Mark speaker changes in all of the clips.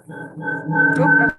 Speaker 1: Oop,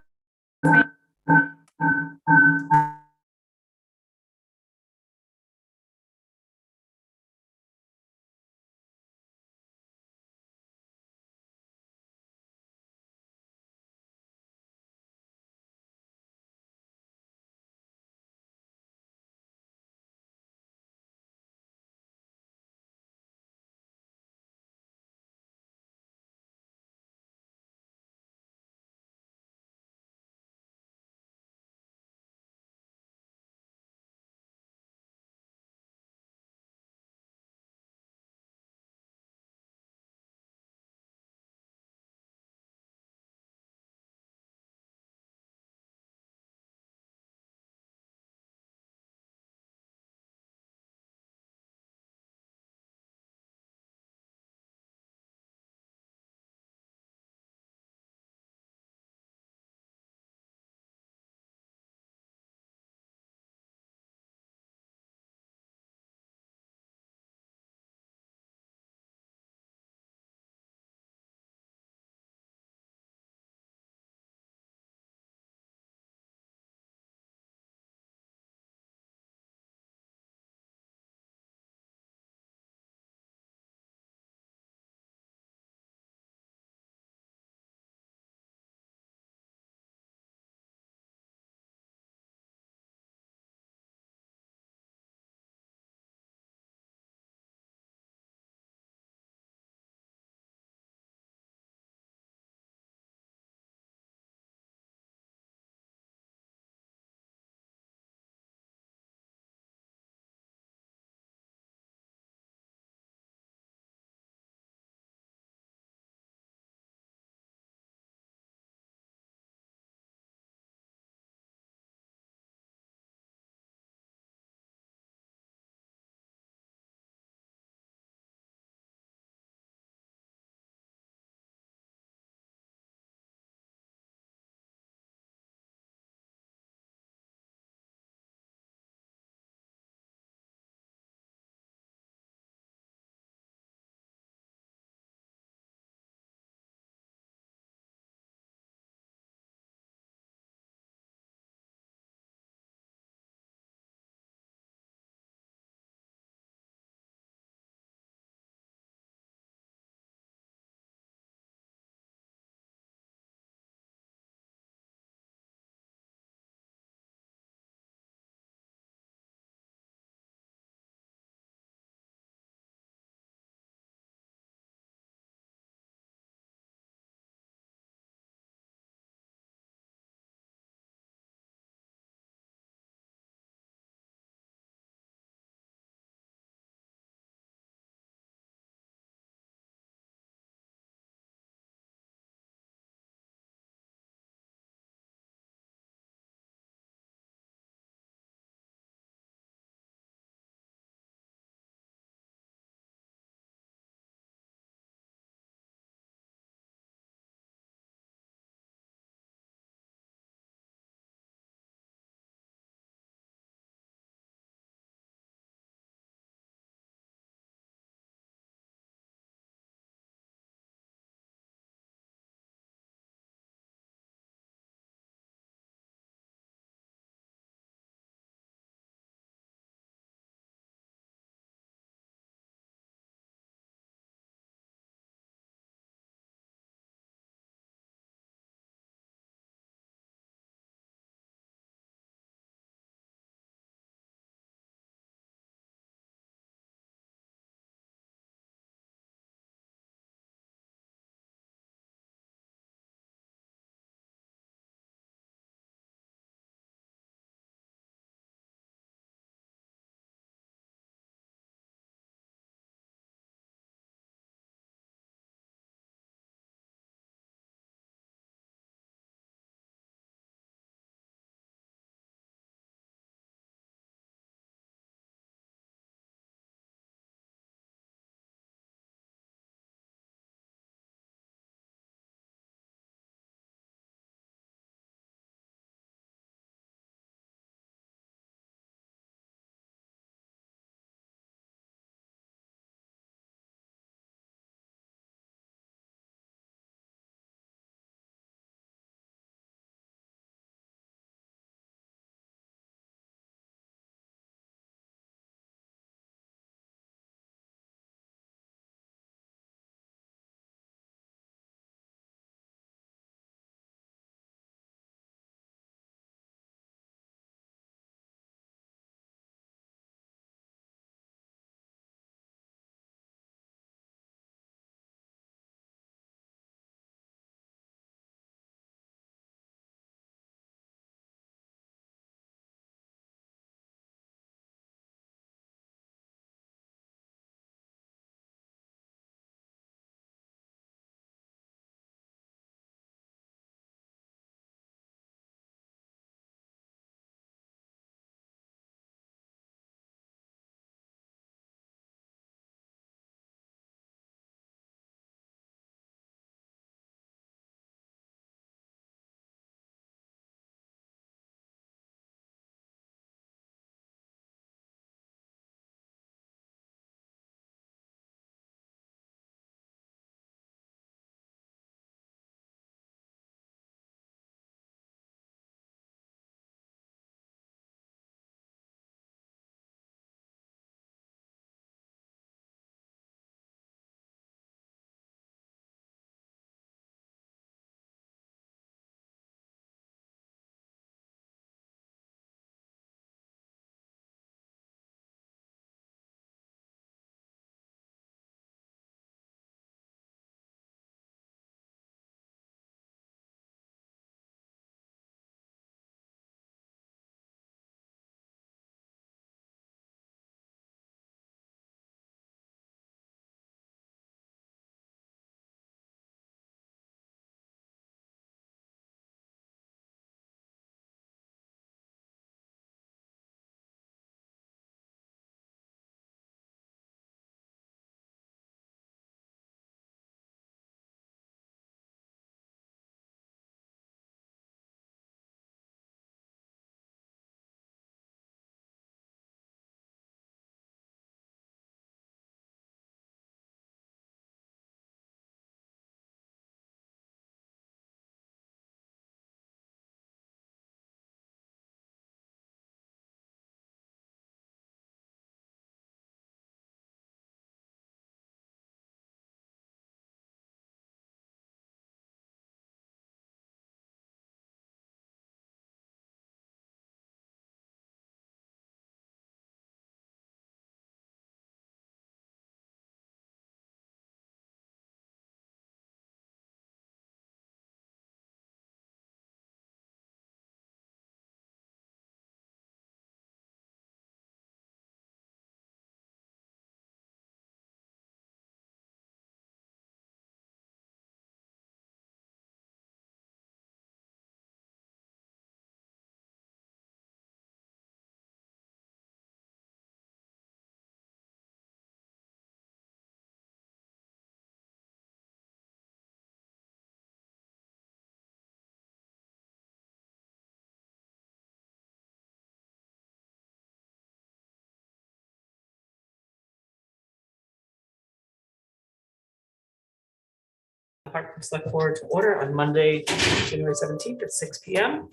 Speaker 1: Hartford Select Board to order on Monday, January 17th at 6 p.m.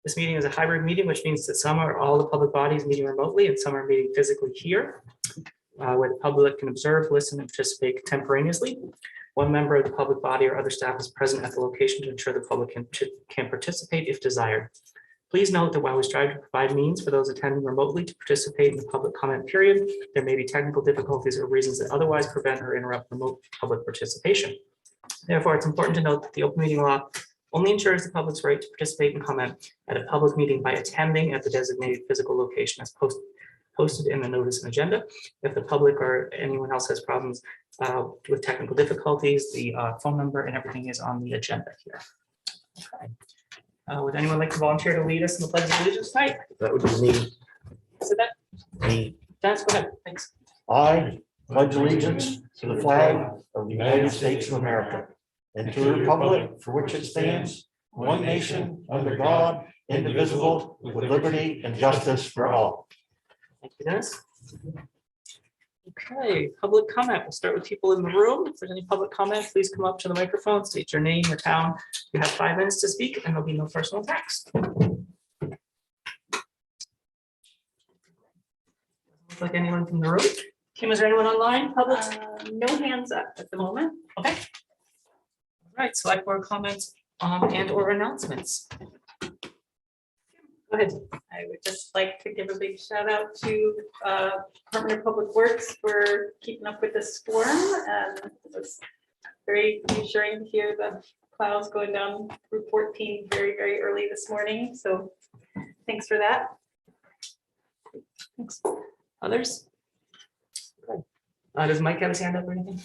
Speaker 1: This meeting is a hybrid meeting, which means that some or all the public bodies meeting remotely and some are meeting physically here, where the public can observe, listen, and participate contemporaneously. One member of the public body or other staff is present at the location to ensure the public can participate if desired. Please note that while we strive to provide means for those attending remotely to participate in the public comment period, there may be technical difficulties or reasons that otherwise prevent or interrupt remote public participation. Therefore, it's important to note that the open meeting law only ensures the public's right to participate and comment at a public meeting by attending at the designated physical location as posted in the notice and agenda. If the public or anyone else has problems with technical difficulties, the phone number and everything is on the agenda here. Okay. Would anyone like to volunteer to lead us in the Pledge of Allegiance tonight?
Speaker 2: That would be me.
Speaker 1: So that,
Speaker 2: Me.
Speaker 1: Dennis, go ahead. Thanks.
Speaker 2: I pledge allegiance to the flag of the United States of America and to the republic for which it stands, one nation, under God, indivisible, with liberty and justice for all.
Speaker 1: Thank you, Dennis. Okay, public comment. We'll start with people in the room. If there's any public comment, please come up to the microphone, state your name, your town. You have 5 minutes to speak and there'll be no personal attacks. Looks like anyone from the room. Kim, is there anyone online? Public?
Speaker 3: No hands up at the moment.
Speaker 1: Okay. All right, select board comments and or announcements. Go ahead.
Speaker 3: I would just like to give a big shout out to Department of Public Works for keeping up with the storm. It was very reassuring to hear the clouds going down Route 14 very, very early this morning. So thanks for that.
Speaker 1: Thanks. Others? Good. Does Mike have his hand up or anything?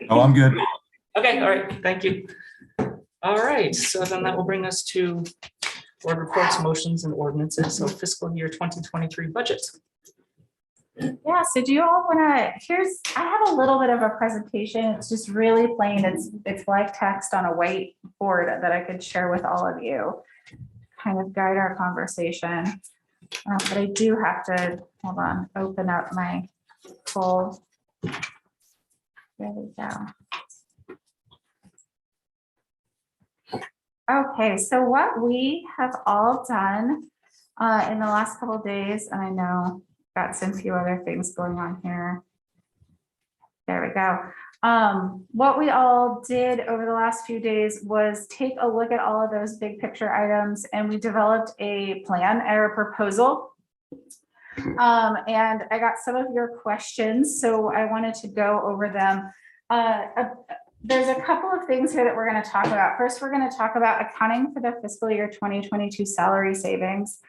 Speaker 4: Oh, I'm good.
Speaker 1: Okay, all right, thank you. All right, so then that will bring us to board reports, motions, and ordinances. So fiscal year 2023 budget.
Speaker 5: Yeah, so do you all want to, I have a little bit of a presentation. It's just really plain. It's like text on a whiteboard that I could share with all of you, kind of guide our conversation. But I do have to, hold on, open up my full, there we go. Okay, so what we have all done in the last couple of days, and I know got some few other things going on here. There we go. What we all did over the last few days was take a look at all of those big picture items, and we developed a plan or a proposal. And I got some of your questions, so I wanted to go over them. There's a couple of things here that we're going to talk about. First, we're going to talk about accounting for the fiscal year 2022 salary savings.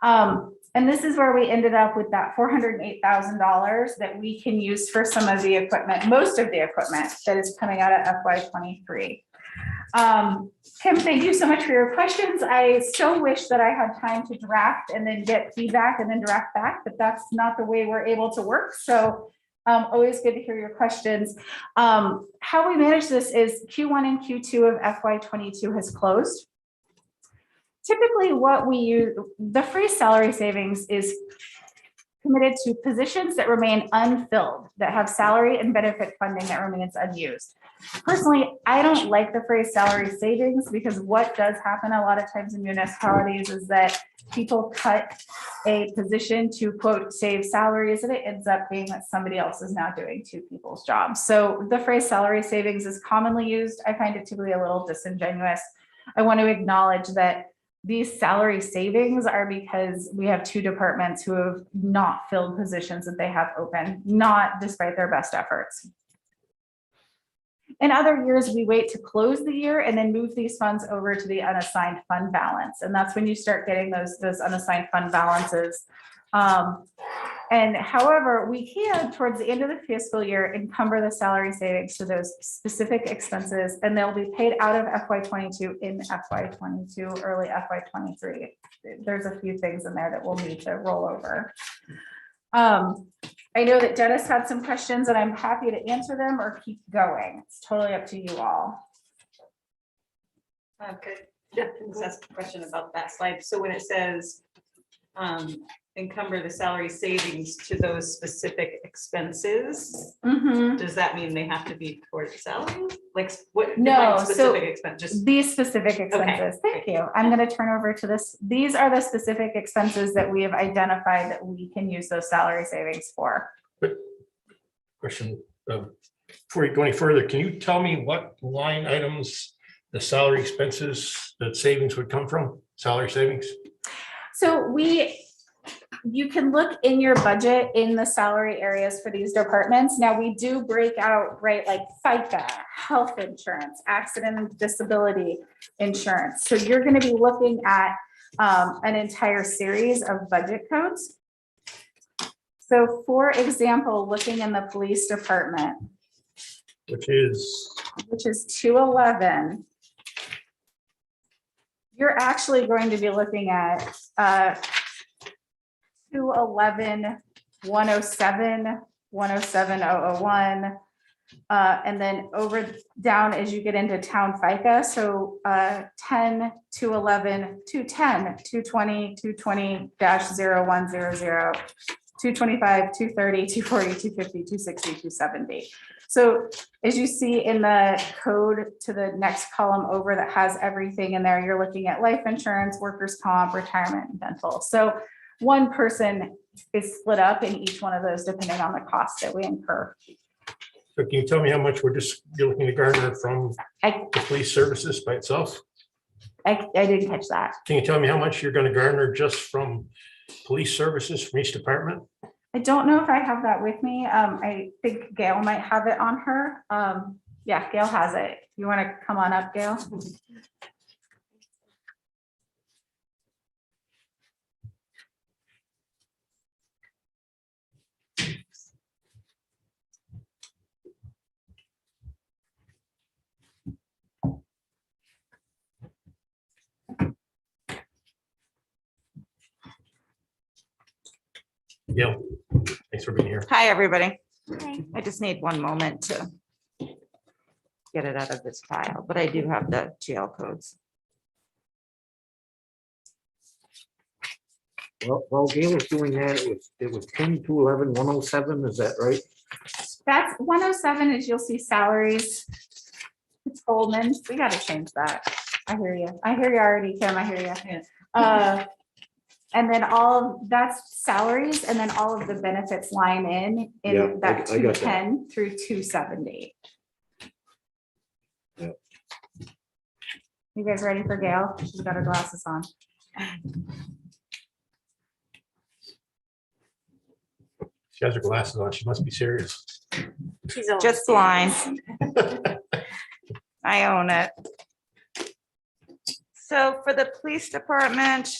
Speaker 5: And this is where we ended up with that $408,000 that we can use for some of the equipment, most of the equipment that is coming out of FY23. Kim, thank you so much for your questions. I so wish that I had time to draft and then get feedback and then draft back, but that's not the way we're able to work. So always good to hear your questions. How we manage this is Q1 and Q2 of FY22 has closed. Typically what we use, the free salary savings is committed to positions that remain unfilled, that have salary and benefit funding that remains unused. Personally, I don't like the phrase salary savings because what does happen a lot of times in municipalities is that people cut a position to quote save salaries, and it ends up being that somebody else is now doing 2 people's jobs. So the phrase salary savings is commonly used. I find it to be a little disingenuous. I want to acknowledge that these salary savings are because we have 2 departments who have not filled positions that they have open, not despite their best efforts. In other years, we wait to close the year and then move these funds over to the unassigned fund balance. And that's when you start getting those unassigned fund balances. And however, we can, towards the end of the fiscal year, encumber the salary savings to those specific expenses, and they'll be paid out of FY22 in FY22, early FY23. There's a few things in there that we'll need to roll over. I know that Dennis had some questions, and I'm happy to answer them or keep going. It's totally up to you all.
Speaker 3: Good. Yeah, I just asked a question about that slide. So when it says encumber the salary savings to those specific expenses,
Speaker 5: Mhm.
Speaker 3: does that mean they have to be towards salary? Like what?
Speaker 5: No,
Speaker 3: define
Speaker 5: so
Speaker 3: specific expense, just,
Speaker 5: these specific expenses, thank you. I'm gonna turn over to this. These are the specific expenses that we have identified that we can use those salary savings for.
Speaker 4: Question, before you go any further, can you tell me what line items the salary expenses, that savings would come from, salary savings?
Speaker 5: So you can look in your budget in the salary areas for these departments. Now, we do break out, right, like FICA, health insurance, accident and disability insurance. So you're gonna be looking at an entire series of budget codes. So for example, looking in the police department,
Speaker 4: Which is,
Speaker 5: 211, you're actually going to be looking at 211, 107, 107,001. And then over down as you get into town FICA, so 10, 211, 210, 220, 220-0100, 225, 230, 240, 250, 260, 270. So as you see in the code to the next column over that has everything in there, you're looking at life insurance, workers' comp, retirement, and dental. So one person is split up in each one of those depending on the cost that we incur.
Speaker 4: so can you tell me how much you're looking to garner from
Speaker 5: I
Speaker 4: the police services by itself?
Speaker 5: didn't catch that.
Speaker 4: Can you tell me how much you're gonna garner just from police services from each department?
Speaker 5: I don't know if I have that with me. I think Gail might have it on her. Yeah, Gail has it. You want to come on up, Gail?
Speaker 4: Yeah, thanks for being here.
Speaker 6: Hi, everybody. I just need one moment to get it out of this file, but I do have the GL codes.
Speaker 2: Well, while Gail was doing that, it was 10 to 11, 107, is that right?
Speaker 5: That's 107 is you'll see salaries. It's Goldman. We got to change that. I hear you. I hear you already, Kim. I hear you. And then that's salaries, and then all of the benefits line in
Speaker 2: Yeah,
Speaker 5: that
Speaker 2: I got that.
Speaker 5: 210 through 270.
Speaker 2: Yeah.
Speaker 5: You guys ready for Gail? She's got her glasses on.
Speaker 4: She has her glasses on, she must be serious.
Speaker 6: Just blind. I own it. So for the police department,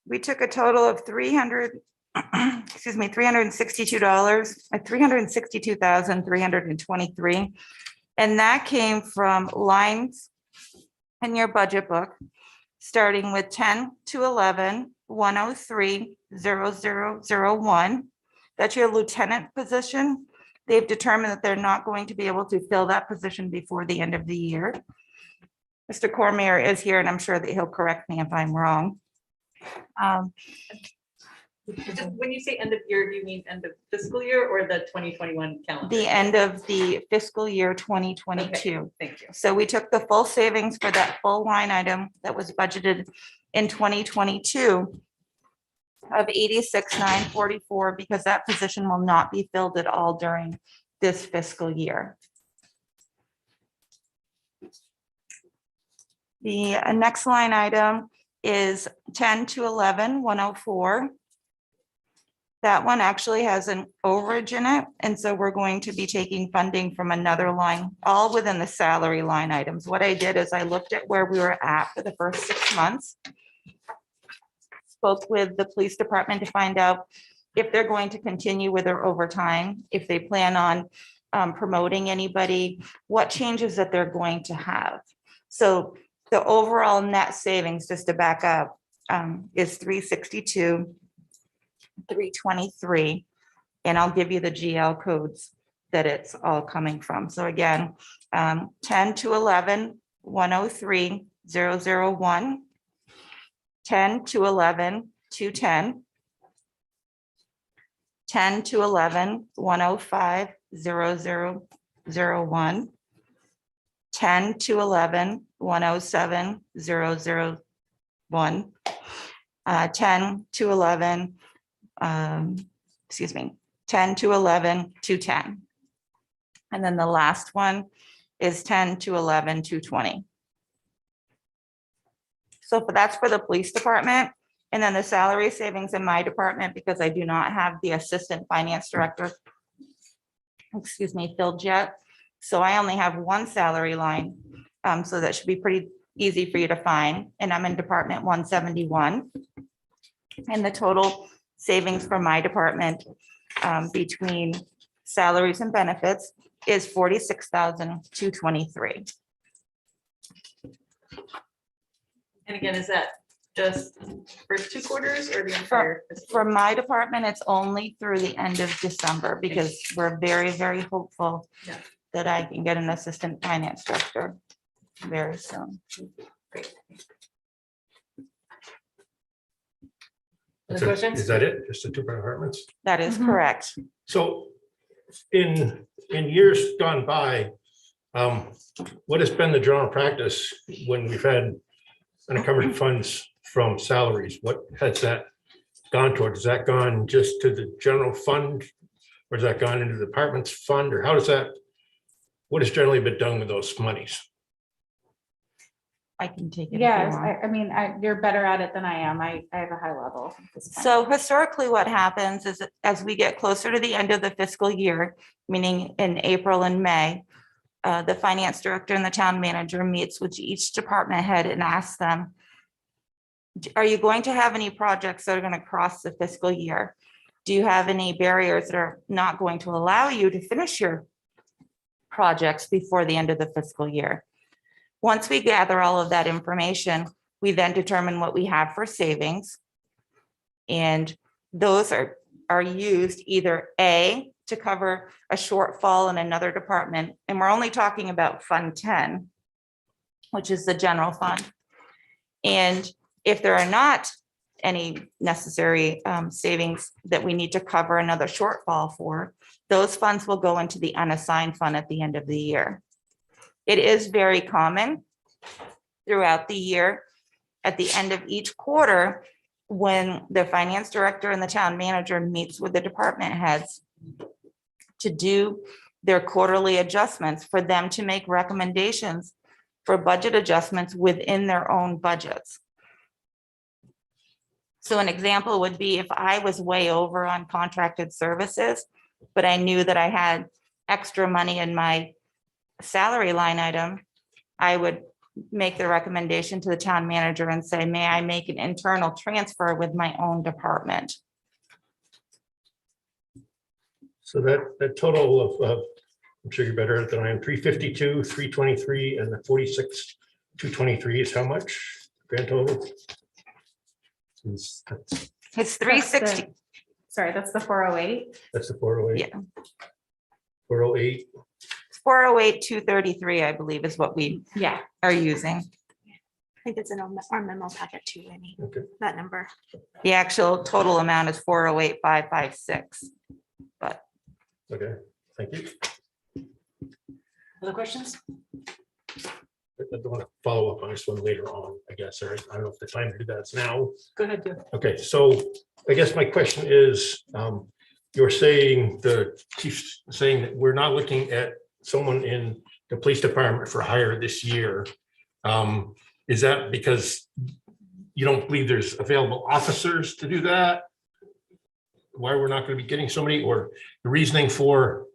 Speaker 6: we took a total of $362,323. And that came from lines in your budget book, starting with 10 to 11, 103, 0001. That's your lieutenant position. They've determined that they're not going to be able to fill that position before the end of the year. Mr. Cormier is here, and I'm sure that he'll correct me if I'm wrong.
Speaker 3: just when you say end of year, do you mean end of fiscal year or the 2021 calendar?
Speaker 6: The end of the fiscal year 2022.
Speaker 3: Thank you.
Speaker 6: So we took the full savings for that full line item that was budgeted in 2022 of 86,944, because that position will not be filled at all during this fiscal year. The next line item is 10 to 11, 104. That one actually has an overage in it, and so we're going to be taking funding from another line, all within the salary line items. What I did is I looked at where we were at for the first 6 months, spoke with the police department to find out if they're going to continue with their overtime, if they plan on promoting anybody, what changes that they're going to have. So the overall net savings, just to back up, is 362, 323, and I'll give you the GL codes that it's all coming from. So again, 10 to 11, 103, 001, 10 to 11, 210. 10 to 11, 105, 0001. 10 to 11, 107, 001. 10 to 11, 10 to 11, 210. And then the last one is 10 to 11, 220. So that's for the police department. And then the salary savings in my department, because I do not have the assistant finance director, filled yet. So I only have one salary line. So that should be pretty easy for you to find. And I'm in Department 171. And the total savings for my department between salaries and benefits is $46,223.
Speaker 3: And again, is that just first 2 quarters or the entire? fiscal
Speaker 6: For my department, it's only through the end of December because we're very, very hopeful
Speaker 3: Yeah.
Speaker 6: that I can get an assistant finance director very soon.
Speaker 3: Great.
Speaker 1: Other
Speaker 4: That's it.
Speaker 1: questions?
Speaker 4: Is that it? Just the 2 departments?
Speaker 6: That is
Speaker 5: Mhm.
Speaker 6: correct.
Speaker 4: So in years gone by, what has been the general practice when we've had unencumbered funds from salaries? What has that gone toward? Has that gone just to the general fund? Or has that gone into the department's fund? Or how does that, what has generally been done with those monies?
Speaker 6: I can take it. if you
Speaker 5: Yes,
Speaker 6: want.
Speaker 5: I mean, you're better at it than I am. I have a high level. at this point.
Speaker 6: So historically, what happens is that as we get closer to the end of the fiscal year, meaning in April and May, the finance director and the town manager meets with each department head and asks them, are you going to have any projects that are going to cross the fiscal year? Do you have any barriers that are not going to allow you to finish your projects before the end of the fiscal year? Once we gather all of that information, we then determine what we have for savings. And those are used either A, to cover a shortfall in another department, and we're only talking about Fund 10, which is the general fund. And if there are not any necessary savings that we need to cover another shortfall for, those funds will go into the unassigned fund at the end of the year. It is very common throughout the year, at the end of each quarter, when the finance director and the town manager meets with the department heads to do their quarterly adjustments, for them to make recommendations for budget adjustments within their own budgets. So an example would be if I was way over on contracted services, but I knew that I had extra money in my salary line item, I would make the recommendation to the town manager and say, may I make an internal transfer with my own department?
Speaker 4: So that total of, I'm sure you're better at than I am, 352, 323, and the 46, 223 is how much? Grand total? That's
Speaker 6: It's 360.
Speaker 5: Sorry, that's the 408.
Speaker 4: the 408.
Speaker 6: Yeah.
Speaker 4: 408.
Speaker 6: 408, 233, I believe is what we
Speaker 5: Yeah.
Speaker 6: are using.
Speaker 7: I think it's in our memo packet too, Amy,
Speaker 4: Okay.
Speaker 7: that number.
Speaker 6: The actual total amount is 408,556. But
Speaker 4: Okay, thank you.
Speaker 1: Other questions?
Speaker 4: I want to follow up on this one later on, I guess, or I don't know if the time to do that is now.
Speaker 1: Go ahead, Joe.
Speaker 4: Okay, so I guess my question is, you're saying, the chief's saying that we're not looking at someone in the police department for hire this year. Is that because you don't believe there's available officers to do that? Why we're not going to be getting somebody, or the reasoning for,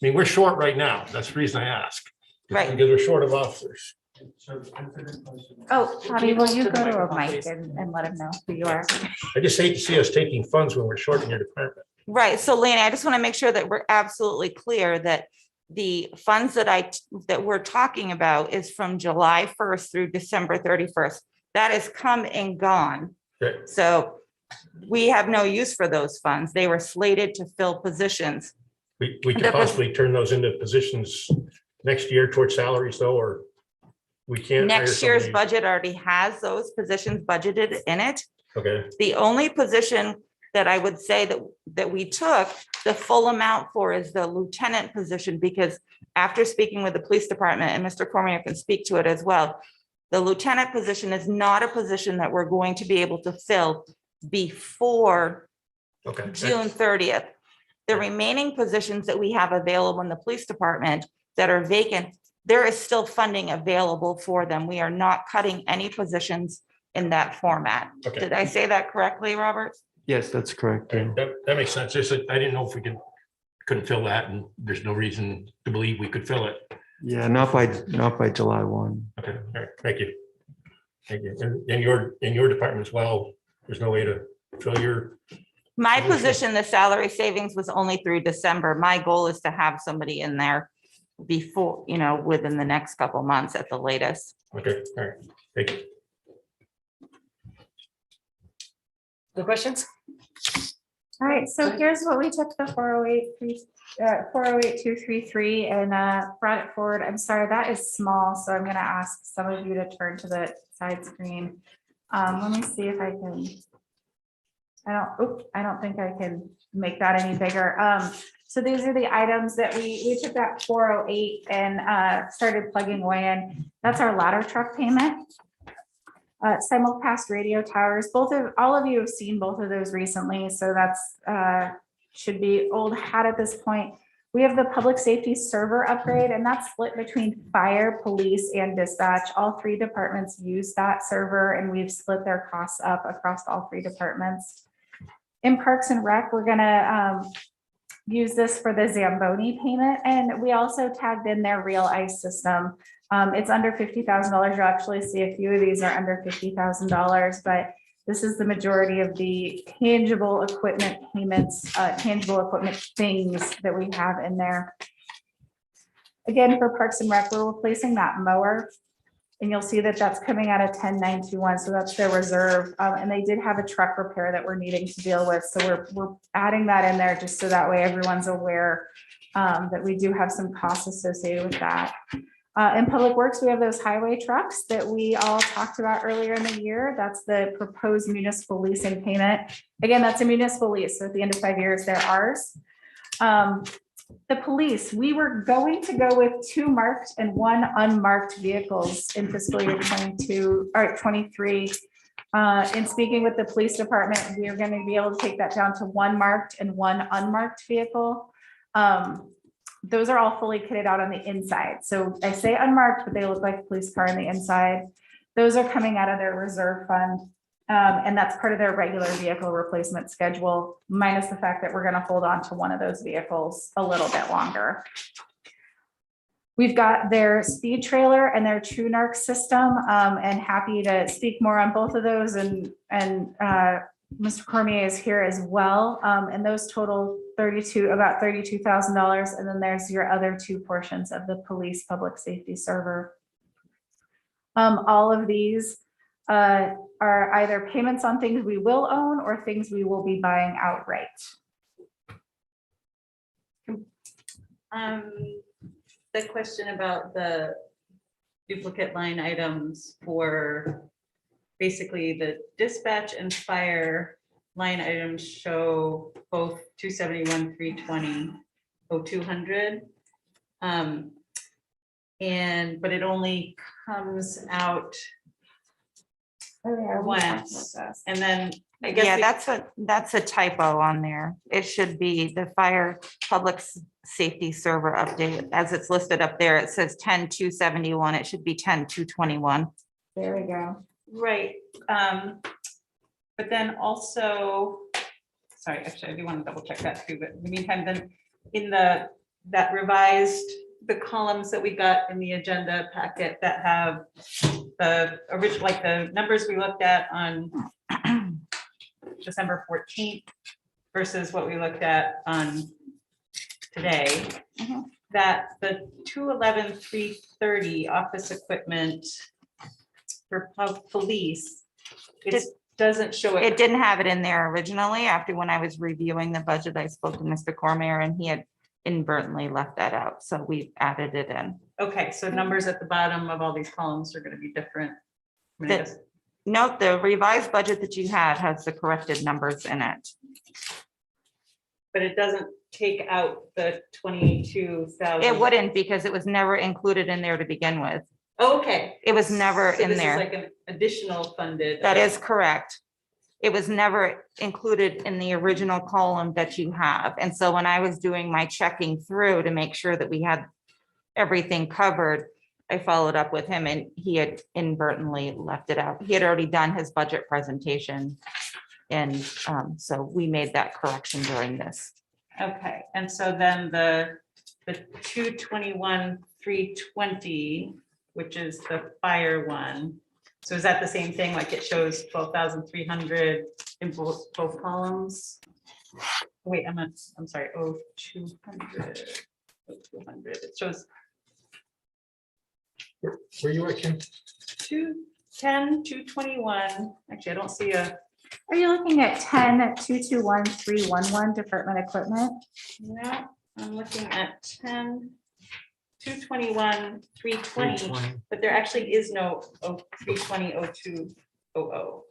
Speaker 4: I mean, we're short right now. That's the reason I ask.
Speaker 6: Right.
Speaker 4: Because we're short of officers.
Speaker 5: Oh, Bobby, will you
Speaker 1: To the
Speaker 5: go to a
Speaker 1: microphone,
Speaker 5: mic
Speaker 1: please.
Speaker 5: and let him know who you are?
Speaker 4: I just hate to see us taking funds when we're short in your department.
Speaker 6: right, so Lanny, I just want to make sure that we're absolutely clear that the funds that we're talking about is from July 1st through December 31st. That has come and gone.
Speaker 4: Okay.
Speaker 6: So we have no use for those funds. They were slated to fill positions.
Speaker 4: We could
Speaker 6: The pos-
Speaker 4: possibly turn those into positions next year towards salaries though, or we can't. hire
Speaker 6: Next year's
Speaker 4: somebody-
Speaker 6: budget already has those positions budgeted in it.
Speaker 4: Okay,
Speaker 6: The only position that I would say that we took the full amount for is the lieutenant position, because after speaking with the police department, and Mr. Cormier can speak to it as well, the lieutenant position is not a position that we're going to be able to fill before
Speaker 4: okay.
Speaker 6: June 30th. The remaining positions that we have available in the police department that are vacant, there is still funding available for them. We are not cutting any positions in that format.
Speaker 4: Okay.
Speaker 6: Did I say that correctly, Robert?
Speaker 8: Yes, that's correct. yeah.
Speaker 4: That makes sense. Just that I didn't know if we couldn't fill that, and there's no reason to believe we could fill it.
Speaker 8: Yeah, not by July 1.
Speaker 4: Okay, all right, thank you. Thank you. And in your department as well, there's no way to fill your,
Speaker 6: My position, the salary savings was only through December. My goal is to have somebody in there before, within the next couple months at the latest.
Speaker 4: okay, all right, thank you.
Speaker 1: The questions?
Speaker 5: All right, so here's what we took the 408,233 and brought it forward. I'm sorry, that is small, so I'm gonna ask some of you to turn to the side screen. Let me see if I can. I don't think I can make that any bigger. So these are the items that we took that 408 and started plugging away in. That's our ladder truck payment. Simulcast radio towers, all of you have seen both of those recently, so that's should be old hat at this point. We have the public safety server upgrade, and that's split between fire, police, and dispatch. All three departments use that server, and we've split their costs up across all three departments. In Parks and Rec, we're gonna use this for the Zamboni payment, and we also tagged in their real ice system. It's under $50,000. You'll actually see a few of these are under $50,000, but this is the majority of the tangible equipment payments, tangible equipment things that we have in there. Again, for Parks and Rec, we're replacing that mower, and you'll see that that's coming out of 10,921. So that's their reserve. And they did have a truck repair that we're needing to deal with. So we're adding that in there just so that way everyone's aware that we do have some costs associated with that. In Public Works, we have those highway trucks that we all talked about earlier in the year. That's the proposed municipal leasing payment. Again, that's a municipal lease. So at the end of 5 years, they're ours. The police, we were going to go with 2 marked and 1 unmarked vehicles in fiscal year 22 or 23. In speaking with the police department, we are going to be able to take that down to 1 marked and 1 unmarked vehicle. Those are all fully kitted out on the inside. So I say unmarked, but they look like a police car on the inside. Those are coming out of their reserve fund. And that's part of their regular vehicle replacement schedule, minus the fact that we're going to hold on to one of those vehicles a little bit longer. We've got their speed trailer and their True Narc system, and happy to speak more on both of those. And Mr. Cormier is here as well. And those total about $32,000. And then there's your other 2 portions of the police public safety server. All of these are either payments on things we will own or things we will be buying outright.
Speaker 3: The question about the duplicate line items for basically the dispatch and fire line items show both 271, 320, 0200. But it only comes out once. And then I guess.
Speaker 6: Yeah, that's a typo on there. It should be the fire public safety server update. As it's listed up there, it says 10-271. It should be 10-221.
Speaker 5: There we go.
Speaker 3: Right. But then also, sorry, actually, I do want to double check that too, but in the meantime, then in that revised, the columns that we got in the agenda packet that have the original, like the numbers we looked at on December 14th versus what we looked at on today, that the 211,330 office equipment for police, it doesn't show it.
Speaker 6: It didn't have it in there originally. After when I was reviewing the budget, I spoke to Mr. Cormier and he had inadvertently left that out. So we've added it in.
Speaker 3: Okay, so numbers at the bottom of all these columns are gonna be different. I mean, I
Speaker 6: That-
Speaker 3: guess-
Speaker 6: Note, the revised budget that you had has the corrected numbers in it.
Speaker 3: But it doesn't take out the 22,000.
Speaker 6: It wouldn't because it was never included in there to begin with.
Speaker 3: Okay.
Speaker 6: It was never
Speaker 3: So
Speaker 6: in
Speaker 3: this is
Speaker 6: there.
Speaker 3: like an additional funded.
Speaker 6: That is correct. It was never included in the original column that you have. And so when I was doing my checking through to make sure that we had everything covered, I followed up with him and he had inadvertently left it out. He had already done his budget presentation. And so we made that correction during this.
Speaker 3: Okay, and so then the 221, 320, which is the fire one. So is that the same thing? Like it shows 12,300 in both columns? Wait, I'm sorry, 200. It shows
Speaker 4: Where you at, Kim?
Speaker 3: 210, 221. Actually, I don't see a,
Speaker 5: Are you looking at 10-221-311 department equipment?
Speaker 3: no, I'm looking at 10, 221, 320, but there actually is no 320, 0200.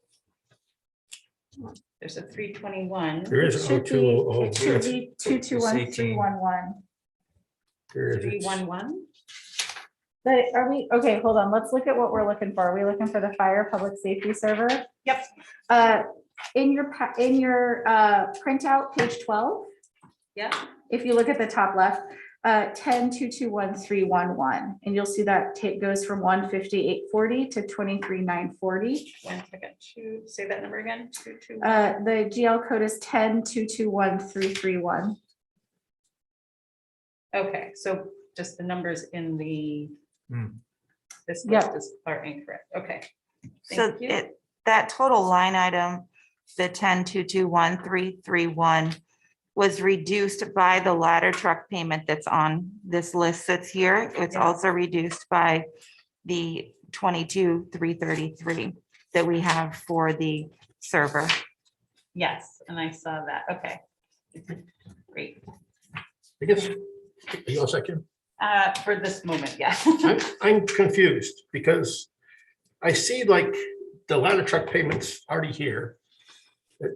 Speaker 3: There's a 321.
Speaker 4: There
Speaker 5: It
Speaker 4: is.
Speaker 5: should be,
Speaker 4: 0200.
Speaker 5: it should be 221-311.
Speaker 4: There is.
Speaker 3: 311.
Speaker 5: But are we, okay, hold on, let's look at what we're looking for. Are we looking for the fire public safety server?
Speaker 3: Yep.
Speaker 5: In your printout, page 12,
Speaker 3: Yeah.
Speaker 5: if you look at the top left, 10-221-311, and you'll see that tape goes from 158.40 to 23,940.
Speaker 3: 1 second. Say that number again. 221.
Speaker 5: The GL code is 10-221-331.
Speaker 3: Okay, so just the numbers in the. This
Speaker 5: Yeah.
Speaker 3: list are incorrect. Okay.
Speaker 6: So
Speaker 3: Thank you.
Speaker 6: that total line item, the 10-221-331 was reduced by the ladder truck payment that's on this list that's here. It's
Speaker 3: Yeah.
Speaker 6: also reduced by the 22,333 that we have for the server.
Speaker 3: Yes, and I saw that. Okay. Great.
Speaker 4: I guess, are you all second?
Speaker 3: For this moment, yeah.
Speaker 4: I'm confused because I see like the ladder truck payments already here.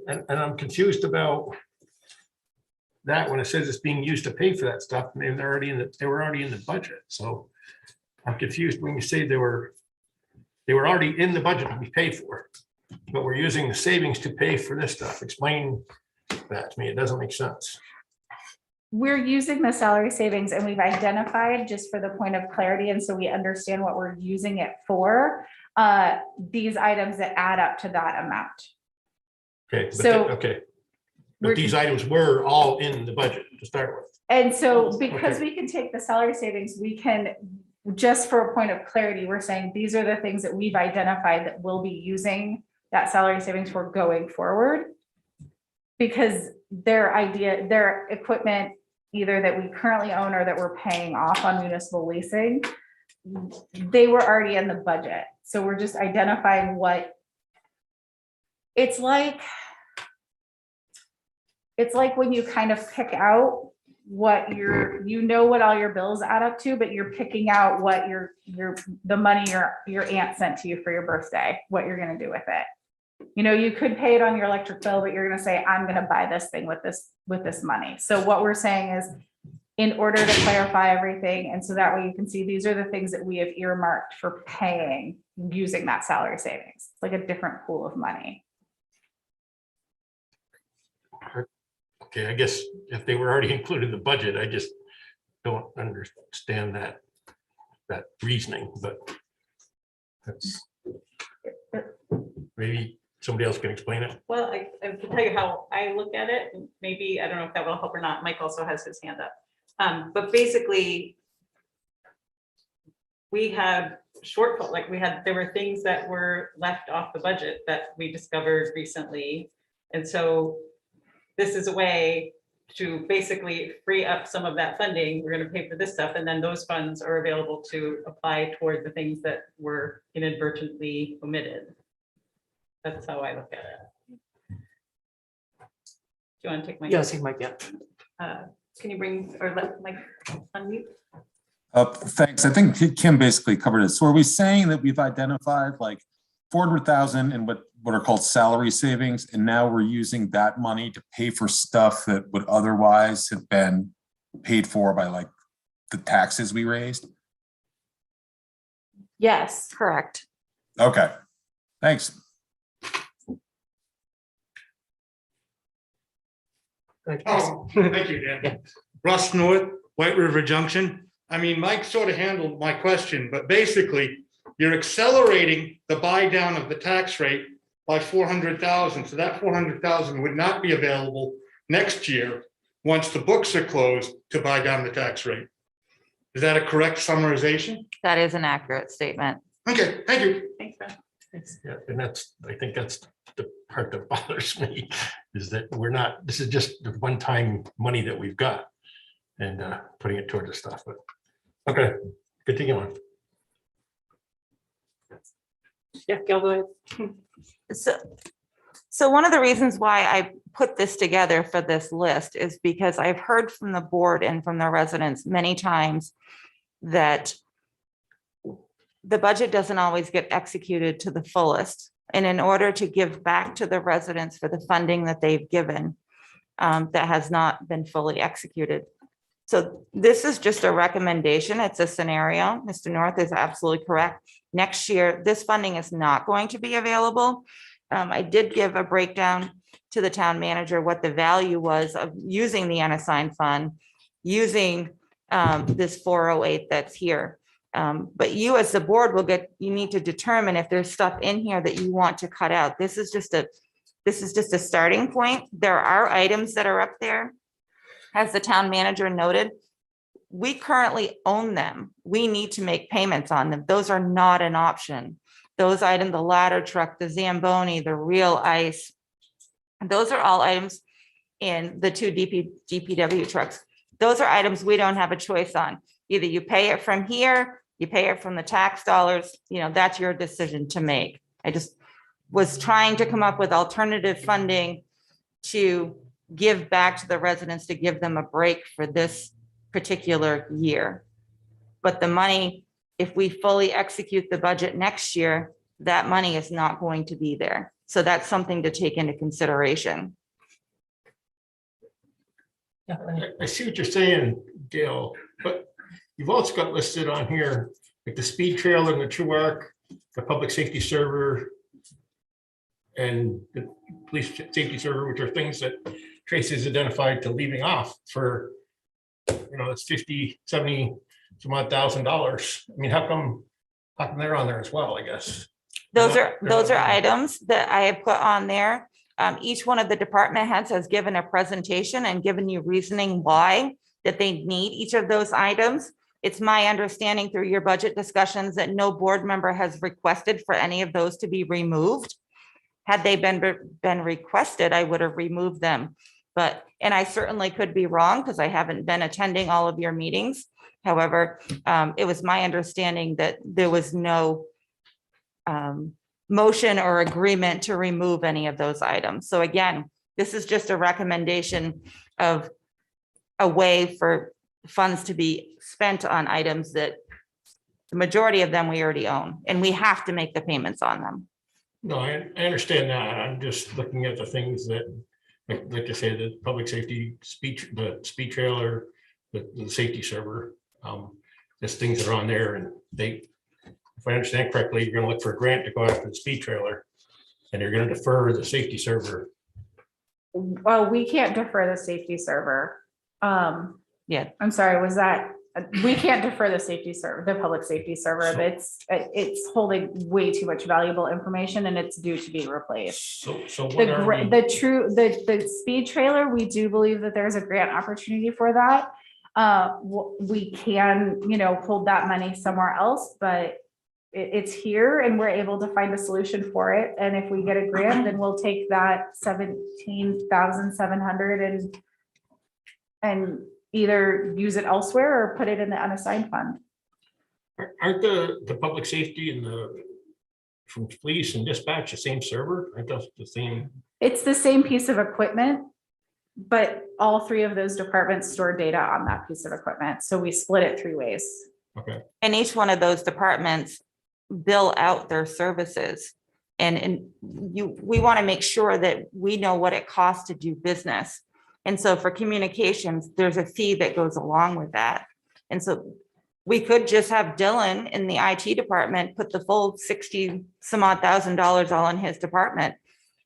Speaker 4: And I'm confused about that when it says it's being used to pay for that stuff, and they were already in the budget. So I'm confused when you say they were already in the budget to be paid for, but we're using the savings to pay for this stuff. Explain that to me. It doesn't make sense.
Speaker 5: We're using the salary savings and we've identified, just for the point of clarity, and so we understand what we're using it for, these items that add up to that amount.
Speaker 4: Okay, but
Speaker 5: So-
Speaker 4: okay.
Speaker 5: We're-
Speaker 4: But these items were all in the budget to start with.
Speaker 5: And so because
Speaker 4: Okay.
Speaker 5: we can take the salary savings, we can, just for a point of clarity, we're saying these are the things that we've identified that we'll be using that salary savings for going forward. Because their equipment, either that we currently own or that we're paying off on municipal leasing, they were already in the budget. So we're just identifying what it's like when you kind of pick out what what all your bills add up to, but you're picking out what the money your aunt sent to you for your birthday, what you're gonna do with it. You could pay it on your electric bill, but you're gonna say, I'm gonna buy this thing with this money. So what we're saying is, in order to clarify everything, and so that way you can see, these are the things that we have earmarked for paying using that salary savings. It's like a different pool of money.
Speaker 4: Okay, I guess if they were already included in the budget, I just don't understand that reasoning, but that's maybe somebody else can explain it.
Speaker 3: Well, I can tell you how I look at it. And maybe, I don't know if that will help or not. Mike also has his hand up. But basically, we had shortfall, there were things that were left off the budget that we discovered recently. And so this is a way to basically free up some of that funding. We're going to pay for this stuff, and then those funds are available to apply toward the things that were inadvertently omitted. That's how I look at it. Do you want to take my?
Speaker 1: Yeah, see Mike, yeah.
Speaker 3: Can you bring, or let Mike unmute?
Speaker 9: Thanks. I think Kim basically covered it. So are we saying that we've identified like 400,000 in what are called salary savings, and now we're using that money to pay for stuff that would otherwise have been paid for by like the taxes we raised?
Speaker 5: Yes.
Speaker 6: Correct.
Speaker 9: Okay, thanks.
Speaker 10: Oh, thank you, Dan. Russ North, White River Junction. I mean, Mike sort of handled my question, but basically you're accelerating the buy down of the tax rate by 400,000. So that 400,000 would not be available next year once the books are closed to buy down the tax rate. Is that a correct summarization?
Speaker 6: That is an accurate statement.
Speaker 10: Okay, thank you.
Speaker 3: Thanks, Ben.
Speaker 4: Yeah, and I think that's the part that bothers me, is that this is just the one-time money that we've got and putting it towards the stuff, but, okay, continue on.
Speaker 3: Yeah, go ahead.
Speaker 6: So one of the reasons why I put this together for this list is because I've heard from the board and from the residents many times that the budget doesn't always get executed to the fullest. And in order to give back to the residents for the funding that they've given, that has not been fully executed. So this is just a recommendation. It's a scenario. Mr. North is absolutely correct. Next year, this funding is not going to be available. I did give a breakdown to the town manager what the value was of using the unassigned fund, using this 408 that's here. But you as the board you need to determine if there's stuff in here that you want to cut out. This is just a starting point. There are items that are up there. As the town manager noted, we currently own them. We need to make payments on them. Those are not an option. Those items, the ladder truck, the Zamboni, the real ice, those are all items in the two DPW trucks. Those are items we don't have a choice on. Either you pay it from here, you pay it from the tax dollars, that's your decision to make. I just was trying to come up with alternative funding to give back to the residents, to give them a break for this particular year. But the money, if we fully execute the budget next year, that money is not going to be there. So that's something to take into consideration.
Speaker 4: I see what you're saying, Gail, but you've also got listed on here, like the speed trailer and the True Arc, the public safety server, and the police safety server, which are things that Tracy's identified to leaving off for, it's 50, 70 some odd $1,000. I mean, how come they're on there as well, I guess?
Speaker 6: Those are items that I have put on there. Each one of the department heads has given a presentation and given you reasoning why that they need each of those items. It's my understanding through your budget discussions that no board member has requested for any of those to be removed. Had they been requested, I would have removed them. And I certainly could be wrong because I haven't been attending all of your meetings. However, it was my understanding that there was no motion or agreement to remove any of those items. So again, this is just a recommendation of a way for funds to be spent on items that the majority of them we already own, and we have to make the payments on them.
Speaker 4: No, I understand that. I'm just looking at the things that, like I said, the public safety the speed trailer, the safety server. There's things that are on there, and if I understand correctly, you're going to look for a grant to go after the speed trailer, and you're going to defer the safety server.
Speaker 5: Well, we can't defer the safety server.
Speaker 6: Yeah.
Speaker 5: I'm sorry, we can't defer the safety server, the public safety server. It's holding way too much valuable information and it's due to be replaced.
Speaker 4: So what are we?
Speaker 5: The speed trailer, we do believe that there's a grant opportunity for that. We can, hold that money somewhere else, but it's here and we're able to find a solution for it. And if we get a grant, then we'll take that 17,700 and either use it elsewhere or put it in the unassigned fund.
Speaker 4: Aren't the public safety and from police and dispatch the same server? Aren't those the same?
Speaker 5: It's the same piece of equipment, but all three of those departments store data on that piece of equipment. So we split it 3 ways.
Speaker 4: Okay.
Speaker 6: And each one of those departments bill out their services. And we want to make sure that we know what it costs to do business. And so for communications, there's a fee that goes along with that. And so we could just have Dylan in the IT department put the full 60 some odd $1,000 all in his department.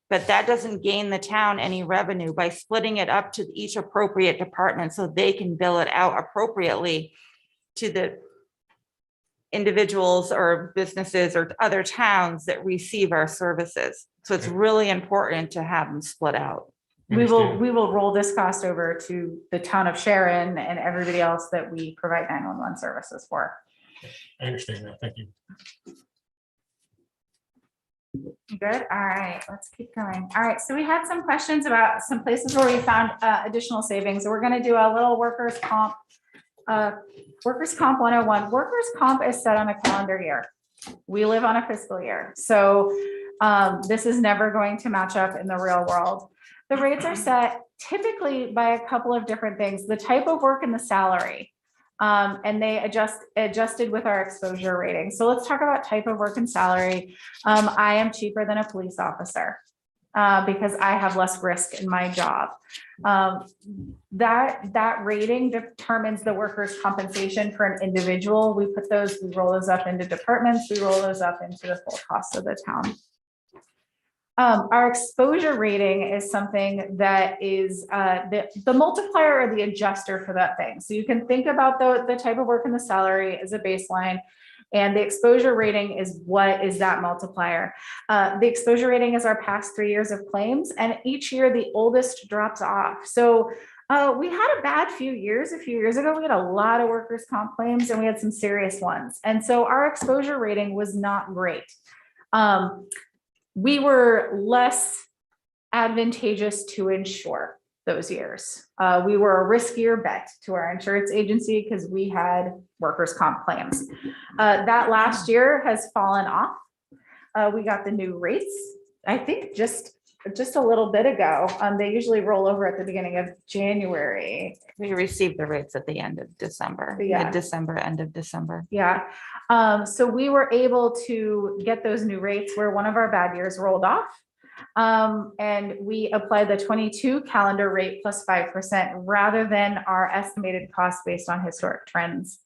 Speaker 6: But that doesn't gain the town any revenue by splitting it up to each appropriate department so they can bill it out appropriately to the individuals or businesses or other towns that receive our services. So it's really important to have them split out.
Speaker 5: We will roll this cost over to the town of Sharon and everybody else that we provide 911 services for.
Speaker 4: I understand that. Thank you.
Speaker 5: Good. All right, let's keep going. All right, so we had some questions about some places where we found additional savings. So we're going to do a little workers' comp 101. Workers' comp is set on a calendar year. We live on a fiscal year. So this is never going to match up in the real world. The rates are set typically by a couple of different things, the type of work and the salary. And they adjusted with our exposure rating. So let's talk about type of work and salary. I am cheaper than a police officer because I have less risk in my job. That rating determines the workers' compensation for an individual. We roll those up into departments, we roll those up into the full cost of the town. Our exposure rating is something that is the multiplier or the adjuster for that thing. So you can think about the type of work and the salary as a baseline, and the exposure rating is what is that multiplier. The exposure rating is our past 3 years of claims, and each year the oldest drops off. So we had a bad few years. A few years ago, we had a lot of workers' comp claims, and we had some serious ones. And so our exposure rating was not great. We were less advantageous to insure those years. We were a riskier bet to our insurance agency because we had workers' comp claims. That last year has fallen off. We got the new rates, I think just a little bit ago. They usually roll over at the beginning of January.
Speaker 6: We received the rates at the end of December,
Speaker 5: Yeah.
Speaker 6: mid-December, end of December.
Speaker 5: Yeah. So we were able to get those new rates where one of our bad years rolled off. And we applied the 22 calendar rate plus 5% rather than our estimated cost based on historic trends.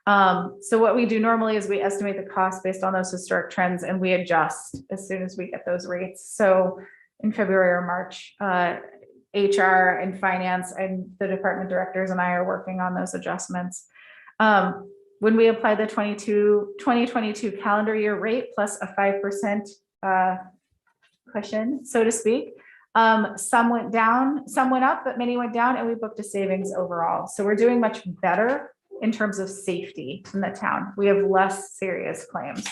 Speaker 5: So what we do normally is we estimate the cost based on those historic trends and we adjust as soon as we get those rates. So in February or March, HR and finance and the department directors and I are working on those adjustments. When we apply the 2022 calendar year rate plus a 5% cushion, so to speak, some went down, some went up, but many went down, and we booked a savings overall. So we're doing much better in terms of safety in the town. We have less serious claims.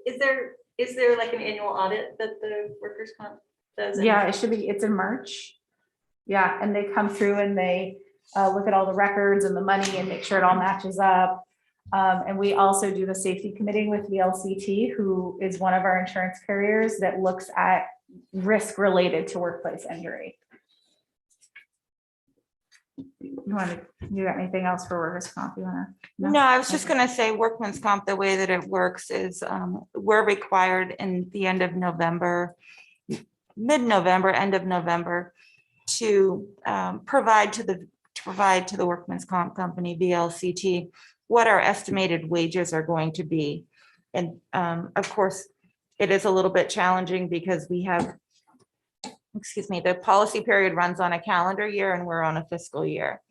Speaker 3: Is there like an annual audit that the workers' comp does?
Speaker 5: Yeah, it should be, it's in March. Yeah, and they come through and they look at all the records and the money and make sure it all matches up. And we also do the safety committee with VLCT, who is one of our insurance carriers that looks at risk related to workplace injury. You got anything else for workers' comp? You wanna?
Speaker 6: No, I was just gonna say workman's comp, the way that it works is we're required in the end of November, mid-November, end of November, to provide to the workman's comp company, VLCT, what our estimated wages are going to be. And of course, it is a little bit challenging because we have, the policy period runs on a calendar year and we're on a fiscal year.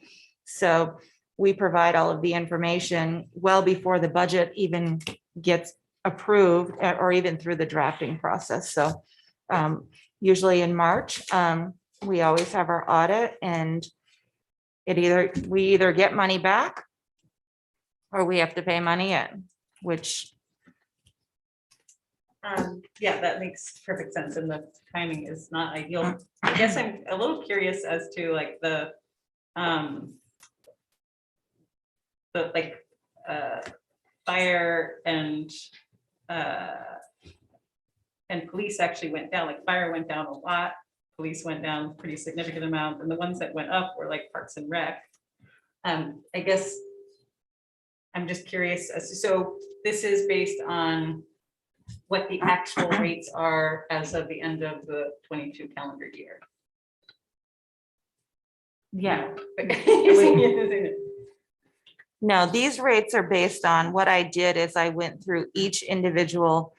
Speaker 6: So we provide all of the information well before the budget even gets approved or even through the drafting process. So usually in March, we always have our audit, and we either get money back or we have to pay money in, which.
Speaker 3: Yeah, that makes perfect sense, and the timing is not ideal. I guess I'm a little curious as to like the fire and police actually went down. Like fire went down a lot, police went down a pretty significant amount, and the ones that went up were like Parks and Rec. I guess I'm just curious, so this is based on what the actual rates are as of the end of the 22 calendar year.
Speaker 5: Yeah.
Speaker 6: No, these rates are based on, what I did is I went through each individual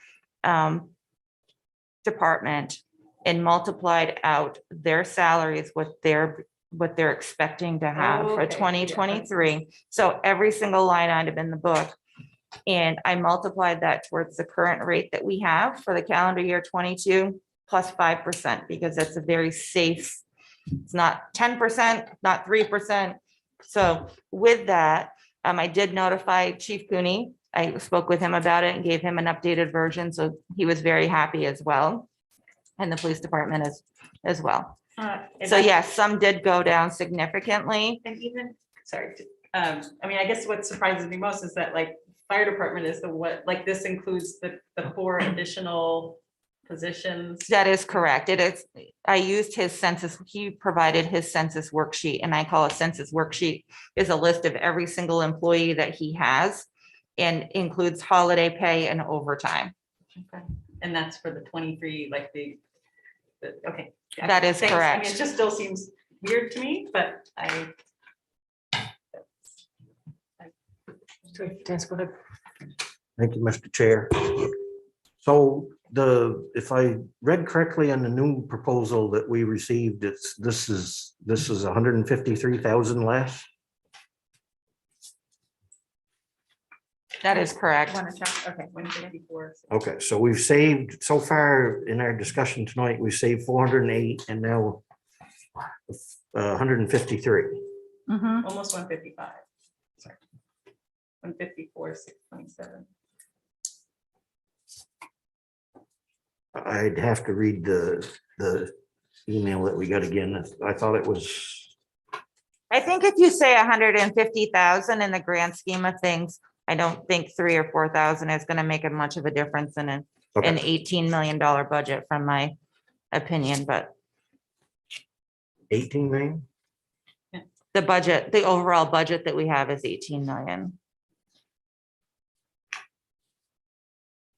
Speaker 6: department and multiplied out their salaries, what they're expecting to have for
Speaker 3: Okay, yeah,
Speaker 6: 2023. So every single line item in the book. And I multiplied that towards the current rate that we have for the calendar year 22 plus 5%, because that's a very safe, it's not 10%, not 3%. So with that, I did notify Chief Cooney. I spoke with him about it and gave him an updated version. So he was very happy as well. And the police department as well. So yes, some did go down significantly.
Speaker 3: And even, sorry, I mean, I guess what surprises me most is that like fire department is like this includes the 4 additional positions.
Speaker 6: That is correct. It is, I used his census, he provided his census worksheet, and I call a census worksheet is a list of every single employee that he has and includes holiday pay and overtime.
Speaker 3: Okay. And that's for the 23, like the okay. Yeah,
Speaker 6: That is
Speaker 3: thanks.
Speaker 6: correct.
Speaker 3: I mean, it just still seems weird to me, but
Speaker 1: Dennis, go ahead.
Speaker 2: Thank you, Mr. Chair. So if I read correctly on the new proposal that we received, this is 153,000 less.
Speaker 6: That is correct.
Speaker 5: Want to check? Okay.
Speaker 3: 154.
Speaker 2: Okay, so we've saved so far in our discussion tonight, we saved 408 and now 153.
Speaker 5: Mhm.
Speaker 3: Almost 155. Sorry. 154, 627.
Speaker 2: I'd have to read the email that we got again. I thought it was,
Speaker 6: I think if you say 150,000 in the grand scheme of things, I don't think 3,000 or 4,000 is going to make much of a difference in an
Speaker 2: okay,
Speaker 6: $18 million budget, from my opinion, but
Speaker 2: 18 million?
Speaker 6: the budget, the overall budget that we have is 18 million.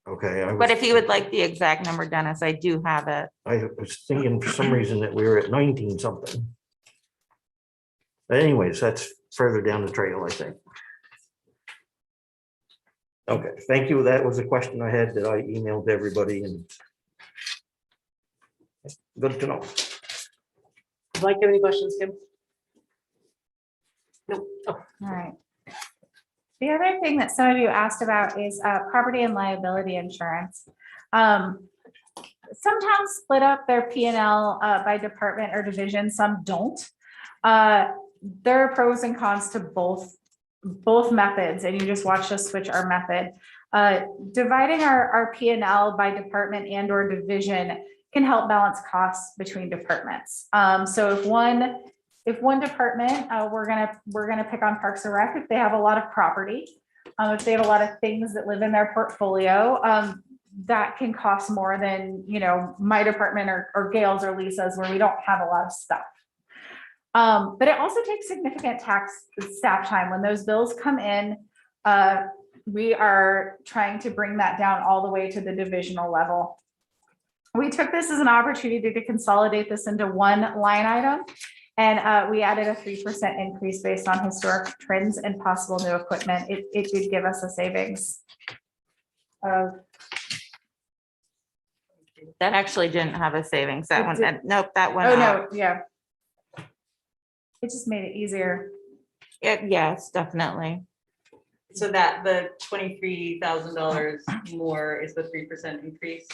Speaker 2: Okay.
Speaker 6: But if you would like the exact number, Dennis, I do have it.
Speaker 2: I was thinking for some reason that we were at 19 something. But anyways, that's further down the trail, I think. Okay, thank you. That was a question I had that I emailed everybody, and good to know.
Speaker 1: Mike, have any questions, Kim? No. Oh,
Speaker 5: All right. The other thing that some of you asked about is property and liability insurance. Some towns split up their P&L by department or division, some don't. There are pros and cons to both methods, and you just watched us switch our method. Dividing our P&L by department and or division can help balance costs between departments. So if one department, we're gonna pick on Parks and Rec, if they have a lot of property, if they have a lot of things that live in their portfolio, that can cost more than, you know, my department or Gail's or Lisa's, where we don't have a lot of stuff. But it also takes significant staff time. When those bills come in, we are trying to bring that down all the way to the divisional level. We took this as an opportunity to consolidate this into one line item. And we added a 3% increase based on historic trends and possible new equipment. It did give us a savings of.
Speaker 6: That actually didn't have a savings. That
Speaker 5: It
Speaker 6: one,
Speaker 5: did-
Speaker 6: nope, that one.
Speaker 5: Oh, no, yeah. It just made it easier.
Speaker 6: Yes, definitely.
Speaker 3: So that the $23,000 more is the 3% increase.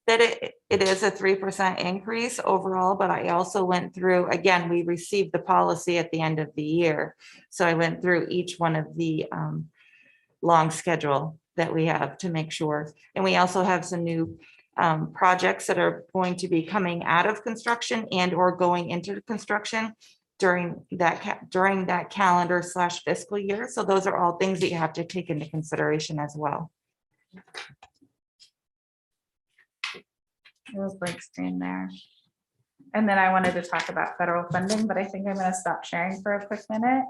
Speaker 6: That it is a 3% increase overall, but I also went through, again, we received the policy at the end of the year. So I went through each one of the long schedule that we have to make sure. And we also have some new projects that are going to be coming out of construction and or going into construction during that calendar / fiscal year. So those are all things that you have to take into consideration as well.
Speaker 5: It was blank screen there. And then I wanted to talk about federal funding, but I think I'm going to stop sharing for a quick minute.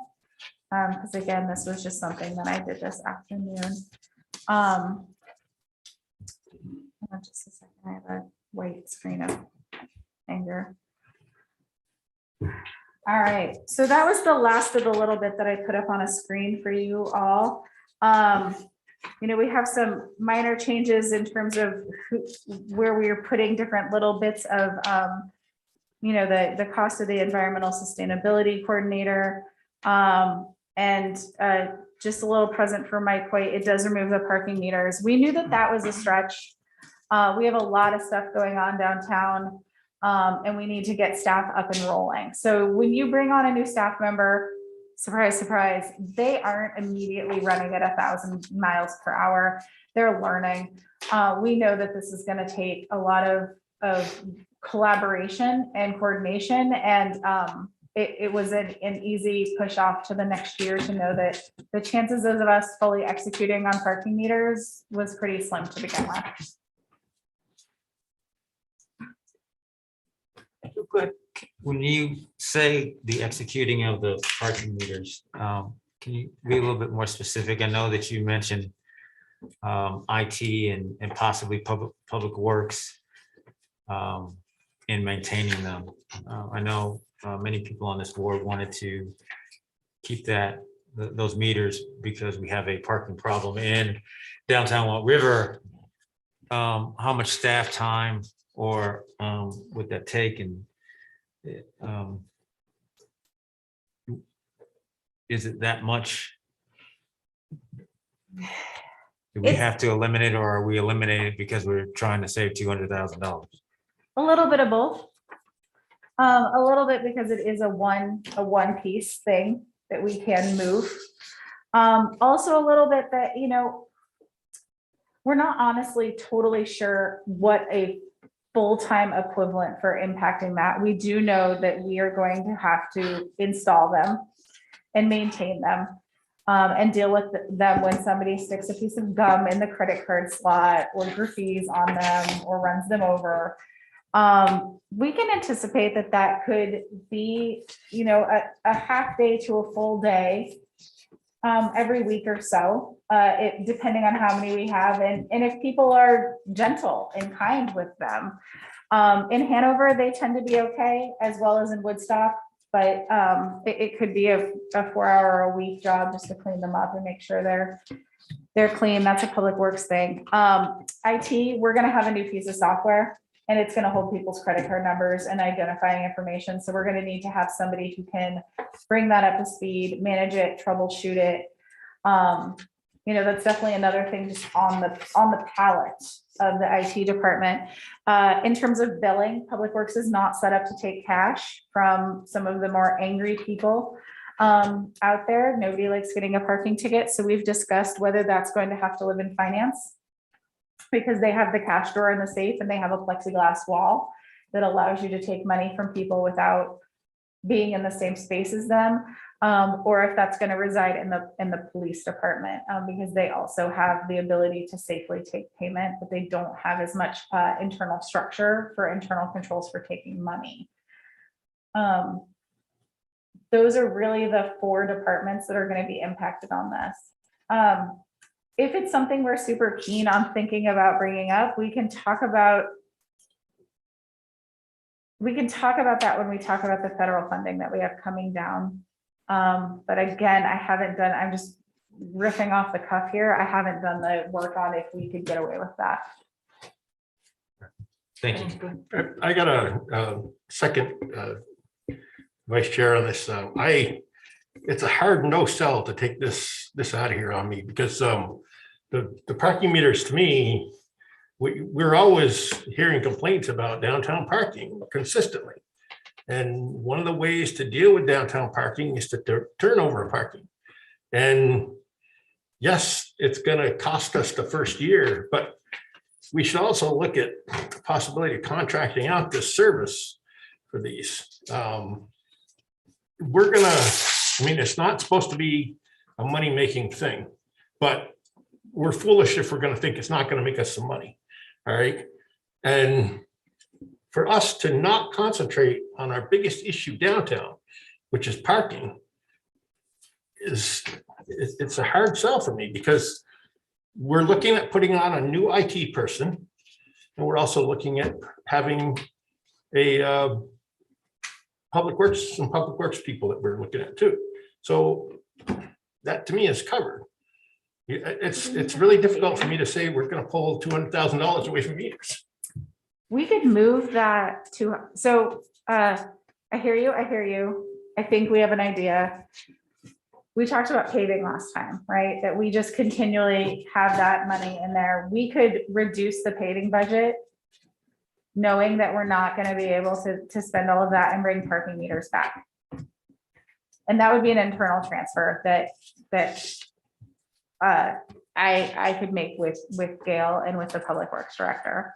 Speaker 5: Because again, this was just something that I did this afternoon. Just a second, I have a white screen of anger. All right, so that was the last of the little bit that I put up on a screen for you all. You know, we have some minor changes in terms of where we are putting different little bits of, you know, the cost of the environmental sustainability coordinator. And just a little present for Mike White, it does remove the parking meters. We knew that that was a stretch. We have a lot of stuff going on downtown, and we need to get staff up and rolling. So when you bring on a new staff member, surprise, surprise, they aren't immediately running at 1,000 miles per hour. They're learning. We know that this is going to take a lot of collaboration and coordination, and it was an easy push off to the next year to know that the chances of us fully executing on parking meters was pretty slim to begin with.
Speaker 11: Good. When you say the executing of the parking meters, can you be a little bit more specific? I know that you mentioned IT and possibly public works in maintaining them. I know many people on this board wanted to keep those meters because we have a parking problem in downtown Walt River. How much staff time or would that take, and is it that much? Do we have to eliminate it, or are we eliminating it because we're trying to save $200,000?
Speaker 5: A little bit of both. A little bit because it is a one piece thing that we can move. Also a little bit that, you know, we're not honestly totally sure what a full-time equivalent for impacting that. We do know that we are going to have to install them and maintain them, and deal with them when somebody sticks a piece of gum in the credit card slot or graffitis on them or runs them over. We can anticipate that could be, you know, a half day to a full day every week or so, depending on how many we have, and if people are gentle and kind with them. In Hanover, they tend to be okay, as well as in Woodstock, but it could be a 4-hour-a-week job just to clean them up and make sure they're clean. That's a public works thing. IT, we're gonna have a new piece of software, and it's gonna hold people's credit card numbers and identifying information. So we're gonna need to have somebody who can bring that up to speed, manage it, troubleshoot it. You know, that's definitely another thing just on the palette of the IT department. In terms of billing, Public Works is not set up to take cash from some of the more angry people out there. Nobody likes getting a parking ticket. So we've discussed whether that's going to have to live in finance, because they have the cash drawer in the safe and they have a plexiglass wall that allows you to take money from people without being in the same space as them, or if that's going to reside in the police department, because they also have the ability to safely take payment, but they don't have as much internal structure for internal controls for taking money. Those are really the 4 departments that are going to be impacted on this. If it's something we're super keen on thinking about bringing up, we can talk about that when we talk about the federal funding that we have coming down. But again, I'm just riffing off the cuff here. I haven't done the work on if we could get away with that.
Speaker 11: Thank you.
Speaker 4: I got a second vice chair on this. It's a hard no sell to take this out of here on me, because the parking meters, to me, we're always hearing complaints about downtown parking consistently. And one of the ways to deal with downtown parking is to turn over parking. And yes, it's going to cost us the first year, but we should also look at the possibility of contracting out this service for these. It's not supposed to be a money-making thing, but we're foolish if we're going to think it's not going to make us some money. All right. And for us to not concentrate on our biggest issue downtown, which is parking, it's a hard sell for me because we're looking at putting on a new IT person. And we're also looking at having a public works people that we're looking at too. So that to me is covered. It's really difficult for me to say we're gonna pull $200,000 away from meters.
Speaker 5: We could move that to, so, I hear you, I think we have an idea. We talked about paving last time, right? That we just continually have that money in there. We could reduce the paving budget, knowing that we're not gonna be able to spend all of that and bring parking meters back. And that would be an internal transfer that I could make with Gail and with the Public Works Director.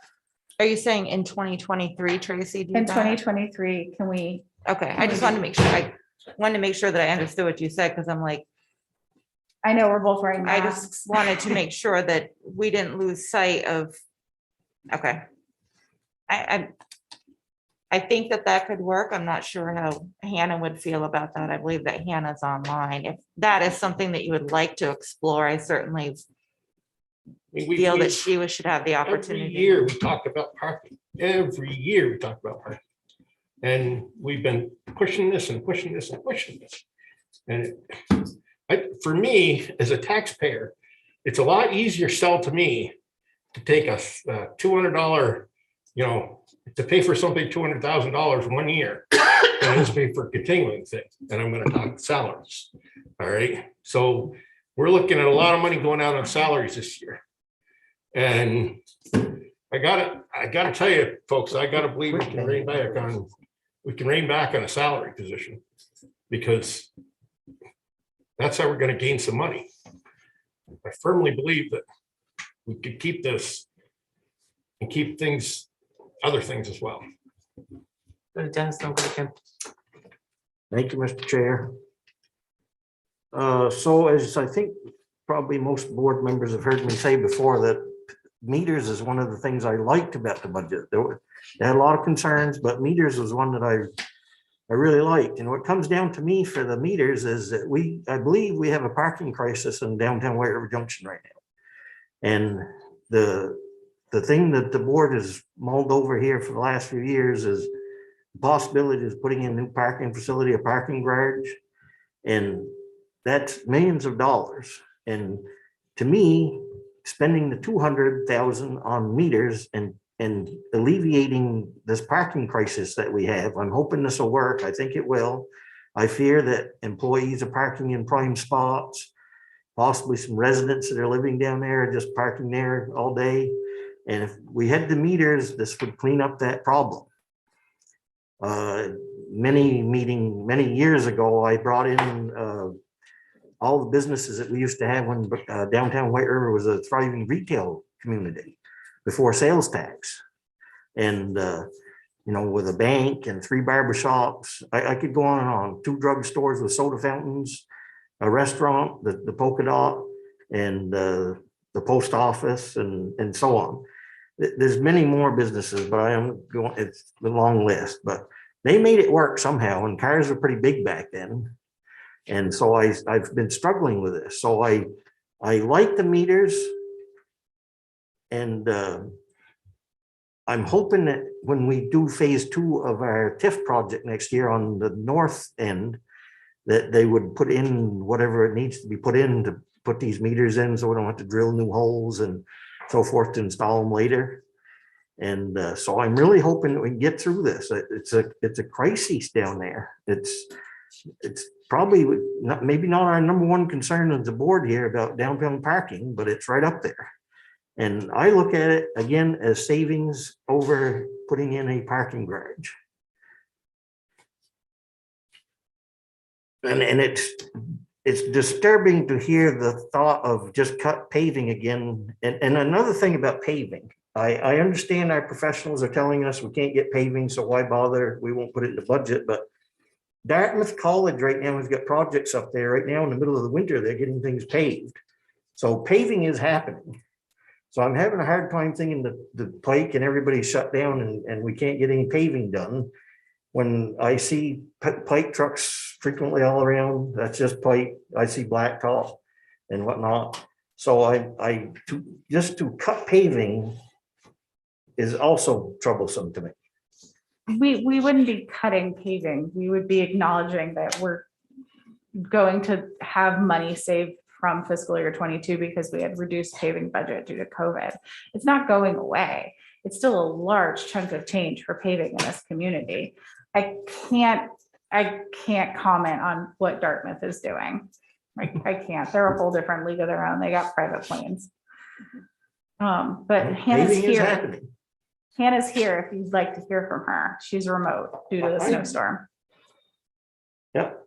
Speaker 6: Are you saying in 2023, Tracy? do
Speaker 5: In
Speaker 6: that?
Speaker 5: 2023, can we?
Speaker 6: Okay, I just wanted to make sure, that I understood what you said, because I'm like,
Speaker 5: I know we're both wearing
Speaker 6: I
Speaker 5: masks.
Speaker 6: just wanted to make sure that we didn't lose sight of, okay. I think that could work. I'm not sure how Hannah would feel about that. I believe that Hannah's online. If that is something that you would like to explore, I certainly feel that she should have the
Speaker 4: Every
Speaker 6: opportunity.
Speaker 4: year we talk about parking. Every year we talk about parking. And we've been pushing this and pushing this and pushing this. And for me, as a taxpayer, it's a lot easier sell to me to take a $200, to pay for something $200,000 1 year. And just pay for continuing things. And I'm gonna talk salaries. All right. So we're looking at a lot of money going out on salaries this year. And I gotta tell you, folks, I gotta believe we can rein back on a salary position, because that's how we're gonna gain some money. I firmly believe that we could keep this and keep other things as well.
Speaker 1: Go to Dennis, don't go to Kim.
Speaker 2: Thank you, Mr. Chair. So as I think probably most board members have heard me say before, that meters is one of the things I liked about the budget. They had a lot of concerns, but meters was one that I really liked. And what comes down to me for the meters is that I believe we have a parking crisis in downtown White River Junction right now. And the thing that the board has mulled over here for the last few years is the possibility of putting in a new parking facility, a parking garage. And that's millions of dollars. And to me, spending the 200,000 on meters and alleviating this parking crisis that we have, I'm hoping this will work. I think it will. I fear that employees are parking in prime spots, possibly some residents that are living down there are just parking there all day. And if we had the meters, this would clean up that problem. Many years ago, I brought in all the businesses that we used to have when downtown White River was a thriving retail community before sales tax. And, with a bank and 3 barbershops, I could go on and on, 2 drugstores with soda fountains, a restaurant, the Polka Dot, and the post office, and so on. There's many more businesses, but it's a long list, but they made it work somehow, and cars were pretty big back then. And so I've been struggling with this. So I like the meters, and I'm hoping that when we do phase 2 of our TIF project next year on the north end, that they would put in whatever it needs to be put in to put these meters in, so we don't have to drill new holes and so forth to install them later. And so I'm really hoping that we can get through this. It's a crisis down there. It's probably maybe not our #1 concern as a board here about downtown parking, but it's right up there. And I look at it again as savings over putting in a parking garage. And it's disturbing to hear the thought of just cut paving again. And another thing about paving, I understand our professionals are telling us we can't get paving, so why bother? We won't put it in the budget. But Dartmouth College right now has got projects up there right now in the middle of the winter. They're getting things paved. So paving is happening. So I'm having a hard time thinking that the Pike and everybody's shut down and we can't get any paving done when I see Pike trucks frequently all around. That's just pipe. I see blacktop and whatnot. So just to cut paving is also troublesome to me.
Speaker 5: We wouldn't be cutting paving. We would be acknowledging that we're going to have money saved from fiscal year 22 because we had reduced paving budget due to COVID. It's not going away. It's still a large chunk of change for paving in this community. I can't comment on what Dartmouth is doing. I can't. They're a whole different league of their own. They got private planes. But Hannah's
Speaker 2: Paving is
Speaker 5: here.
Speaker 2: happening.
Speaker 5: Hannah's here if you'd like to hear from her. She's remote due to the snowstorm.
Speaker 2: Yep.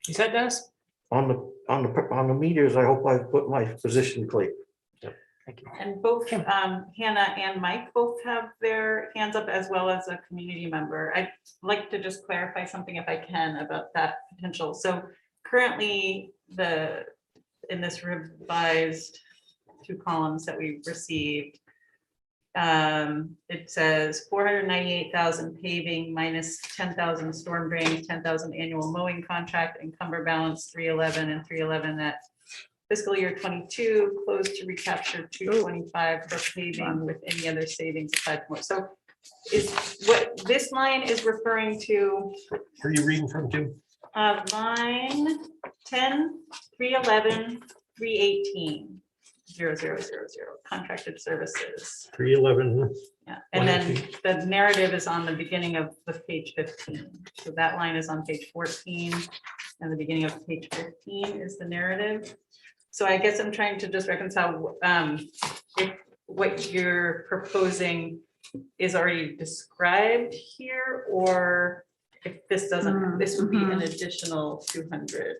Speaker 1: You said, Dennis?
Speaker 2: On the meters, I hope I've put my position clear.
Speaker 1: Thank you.
Speaker 3: And both Hannah and Mike both have their hands up as well as a community member. I'd like to just clarify something if I can about that potential. So currently in this revised 2 columns that we received, it says 498,000 paving minus 10,000 storm drains, 10,000 annual mowing contract, encumber balance 311 and 311 that fiscal year 22 closed to recapture 225 for paving with any other savings aside from. So is what this line is referring to
Speaker 4: Where are you reading from, Jim?
Speaker 3: line 10, 311, 318, 0000, contracted services.
Speaker 4: 311.
Speaker 3: Yeah, and then the narrative is on the beginning of the page 15. So that line is on page 14 and the beginning of page 15 is the narrative. So I guess I'm trying to just reconcile if what you're proposing is already described here, or if this doesn't, this would be an additional 200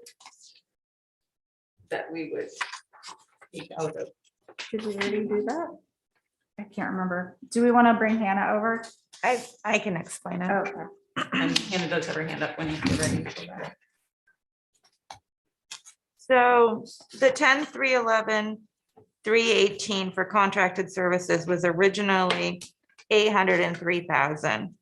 Speaker 3: that we would take out of.
Speaker 5: Did we already do that? I can't remember. Do we want to bring Hannah over?
Speaker 6: I can explain it.
Speaker 5: Okay.
Speaker 3: And Hannah does have her hand up when you're ready for that.
Speaker 6: So the 10, 311, 318 for contracted services was originally 803,000.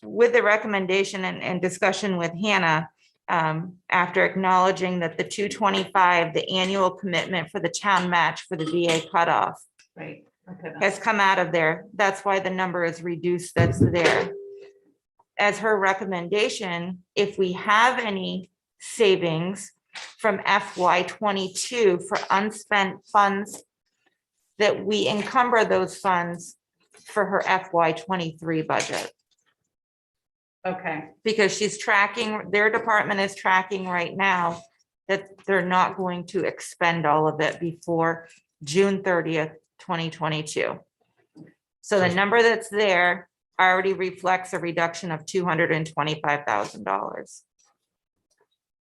Speaker 6: With the recommendation and discussion with Hannah, after acknowledging that the 225, the annual commitment for the town match for the VA cutoff
Speaker 3: Right. Okay.
Speaker 6: has come out of there. That's why the number is reduced that's there. As her recommendation, if we have any savings from FY 22 for unspent funds, that we encumber those funds for her FY 23 budget.
Speaker 3: Okay.
Speaker 6: Because she's tracking, their department is tracking right now that they're not going to expend all of it before June 30th, 2022. So the number that's there already reflects a reduction of $225,000.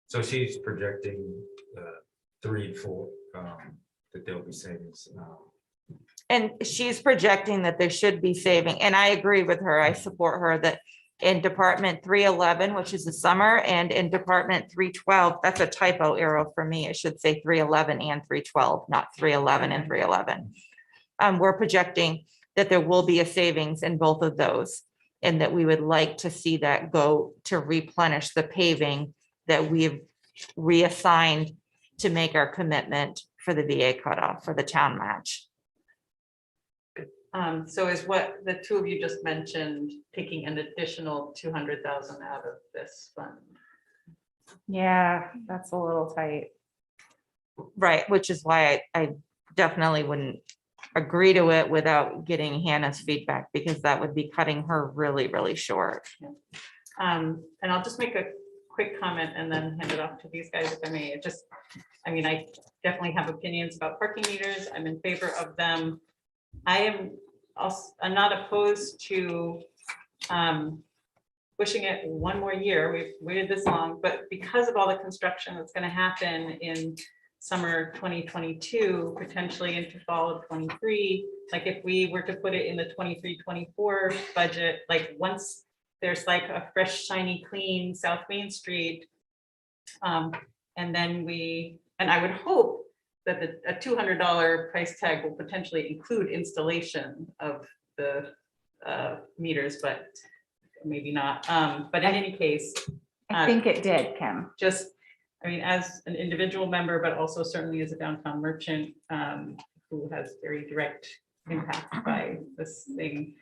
Speaker 11: So she's projecting 3 and 4 that there'll be savings.
Speaker 6: And she's projecting that there should be saving, and I agree with her. I support her that in Department 311, which is the summer, and in Department 312, that's a typo arrow for me. It should say 311 and 312, not 311 and 311. We're projecting that there will be a savings in both of those, and that we would like to see that go to replenish the paving that we've reassigned to make our commitment for the VA cutoff for the town match.
Speaker 3: So is what the two of you just mentioned, taking an additional 200,000 out of this fund?
Speaker 5: Yeah, that's a little tight.
Speaker 6: Right, which is why I definitely wouldn't agree to it without getting Hannah's feedback, because that would be cutting her really, really short.
Speaker 3: And I'll just make a quick comment and then hand it off to these guys if I may. I mean, I definitely have opinions about parking meters. I'm in favor of them. I'm not opposed to pushing it one more year. We've waited this long, but because of all the construction that's going to happen in summer 2022, potentially into fall of 23, like if we were to put it in the 23-24 budget, like once there's like a fresh, shiny, clean South Main Street, and then I would hope that a $200 price tag will potentially include installation of the meters, but maybe not. But in any case,
Speaker 5: I think it did, Kim.
Speaker 3: Just, I mean, as an individual member, but also certainly as a downtown merchant who has very direct impact by this thing.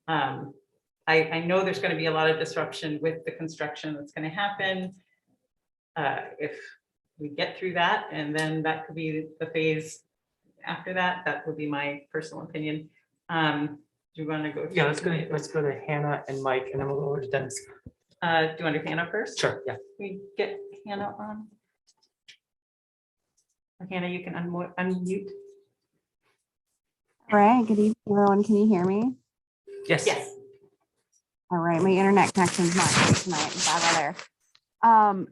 Speaker 3: I know there's going to be a lot of disruption with the construction that's going to happen. If we get through that, and then that could be the phase after that, that would be my personal opinion. Do you want to go?
Speaker 1: Yeah, let's go to Hannah and Mike, and then we'll go over to Dennis.
Speaker 3: Do you want to do Hannah first?
Speaker 1: Sure, yeah.
Speaker 3: We get Hannah on. Hannah, you can unmute.
Speaker 12: All right, good evening, everyone. Can you hear me?
Speaker 1: Yes.
Speaker 3: Yes.
Speaker 12: All right, my internet connection's not great tonight. Bad weather.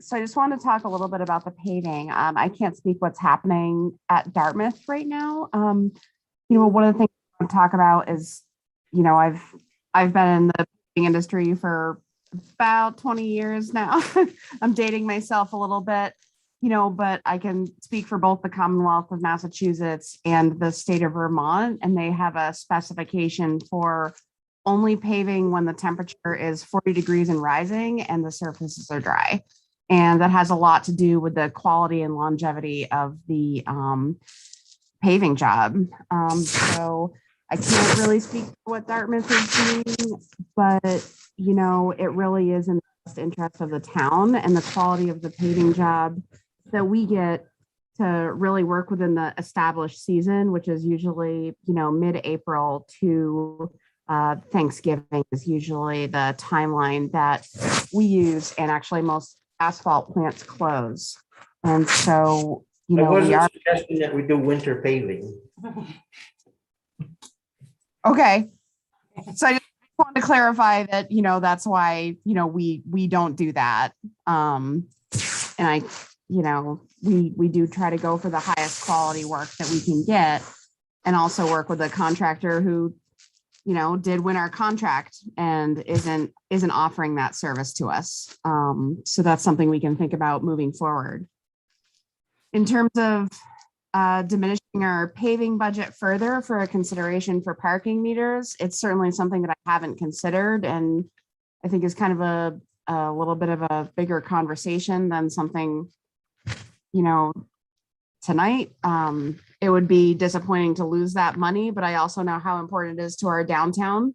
Speaker 12: So I just wanted to talk a little bit about the paving. I can't speak what's happening at Dartmouth right now. One of the things I want to talk about is, I've been in the paving industry for about 20 years now. I'm dating myself a little bit, but I can speak for both the Commonwealth of Massachusetts and the state of Vermont, and they have a specification for only paving when the temperature is 40 degrees and rising and the surfaces are dry. And that has a lot to do with the quality and longevity of the paving job. So I can't really speak to what Dartmouth is doing, but it really is in the best interest of the town and the quality of the paving job that we get to really work within the established season, which is usually, mid-April to Thanksgiving is usually the timeline that we use, and actually most asphalt plants close. And so,
Speaker 2: I
Speaker 12: we
Speaker 2: wasn't
Speaker 12: are
Speaker 2: suggesting that we do winter paving.
Speaker 12: okay. So I just wanted to clarify that, that's why, we don't do that. And I, we do try to go for the highest quality work that we can get, and also work with a contractor who did win our contract and isn't offering that service to us. So that's something we can think about moving forward. In terms of diminishing our paving budget further for a consideration for parking meters, it's certainly something that I haven't considered, and I think is kind of a little bit of a bigger conversation than something, tonight. It would be disappointing to lose that money, but I also know how important it is to our downtown.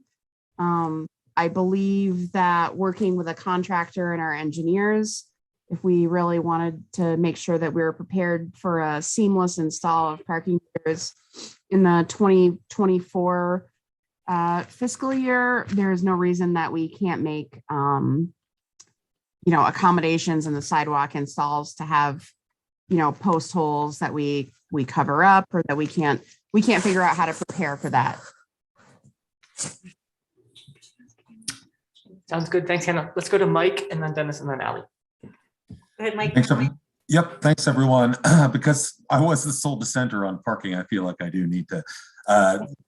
Speaker 12: I believe that working with a contractor and our engineers, if we really wanted to make sure that we were prepared for a seamless install of parking meters in the 2024 fiscal year, there is no reason that we can't make accommodations in the sidewalk installs to have post holes that we cover up, or that we can't figure out how to prepare for that.
Speaker 1: Sounds good. Thanks, Hannah. Let's go to Mike, and then Dennis, and then Ally.
Speaker 3: Go ahead, Mike.
Speaker 9: Yep, thanks, everyone. Because I was the sole dissenter on parking, I feel like I do need to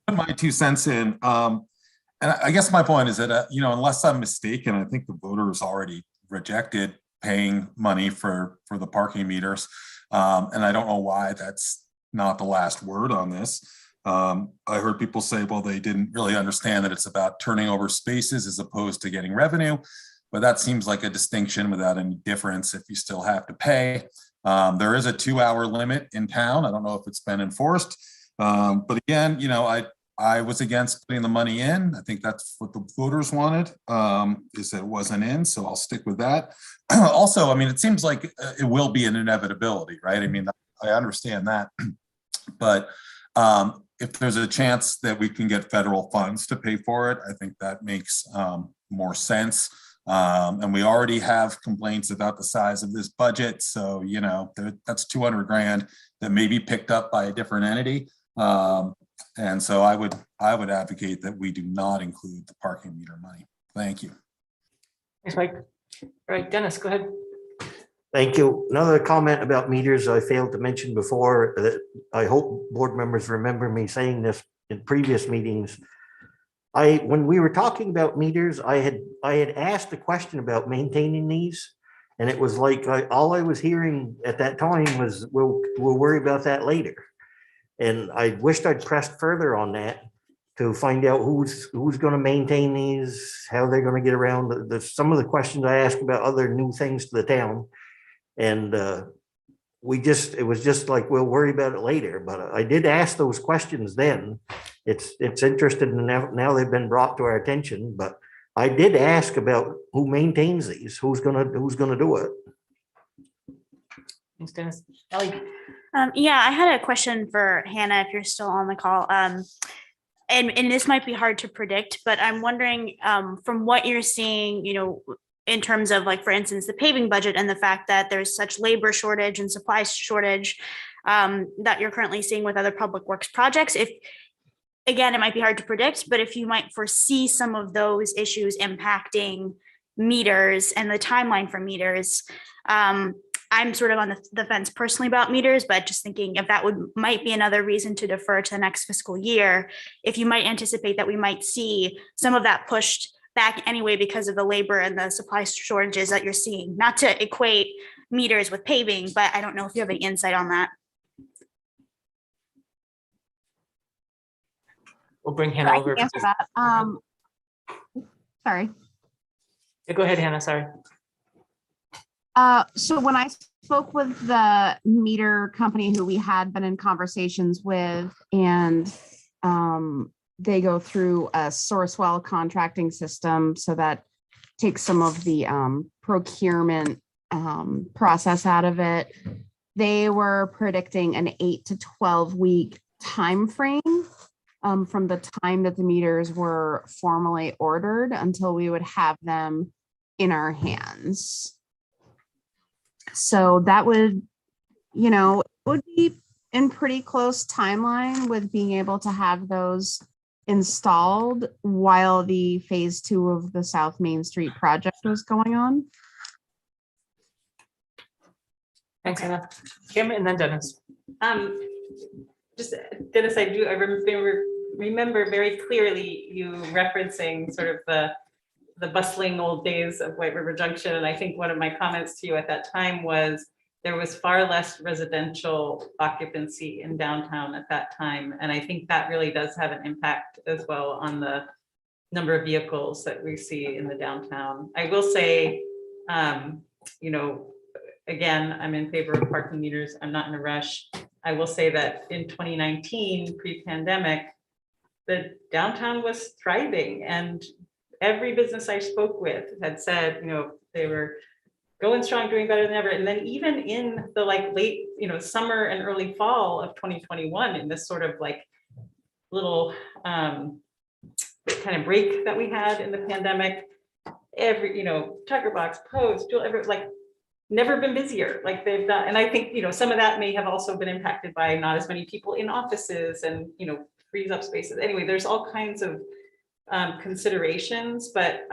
Speaker 9: put my 2 cents in. And I guess my point is that, unless I'm mistaken, I think the voters already rejected paying money for the parking meters. And I don't know why that's not the last word on this. I heard people say, well, they didn't really understand that it's about turning over spaces as opposed to getting revenue. But that seems like a distinction without any difference if you still have to pay. There is a 2-hour limit in town. I don't know if it's been enforced. But again, I was against putting the money in. I think that's what the voters wanted, is that it wasn't in, so I'll stick with that. Also, it seems like it will be an inevitability, right? I understand that. But if there's a chance that we can get federal funds to pay for it, I think that makes more sense. And we already have complaints about the size of this budget. So, that's 200 grand that may be picked up by a different entity. And so I would advocate that we do not include the parking meter money. Thank you.
Speaker 1: Thanks, Mike. All right, Dennis, go ahead.
Speaker 2: Thank you. Another comment about meters I failed to mention before, that I hope board members remember me saying this in previous meetings. When we were talking about meters, I had asked a question about maintaining these, and it was like, all I was hearing at that time was, we'll worry about that later. And I wished I'd pressed further on that, to find out who's gonna maintain these, how they're gonna get around some of the questions I asked about other new things to the town. And it was just like, we'll worry about it later, but I did ask those questions then. It's interesting, and now they've been brought to our attention, but I did ask about who maintains these, who's gonna do it.
Speaker 1: Thanks, Dennis. Ellie?
Speaker 7: Yeah, I had a question for Hannah, if you're still on the call. And this might be hard to predict, but I'm wondering, from what you're seeing, in terms of, like, for instance, the paving budget and the fact that there's such labor shortage and supply shortage that you're currently seeing with other public works projects. If, again, it might be hard to predict, but if you might foresee some of those issues impacting meters and the timeline for meters. I'm sort of on the fence personally about meters, but just thinking if that might be another reason to defer to the next fiscal year, if you might anticipate that we might see some of that pushed back anyway because of the labor and the supply shortages that you're seeing. Not to equate meters with paving, but I don't know if you have any insight on that.
Speaker 1: We'll bring Hannah
Speaker 12: I
Speaker 1: over.
Speaker 12: can answer that. Sorry.
Speaker 1: Yeah, go ahead, Hannah, sorry.
Speaker 12: So when I spoke with the meter company who we had been in conversations with, and they go through a Sourcewell contracting system, so that takes some of the procurement process out of it. They were predicting an 8 to 12 week time frame from the time that the meters were formally ordered until we would have them in our hands. So that would, would be in pretty close timeline with being able to have those installed while the phase 2 of the South Main Street project was going on.
Speaker 1: Thanks, Hannah. Kim and then Dennis.
Speaker 3: Just Dennis, I remember very clearly you referencing sort of the bustling old days of White River Junction. And I think one of my comments to you at that time was there was far less residential occupancy in downtown at that time. And I think that really does have an impact as well on the number of vehicles that we see in the downtown. I will say, again, I'm in favor of parking meters. I'm not in a rush. I will say that in 2019, pre-pandemic, the downtown was thriving, and every business I spoke with had said, they were going strong, doing better than ever. And then even in the late, summer and early fall of 2021, in this sort of little kind of break that we had in the pandemic, every, Tucker Box, Post, never been busier like they've done. And I think, some of that may have also been impacted by not as many people in offices and, frees up spaces. Anyway, there's all kinds of considerations, but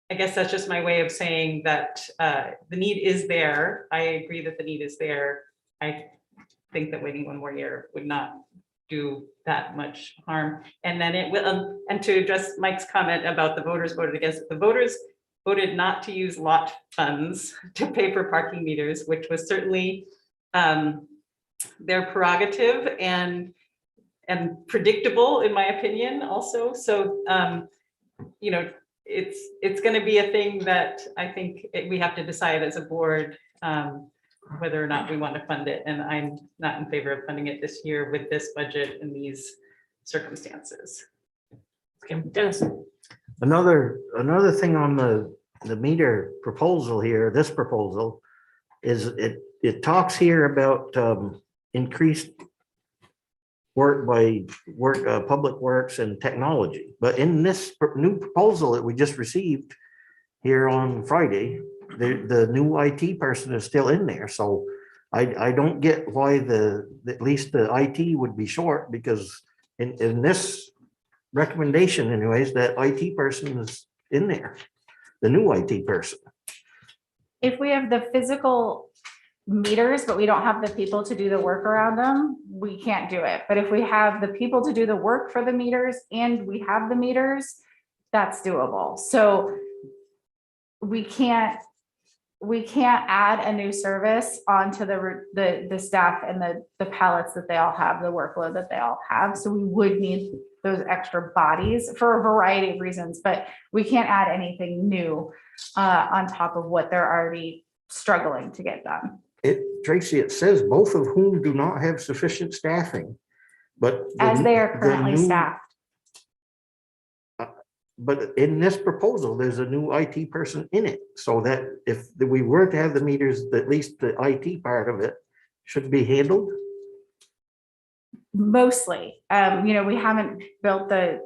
Speaker 3: I guess that's just my way of saying that the need is there. I agree that the need is there. I think that waiting one more year would not do that much harm. And then it will, and to address Mike's comment about the voters voted against it, the voters voted not to use lot funds to pay for parking meters, which was certainly their prerogative and predictable, in my opinion, also. So, it's going to be a thing that I think we have to decide as a board whether or not we want to fund it. And I'm not in favor of funding it this year with this budget and these circumstances.
Speaker 1: Okay, Dennis.
Speaker 2: Another thing on the meter proposal here, this proposal, is it talks here about increased work by public works and technology. But in this new proposal that we just received here on Friday, the new IT person is still in there. So I don't get why at least the IT would be short, because in this recommendation anyways, that IT person is in there, the new IT person.
Speaker 5: If we have the physical meters, but we don't have the people to do the work around them, we can't do it. But if we have the people to do the work for the meters and we have the meters, that's doable. So we can't we can't add a new service onto the staff and the pallets that they all have, the workload that they all have. So we would need those extra bodies for a variety of reasons, but we can't add anything new on top of what they're already struggling to get done.
Speaker 2: Tracy, it says both of whom do not have sufficient staffing, but.
Speaker 5: As they are
Speaker 2: the
Speaker 5: currently
Speaker 2: new-
Speaker 5: staffed.
Speaker 2: But in this proposal, there's a new IT person in it, so that if we were to have the meters, at least the IT part of it should be handled.
Speaker 5: Mostly, we haven't built the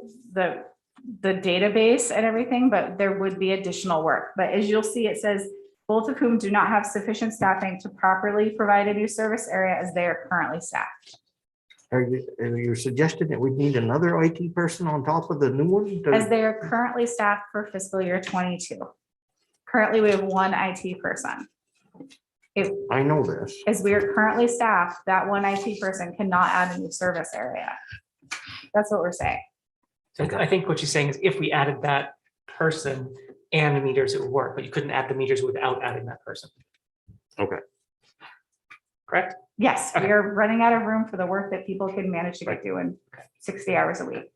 Speaker 5: database and everything, but there would be additional work. But as you'll see, it says both of whom do not have sufficient staffing to properly provide a new service area as they are currently staffed.
Speaker 2: Are you suggesting that we need another IT person on top of the new one?
Speaker 5: As they are currently staffed for fiscal year 22. Currently, we have one IT person.
Speaker 2: I know this.
Speaker 5: As we are currently staffed, that one IT person cannot add a new service area. That's what we're saying.
Speaker 1: So I think what she's saying is if we added that person and the meters, it would work, but you couldn't add the meters without adding that person.
Speaker 2: Okay.
Speaker 1: Correct?
Speaker 5: Yes, we
Speaker 1: Okay.
Speaker 5: are running out of room for the work that people can manage to get doing 60 hours a week.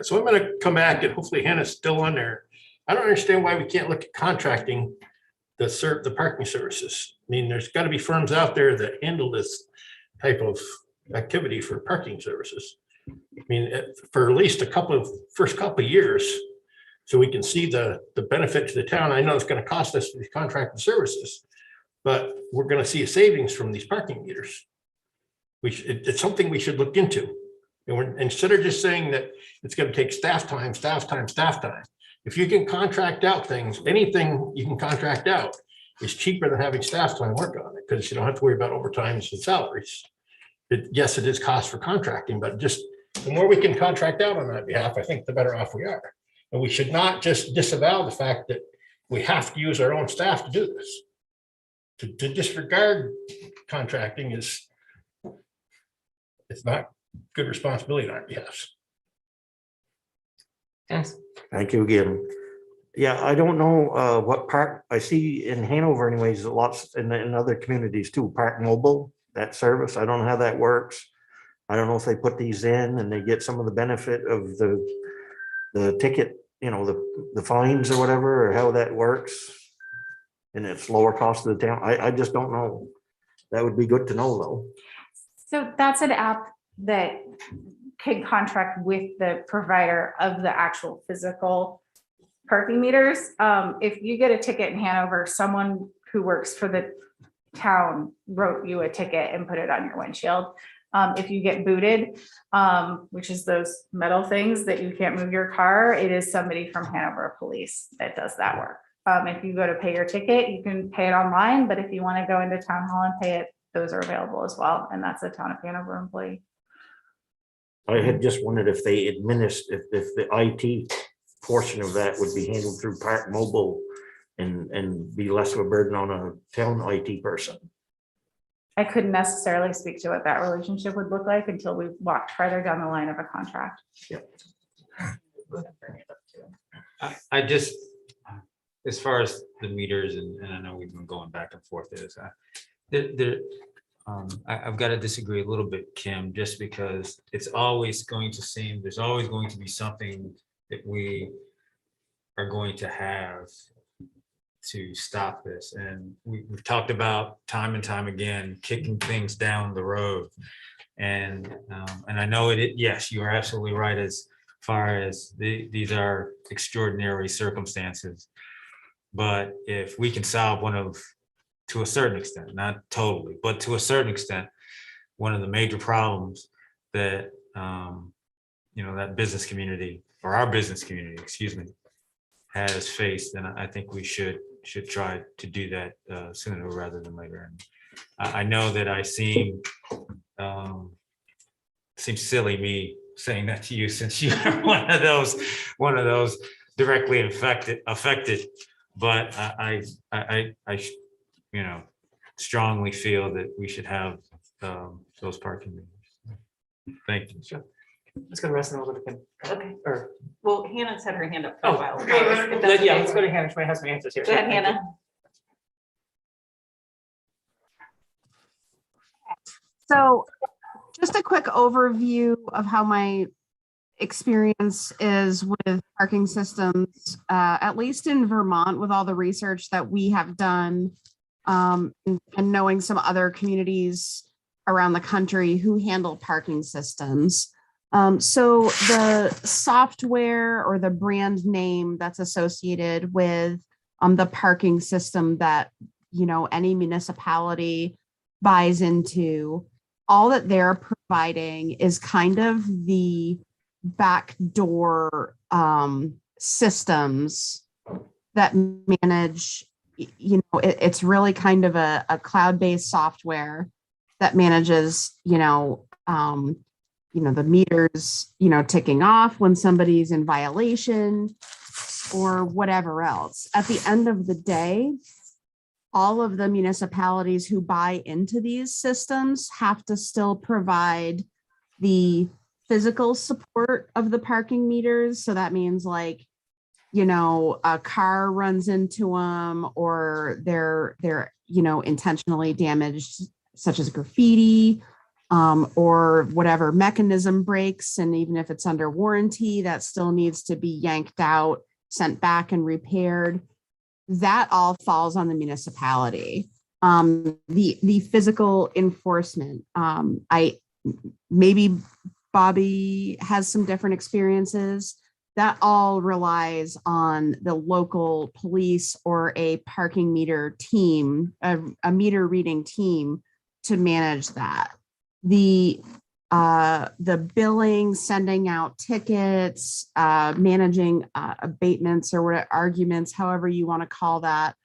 Speaker 4: So I'm gonna come back and hopefully Hannah's still on there. I don't understand why we can't look at contracting the parking services. I mean, there's gotta be firms out there that handle this type of activity for parking services. I mean, for at least first couple of years, so we can see the benefit to the town. I know it's gonna cost us these contracted services, but we're gonna see a savings from these parking meters. It's something we should look into. And instead of just saying that it's gonna take staff time. If you can contract out things, anything you can contract out is cheaper than having staff time work on it, because you don't have to worry about overtimes and salaries. Yes, it is cost for contracting, but just the more we can contract out on that behalf, I think the better off we are. And we should not just disavow the fact that we have to use our own staff to do this. To disregard contracting it's not good responsibility on our behalf.
Speaker 1: Yes.
Speaker 2: Thank you again. Yeah, I don't know what part, I see in Hanover anyways, lots in other communities too, Park Mobile, that service. I don't know how that works. I don't know if they put these in and they get some of the benefit of the ticket, the fines or whatever, or how that works. And it's lower cost to the town. I just don't know. That would be good to know though.
Speaker 5: So that's an app that can contract with the provider of the actual physical parking meters. If you get a ticket in Hanover, someone who works for the town wrote you a ticket and put it on your windshield. If you get booted, which is those metal things that you can't move your car, it is somebody from Hanover Police that does that work. If you go to pay your ticket, you can pay it online, but if you want to go into town hall and pay it, those are available as well. And that's a town of Hanover employee.
Speaker 2: I had just wondered if they administer, if the IT portion of that would be handled through Park Mobile and be less of a burden on a town IT person.
Speaker 5: I couldn't necessarily speak to what that relationship would look like until we walked farther down the line of a contract.
Speaker 11: I just, as far as the meters, and I know we've been going back and forth, I've got to disagree a little bit, Kim, just because it's always going to seem, there's always going to be something that we are going to have to stop this. And we've talked about time and time again, kicking things down the road. And I know yes, you are absolutely right as far as these are extraordinary circumstances. But if we can solve to a certain extent, not totally, but to a certain extent, one of the major problems that, that business community, or our business community, excuse me, has faced, then I think we should try to do that sooner rather than later. And I know that I seem silly me saying that to you, since you're one of those directly affected. But I strongly feel that we should have those parking meters. Thank you.
Speaker 1: Sure. Let's go to Russ and we'll go to Kim.
Speaker 3: Okay.
Speaker 1: Or,
Speaker 3: Well, Hannah's had her hand up for a while.
Speaker 1: yeah, let's go to Hannah. She might have some answers here.
Speaker 3: Go ahead, Hannah.
Speaker 12: So just a quick overview of how my experience is with parking systems, at least in Vermont, with all the research that we have done, and knowing some other communities around the country who handle parking systems. So the software or the brand name that's associated with the parking system that, you know, any municipality buys into, all that they're providing is kind of the backdoor systems that manage, you know, it's really kind of a cloud-based software that manages, the meters, ticking off when somebody's in violation or whatever else. At the end of the day, all of the municipalities who buy into these systems have to still provide the physical support of the parking meters. So that means like, a car runs into them or they're intentionally damaged, such as graffiti, or whatever mechanism breaks. And even if it's under warranty, that still needs to be yanked out, sent back and repaired. That all falls on the municipality. The physical enforcement, maybe Bobby has some different experiences. That all relies on the local police or a parking meter team, a meter reading team to manage that. The billing, sending out tickets, managing abatements or what arguments, however you want to call that,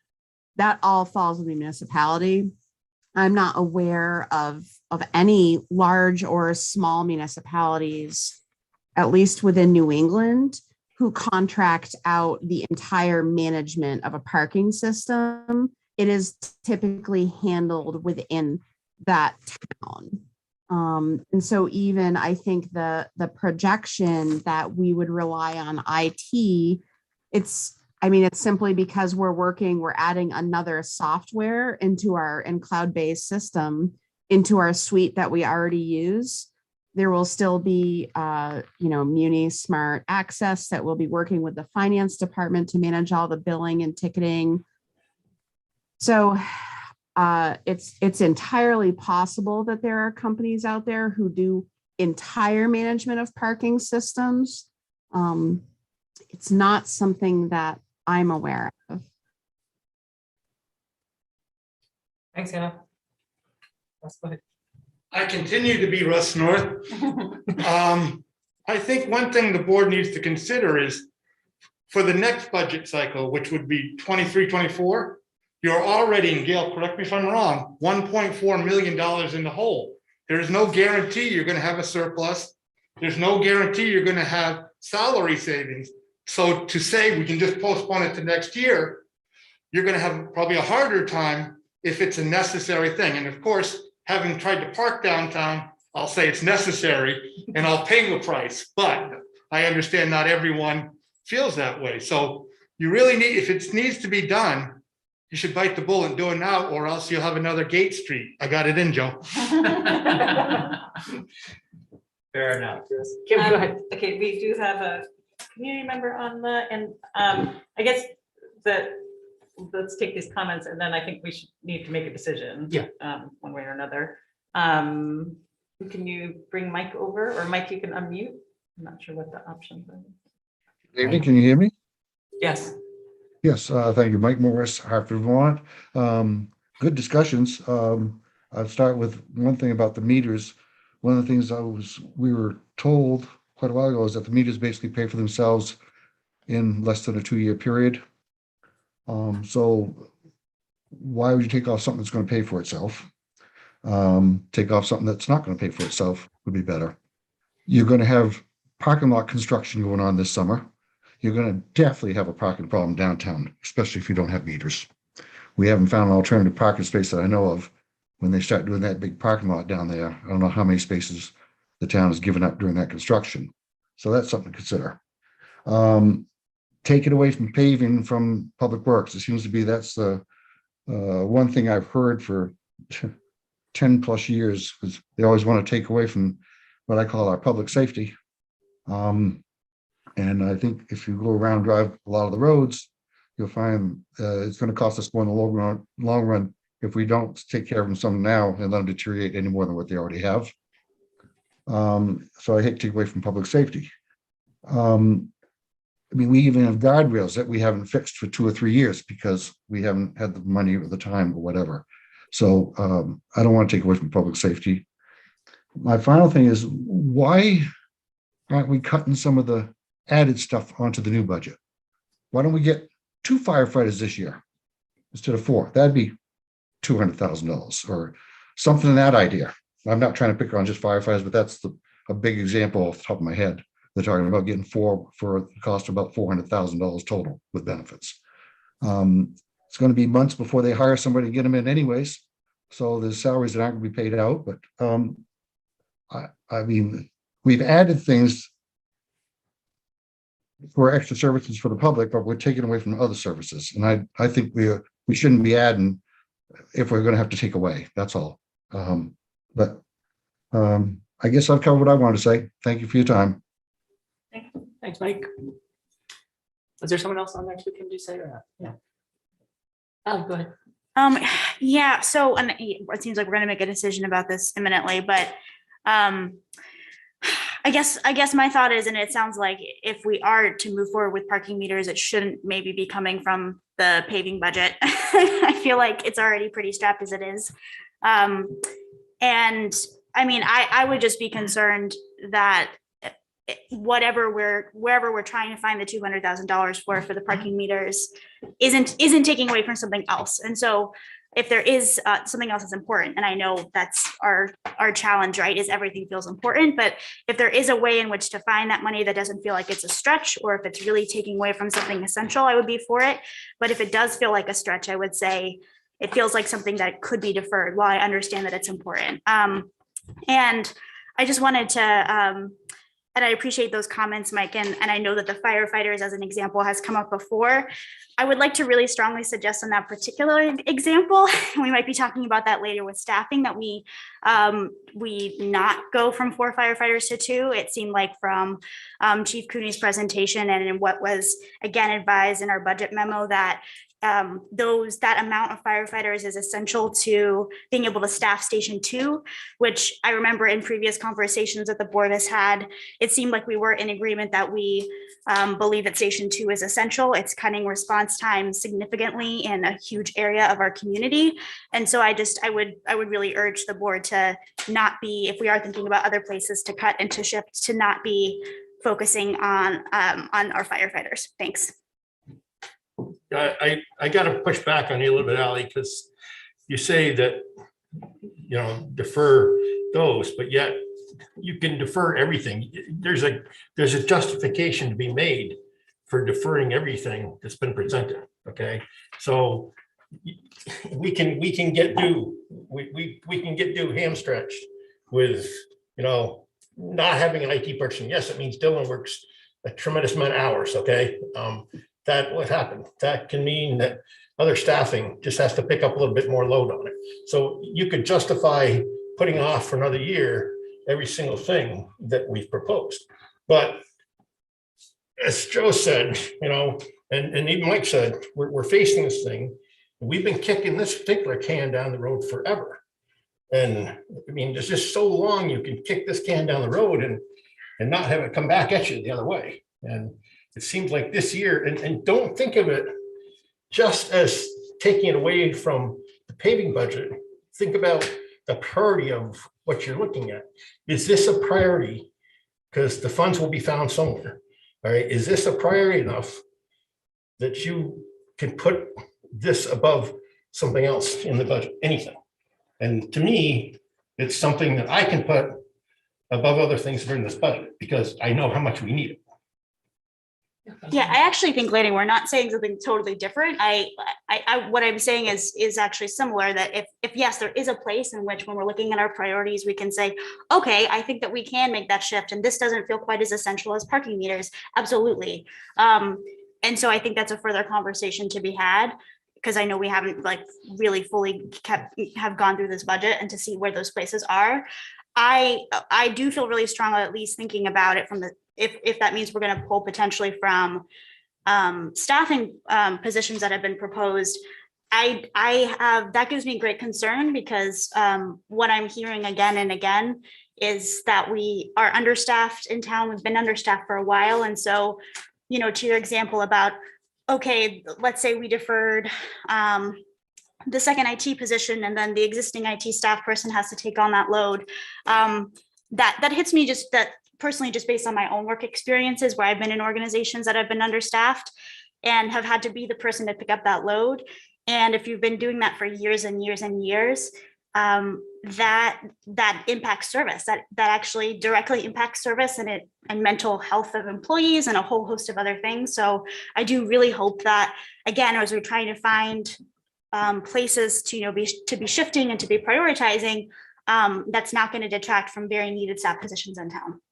Speaker 12: that all falls on the municipality. I'm not aware of any large or small municipalities, at least within New England, who contract out the entire management of a parking system. It is typically handled within that town. And so even I think the projection that we would rely on IT, it's simply because we're adding another software into our cloud-based system into our suite that we already use. There will still be, Muni Smart Access that will be working with the finance department to manage all the billing and ticketing. So it's entirely possible that there are companies out there who do entire management of parking systems. It's not something that I'm aware of.
Speaker 1: Thanks, Hannah. Let's go ahead.
Speaker 10: I continue to be Russ North. I think one thing the board needs to consider is for the next budget cycle, which would be 23-24, you're already, and Gail, correct me if I'm wrong, $1.4 million in the hole. There is no guarantee you're going to have a surplus. There's no guarantee you're going to have salary savings. So to say we can just postpone it to next year, you're going to have probably a harder time if it's a necessary thing. And of course, having tried to park downtown, I'll say it's necessary and I'll pay the price. But I understand not everyone feels that way. So you really need, if it needs to be done, you should bite the bullet and do it now, or else you'll have another Gate Street. I got it in, Joe.
Speaker 1: Fair enough. Kim, go ahead.
Speaker 3: Okay, we do have a community member on the, and I guess that, let's take these comments and then I think we should need to make a decision.
Speaker 1: Yeah.
Speaker 3: One way or another. Can you bring Mike over, or Mike, you can unmute? I'm not sure what the options are.
Speaker 13: Good evening, can you hear me?
Speaker 1: Yes.
Speaker 13: Yes, thank you. Mike Morris, Hartford, Vermont. Good discussions. I'll start with one thing about the meters. One of the things we were told quite a while ago is that the meters basically pay for themselves in less than a 2-year period. So why would you take off something that's going to pay for itself? Take off something that's not going to pay for itself would be better. You're going to have parking lot construction going on this summer. You're going to definitely have a parking problem downtown, especially if you don't have meters. We haven't found an alternative parking space that I know of. When they start doing that big parking lot down there, I don't know how many spaces the town has given up during that construction. So that's something to consider. Take it away from paving from Public Works. It seems to be that's the one thing I've heard for 10+ years, because they always want to take away from what I call our public safety. And I think if you go around, drive a lot of the roads, you'll find it's going to cost us more in the long run if we don't take care of them some now and let them deteriorate any more than what they already have. So I hate to take away from public safety. I mean, we even have guardrails that we haven't fixed for 2 or 3 years because we haven't had the money or the time or whatever. So I don't want to take away from public safety. My final thing is, why aren't we cutting some of the added stuff onto the new budget? Why don't we get 2 firefighters this year instead of 4? That'd be $200,000 or something in that idea. I'm not trying to pick on just firefighters, but that's a big example off the top of my head. They're talking about getting 4 for a cost of about $400,000 total with benefits. It's going to be months before they hire somebody to get them in anyways. So there's salaries that aren't going to be paid out. But I mean, we've added things for extra services for the public, but we're taking away from other services. And I think we shouldn't be adding if we're going to have to take away. That's all. But I guess I've covered what I wanted to say. Thank you for your time.
Speaker 1: Thanks, Mike. Is there someone else on there who can do say or not? Yeah. Oh, go ahead.
Speaker 7: Yeah, so, and it seems like we're gonna make a decision about this imminently, but I guess my thought is, and it sounds like if we are to move forward with parking meters, it shouldn't maybe be coming from the paving budget. I feel like it's already pretty strapped as it is. And I mean, I would just be concerned that wherever we're trying to find the $200,000 for the parking meters isn't taking away from something else. And so if there is something else that's important, and I know that's our challenge, right, is everything feels important, but if there is a way in which to find that money that doesn't feel like it's a stretch, or if it's really taking away from something essential, I would be for it. But if it does feel like a stretch, I would say it feels like something that could be deferred while I understand that it's important. And I just wanted to, and I appreciate those comments, Mike, and I know that the firefighters as an example has come up before. I would like to really strongly suggest on that particular example, we might be talking about that later with staffing, that we not go from 4 firefighters to 2. It seemed like from Chief Cooney's presentation and in what was again advised in our budget memo that that amount of firefighters is essential to being able to staff Station 2, which I remember in previous conversations that the board has had, it seemed like we were in agreement that we believe that Station 2 is essential. It's cutting response time significantly in a huge area of our community. And so I would really urge the board to not be, if we are thinking about other places to cut and to shift, to not be focusing on our firefighters. Thanks.
Speaker 4: I got to push back on you a little bit, Ally, because you say that, you know, defer those, but yet you can defer everything. There's a justification to be made for deferring everything that's been presented. Okay, so we can get due hamstretched with, you know, not having an IT person. Yes, it means Dylan works a tremendous amount of hours. Okay. That what happened. That can mean that other staffing just has to pick up a little bit more load on it. So you could justify putting off for another year every single thing that we've proposed. But as Joe said, you know, and even Mike said, we're facing this thing. We've been kicking this particular can down the road forever. And I mean, it's just so long you can kick this can down the road and not have it come back at you the other way. And it seems like this year, and don't think of it just as taking it away from the paving budget. Think about the priority of what you're looking at. Is this a priority? Because the funds will be found somewhere. All right. Is this a priority enough that you can put this above something else in the budget? Anything. And to me, it's something that I can put above other things that are in this budget because I know how much we need it.
Speaker 7: Yeah, I actually think, Lanny, we're not saying something totally different. What I'm saying is actually similar, that if yes, there is a place in which when we're looking at our priorities, we can say, okay, I think that we can make that shift. And this doesn't feel quite as essential as parking meters. Absolutely. And so I think that's a further conversation to be had. because I know we haven't like really fully have gone through this budget and to see where those places are. I do feel really strong, at least thinking about it from the, if that means we're going to pull potentially from staffing positions that have been proposed. I have, that gives me great concern because what I'm hearing again and again is that we are understaffed in town. We've been understaffed for a while. And so, you know, to your example about, okay, let's say we deferred the second IT position and then the existing IT staff person has to take on that load. That hits me just that personally, just based on my own work experiences where I've been in organizations that have been understaffed and have had to be the person to pick up that load. And if you've been doing that for years and years and years, that impacts service, that actually directly impacts service and mental health of employees and a whole host of other things. So I do really hope that, again, as we're trying to find places to, you know, to be shifting and to be prioritizing, that's not going to detract from very needed staff positions in town.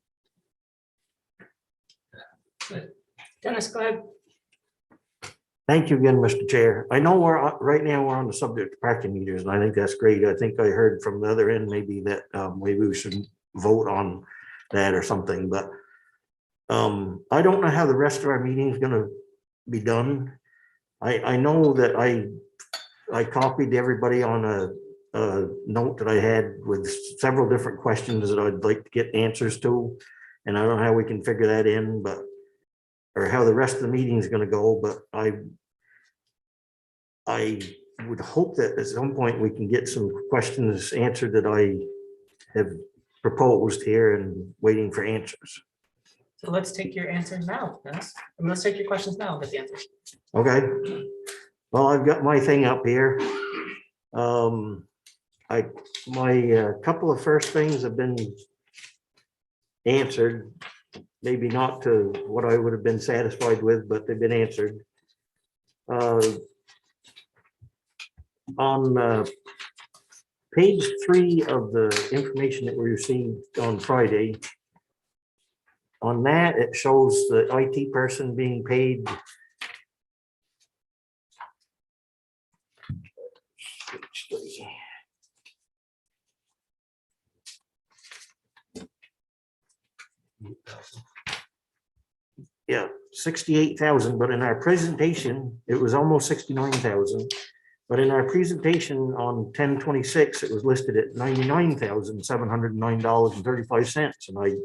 Speaker 1: Dennis, go ahead.
Speaker 2: Thank you again, Mr. Chair. I know right now we're on the subject of parking meters, and I think that's great. I think I heard from the other end maybe that maybe we should vote on that or something, but I don't know how the rest of our meeting is going to be done. I know that I copied everybody on a note that I had with several different questions that I'd like to get answers to, and I don't know how we can figure that in, but or how the rest of the meeting is going to go, but I would hope that at some point we can get some questions answered that I have proposed here and waiting for answers.
Speaker 1: So let's take your answers now, Dennis. And let's take your questions now, get the answers.
Speaker 2: Okay. Well, I've got my thing up here. My couple of first things have been answered. Maybe not to what I would have been satisfied with, but they've been answered. On page 3 of the information that we received on Friday, on that, it shows the IT person being paid yeah, 68,000, but in our presentation, it was almost 69,000. But in our presentation on 10/26, it was listed at $99,709.35.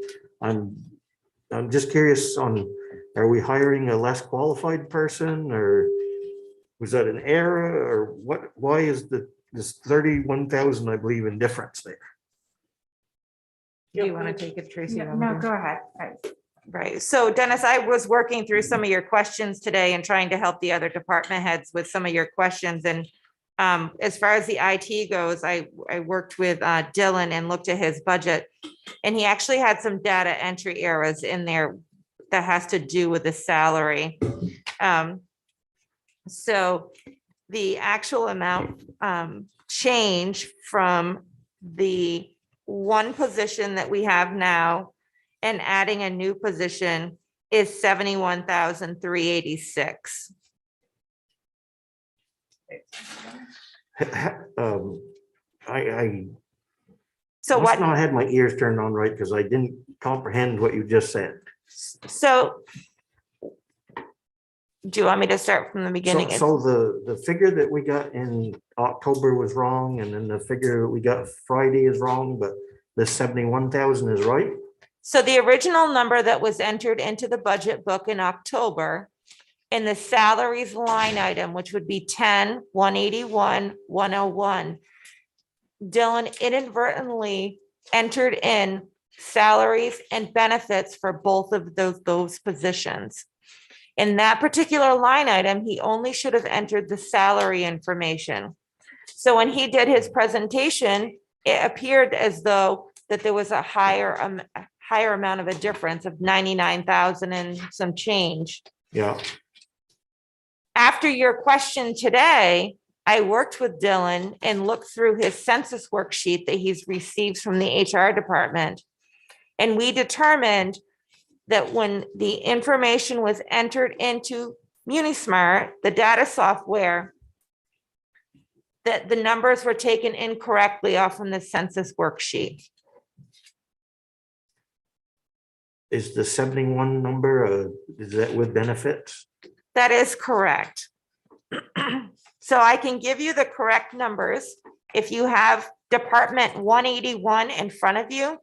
Speaker 2: And I'm just curious on, are we hiring a less qualified person, or was that an error, or what? Why is this 31,000, I believe, in difference there?
Speaker 6: Do you want to take it, Tracy?
Speaker 5: No, go ahead.
Speaker 6: Right. So Dennis, I was working through some of your questions today and trying to help the other department heads with some of your questions. And as far as the IT goes, I worked with Dylan and looked at his budget, and he actually had some data entry errors in there that has to do with the salary. So the actual amount change from the one position that we have now and adding a new position is $71,386. So
Speaker 2: must
Speaker 6: what?
Speaker 2: not had my ears turned on right, because I didn't comprehend what you just said.
Speaker 6: So do you want me to start from the beginning?
Speaker 2: So the figure that we got in October was wrong, and then the figure that we got Friday is wrong, but the 71,000 is right?
Speaker 6: So the original number that was entered into the budget book in October in the salaries line item, which would be 10-181-101, Dylan inadvertently entered in salaries and benefits for both of those positions. In that particular line item, he only should have entered the salary information. So when he did his presentation, it appeared as though that there was a higher amount of a difference of 99,000 and some change.
Speaker 2: Yeah.
Speaker 6: After your question today, I worked with Dylan and looked through his census worksheet that he's received from the HR department. And we determined that when the information was entered into MuniSmart, the data software, that the numbers were taken incorrectly off from the census worksheet.
Speaker 2: Is the 71 number, is that with benefits?
Speaker 6: That is correct. So I can give you the correct numbers. If you have Department 181 in front of you,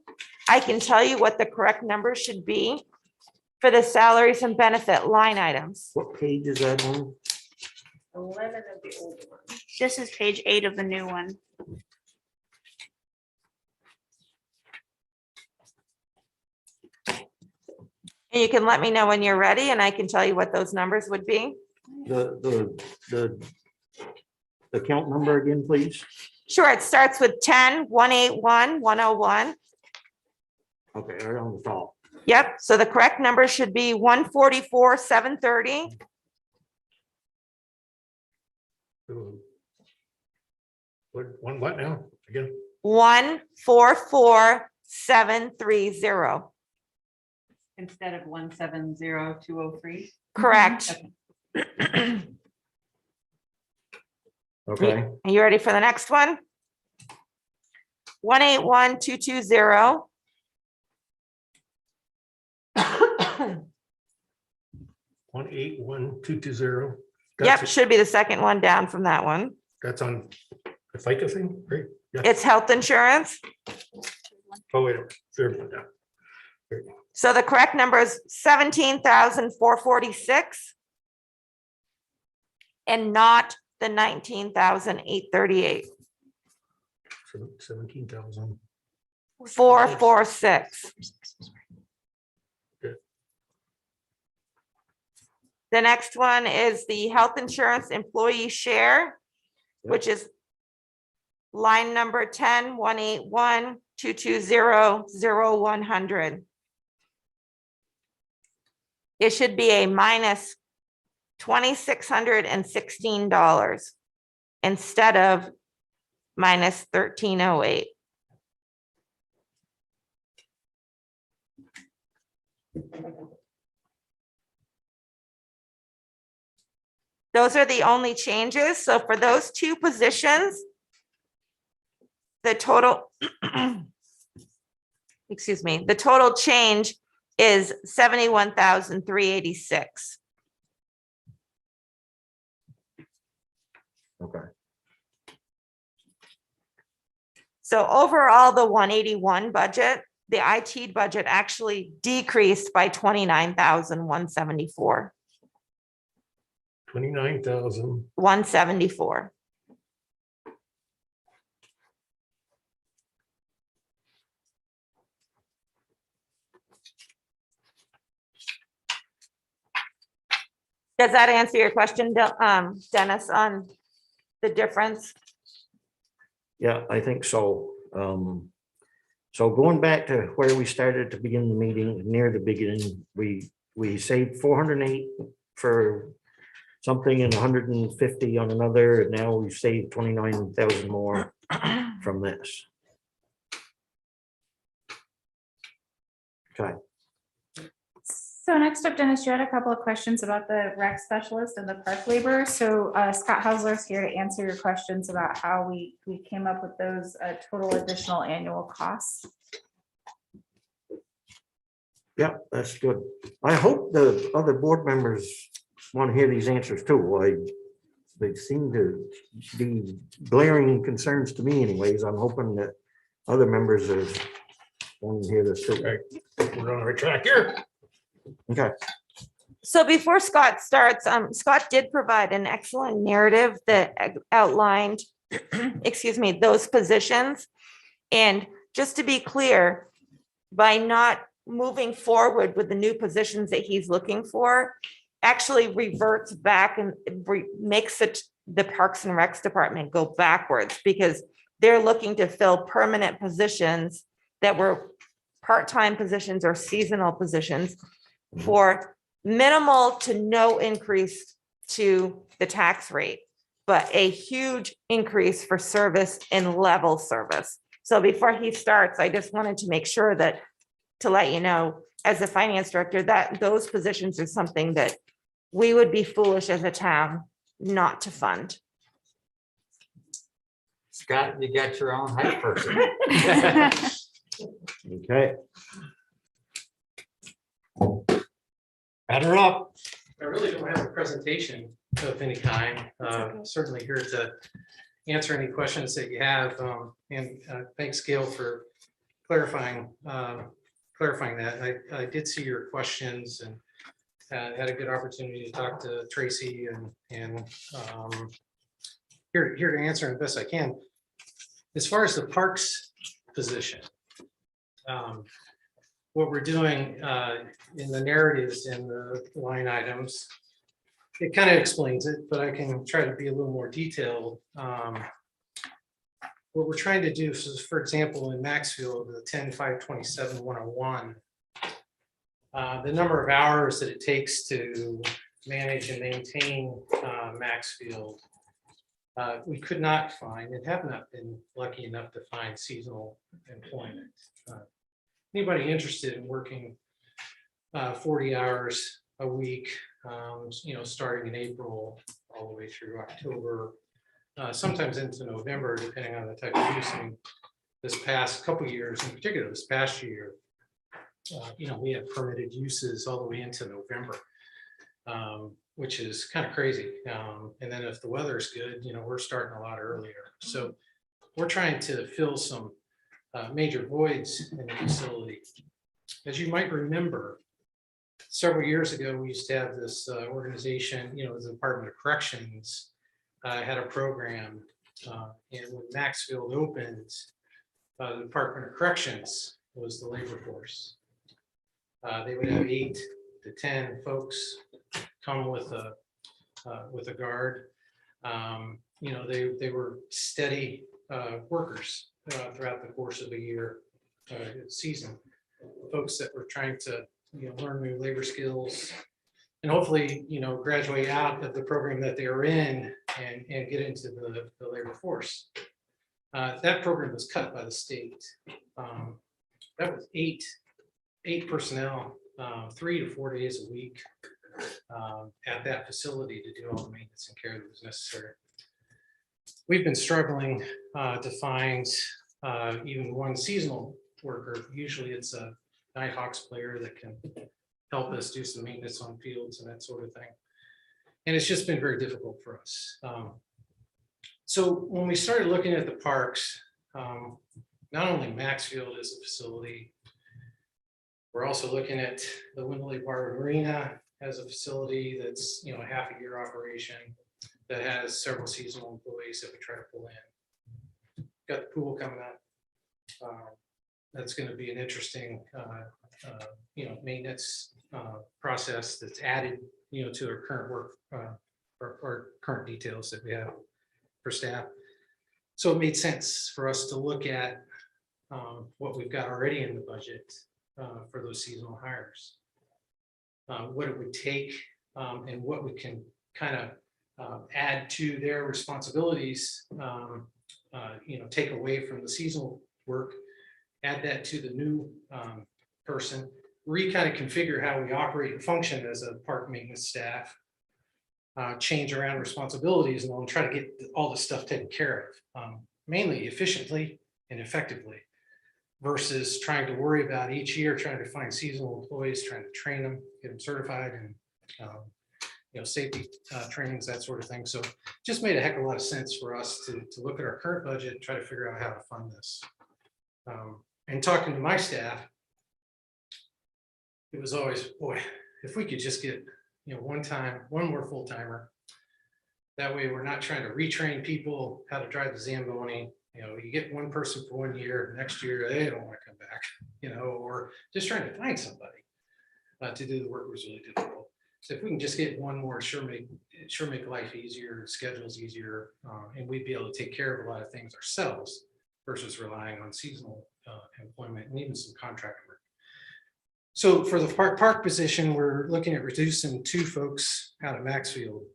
Speaker 6: I can tell you what the correct number should be for the salaries and benefit line items.
Speaker 2: What page is that on?
Speaker 3: 11 of the old one.
Speaker 7: This is page 8 of the new one.
Speaker 6: And you can let me know when you're ready and I can tell you what those numbers would be.
Speaker 2: The account number again, please?
Speaker 6: Sure, it starts with 10-181-101.
Speaker 2: Okay, right on the top.
Speaker 6: Yep, so the correct number should be 144,730.
Speaker 4: What now? Again?
Speaker 6: 144,730.
Speaker 14: Instead of 170,203.
Speaker 6: Correct.
Speaker 2: Okay.
Speaker 6: Are you ready for the next one? 181,220.
Speaker 4: 181,220.
Speaker 6: Yep, should be the second one down from that one.
Speaker 4: That's on the FICA thing, right? Yeah.
Speaker 6: It's health insurance.
Speaker 4: Oh, wait, third one down.
Speaker 6: So the correct number is 17,446 and not the 19,838.
Speaker 4: 17,000.
Speaker 6: 446.
Speaker 4: Good.
Speaker 6: The next one is the health insurance employee share, which is line number 10-181-220-0100. It should be a minus $2,616 instead of minus 1,308. Those are the only changes. So for those two positions, the total, excuse me, the total change is 71,386.
Speaker 2: Okay.
Speaker 6: So overall, the 181 budget, the IT budget actually decreased by 29,174.
Speaker 4: 29,000.
Speaker 6: 174. Does that answer your question, Dennis, on the difference?
Speaker 2: Yeah, I think so. So going back to where we started to begin the meeting, near the beginning, we saved 408 for something and 150 on another, and now we've saved 29,000 more from this. Okay.
Speaker 5: So next up, Dennis, you had a couple of questions about the rec specialist and the park labor. So Scott Hausler's here to answer your questions about how we came up with those total additional annual costs.
Speaker 2: Yeah, that's good. I hope the other board members want to hear these answers too. They seem to be glaring concerns to me anyways. I'm hoping that other members are wanting to hear this too.
Speaker 4: We're on the right track here.
Speaker 2: Okay.
Speaker 6: So before Scott starts, Scott did provide an excellent narrative that outlined, excuse me, those positions. And just to be clear, by not moving forward with the new positions that he's looking for, actually reverts back and makes it the Parks and Recs department go backwards, because they're looking to fill permanent positions that were part-time positions or seasonal positions for minimal to no increase to the tax rate, but a huge increase for service and level service. So before he starts, I just wanted to make sure that, to let you know, as a finance director, that those positions are something that we would be foolish as a town not to fund.
Speaker 11: Scott, you got your own hype person.
Speaker 2: Okay.
Speaker 11: Batter up.
Speaker 15: I really don't have a presentation of any kind. Certainly here to answer any questions that you have. And thanks, Gail, for clarifying that. I did see your questions and had a good opportunity to talk to Tracy and here to answer the best I can. As far as the parks position, what we're doing in the narratives and the line items, it kind of explains it, but I can try to be a little more detailed. What we're trying to do is, for example, in Maxfield, the 10-527-101, the number of hours that it takes to manage and maintain Maxfield, we could not find and have not been lucky enough to find seasonal employment. Anybody interested in working 40 hours a week, starting in April all the way through October, sometimes into November, depending on the type of using. This past couple years, in particular, this past year, we have permitted uses all the way into November, which is kind of crazy. And then if the weather's good, we're starting a lot earlier. So we're trying to fill some major voids in the facility. As you might remember, several years ago, we used to have this organization, the Department of Corrections had a program, and when Maxfield opened, the Department of Corrections was the labor force. They would have 8 to 10 folks come with a guard. They were steady workers throughout the course of a year season. Folks that were trying to learn new labor skills and hopefully graduate out of the program that they were in and get into the labor force. That program was cut by the state. That was eight personnel, 3 to 4 days a week at that facility to do all the maintenance and care that was necessary. We've been struggling to find even one seasonal worker. Usually it's a Nighthawks player that can help us do some maintenance on fields and that sort of thing. And it's just been very difficult for us. So when we started looking at the parks, not only Maxfield as a facility, we're also looking at the Windley Bar Marina as a facility that's a half a year operation that has several seasonal employees that we try to pull in. Got the pool coming up. That's going to be an interesting maintenance process that's added to our current work or current details that we have for staff. So it made sense for us to look at what we've got already in the budget for those seasonal hires, what it would take and what we can kind of add to their responsibilities, take away from the seasonal work, add that to the new person, kind of configure how we operate and function as a park maintenance staff, change around responsibilities, and we'll try to get all this stuff taken care of, mainly efficiently and effectively, versus trying to worry about each year, trying to find seasonal employees, trying to train them, get them certified, and safety trainings, that sort of thing. So just made a heck of a lot of sense for us to look at our current budget and try to figure out how to fund this. And talking to my staff, it was always, boy, if we could just get one more full timer. That way we're not trying to retrain people how to drive the Zamboni. You get one person for 1 year, next year they don't want to come back, or just trying to find somebody to do the work was really difficult. So if we can just get one more, sure make life easier, schedules easier, and we'd be able to take care of a lot of things ourselves versus relying on seasonal employment and even some contract work. So for the park position, we're looking at reducing 2 folks out of Maxfield,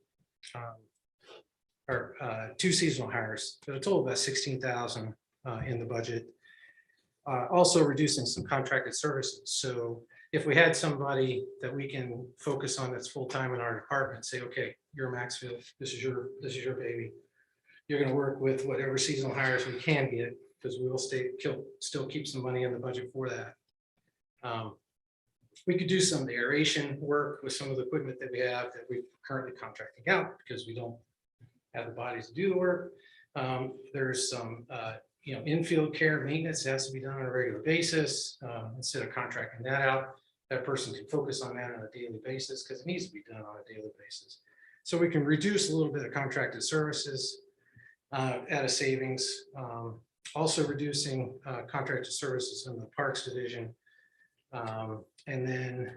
Speaker 15: or 2 seasonal hires, but a total of about 16,000 in the budget. Also reducing some contracted services. So if we had somebody that we can focus on that's full-time in our department, say, okay, you're Maxfield, this is your baby. you're gonna work with whatever seasonal hires we can get, because we will still keep some money in the budget for that. We could do some of the aeration work with some of the equipment that we have that we're currently contracting out because we don't have the bodies to do the work. There's some, infield care maintenance that has to be done on a regular basis. Instead of contracting that out, that person can focus on that on a daily basis because it needs to be done on a daily basis. So we can reduce a little bit of contracted services at a savings. Also reducing contracted services in the Parks Division. And then,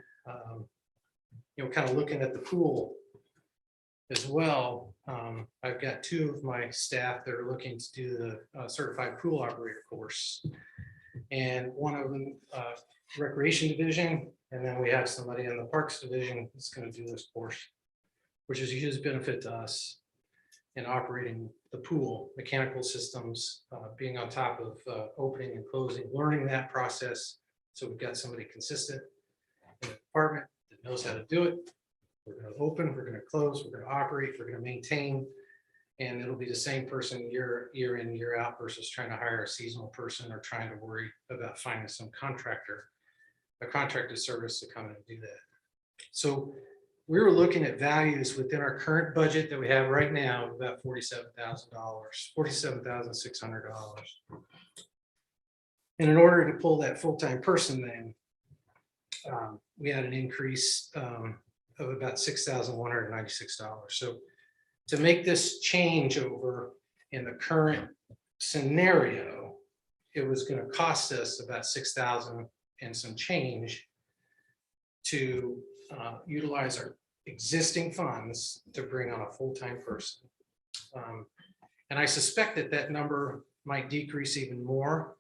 Speaker 15: kind of looking at the pool as well. I've got 2 of my staff that are looking to do the certified pool operator course. And one of them, Recreation Division, and then we have somebody in the Parks Division that's going to do this course, which is a huge benefit to us in operating the pool, mechanical systems, being on top of opening and closing, learning that process. So we've got somebody consistent in the department that knows how to do it. We're going to open, we're going to close, we're going to operate, we're going to maintain, and it'll be the same person year in, year out versus trying to hire a seasonal person or trying to worry about finding some a contracted service to come in and do that. So we were looking at values within our current budget that we have right now, of about $47,000, $47,600. And in order to pull that full-time person, then we had an increase of about $6,196. So to make this change over in the current scenario, it was going to cost us about $6,000 and some change to utilize our existing funds to bring on a full-time person. And I suspect that number might decrease even more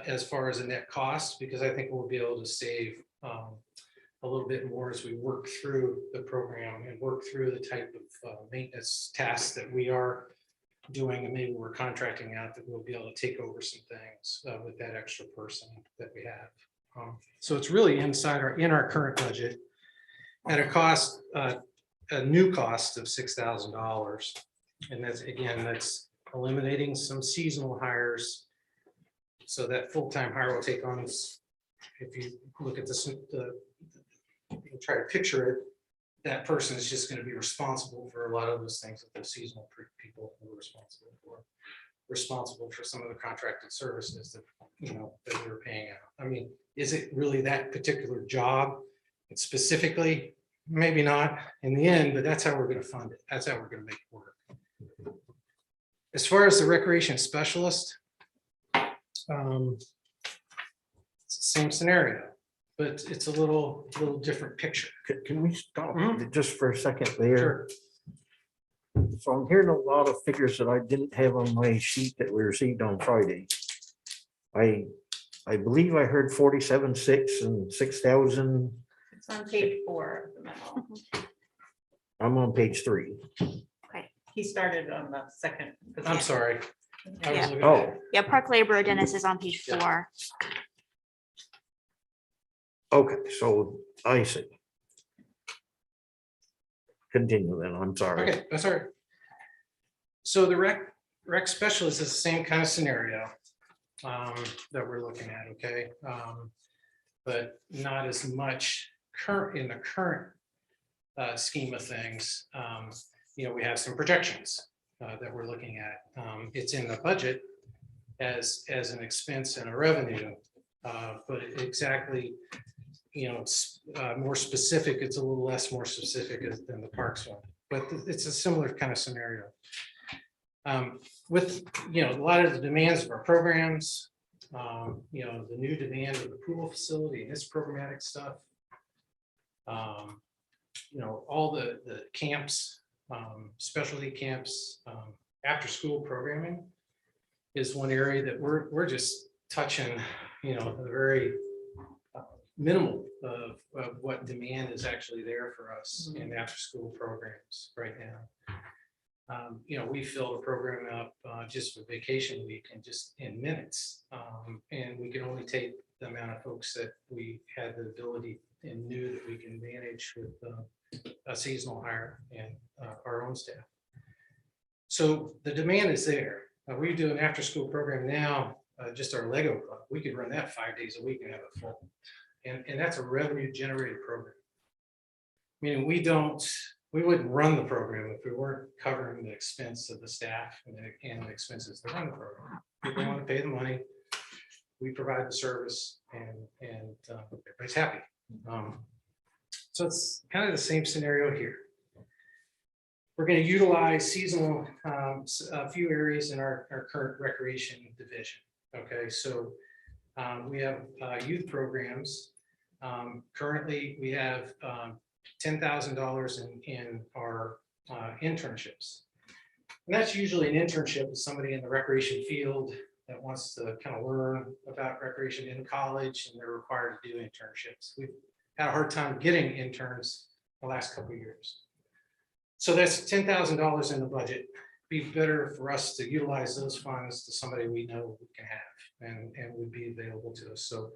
Speaker 15: as far as the net cost, because I think we'll be able to save a little bit more as we work through the program and work through the type of maintenance tasks that we are doing, and maybe we're contracting out, that we'll be able to take over some things with that extra person that we have. So it's really in our current budget at a cost, a new cost of $6,000. And that's eliminating some seasonal hires. So that full-time hire will take on, if you look at you try to picture it, that person is just going to be responsible for a lot of those things that the seasonal people are responsible for some of the contracted services that that we're paying out. I mean, is it really that particular job specifically? Maybe not in the end, but that's how we're going to fund it. That's how we're going to make it work. As far as the recreation specialist, it's the same scenario, but it's a little different picture.
Speaker 2: Can we stop just for a second there?
Speaker 15: Sure.
Speaker 2: So I'm hearing a lot of figures that I didn't have on my sheet that we received on Friday. I believe I heard 47,600 and 6,000.
Speaker 3: It's on page 4 of the memo.
Speaker 2: I'm on page 3.
Speaker 3: He started on the second.
Speaker 15: I'm sorry. I was
Speaker 7: Yeah.
Speaker 15: looking
Speaker 2: Oh,
Speaker 15: at-
Speaker 7: Yeah, Park Labor Dennis is on page 4.
Speaker 2: okay, so I see. Continue then, I'm sorry.
Speaker 15: Okay, that's all right. So the rec specialist is the same kind of scenario that we're looking at, okay? But not as much in the current scheme of things. We have some projections that we're looking at. It's in the budget as an expense and a revenue, but exactly, it's more specific. It's a little less more specific than the parks one, but it's a similar kind of scenario. With a lot of the demands of our programs, the new demand of the pool facility and its programmatic stuff, all the camps, specialty camps, after school programming is one area that we're just touching, the very minimal of what demand is actually there for us in after school programs right now. We fill the program up just for vacation week and just in minutes. And we can only take the amount of folks that we had the ability and knew that we can manage with a seasonal hire and our own staff. So the demand is there. We do an after-school program now, just our Lego club. We could run that 5 days a week and have it full. And that's a revenue generated program. Meaning we wouldn't run the program if we weren't covering the expense of the staff and the expenses to run the program. People want to pay the money. We provide the service and everybody's happy. So it's kind of the same scenario here. We're going to utilize seasonal, a few areas in our current recreation division. Okay, so we have youth programs. Currently, we have $10,000 in our internships. And that's usually an internship with somebody in the recreation field that wants to kind of learn about recreation in college, and they're required to do internships. We've had a hard time getting interns the last couple of years. So that's $10,000 in the budget. Be better for us to utilize those funds to somebody we know we can have and would be available to us. So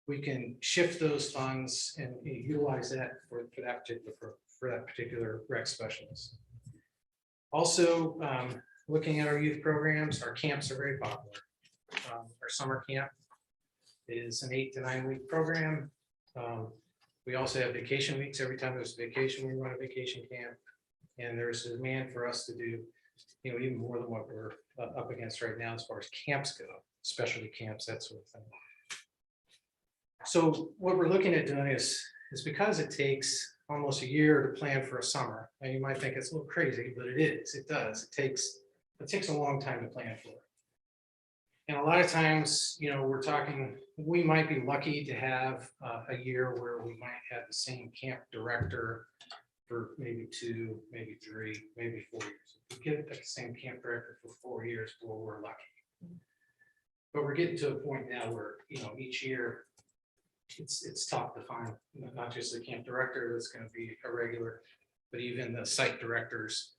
Speaker 15: we can shift those funds and utilize that for that particular rec specialist. Also, looking at our youth programs, our camps are very popular. Our summer camp is an 8 to 9 week program. We also have vacation weeks. Every time there's a vacation, we run a vacation camp. And there's a demand for us to do, even more than what we're up against right now as far as camps go, specialty camps, that sort of thing. So what we're looking at doing is because it takes almost a year to plan for a summer, and you might think it's a little crazy, but it is. It does. It takes a long time to plan for it. And a lot of times, we're talking, we might be lucky to have a year where we might have the same camp director for maybe 2, maybe 3, maybe 4 years. If we get the same camp director for 4 years, well, we're lucky. But we're getting to a point now where, each year it's tough to find, not just the camp director that's going to be a regular, but even the site directors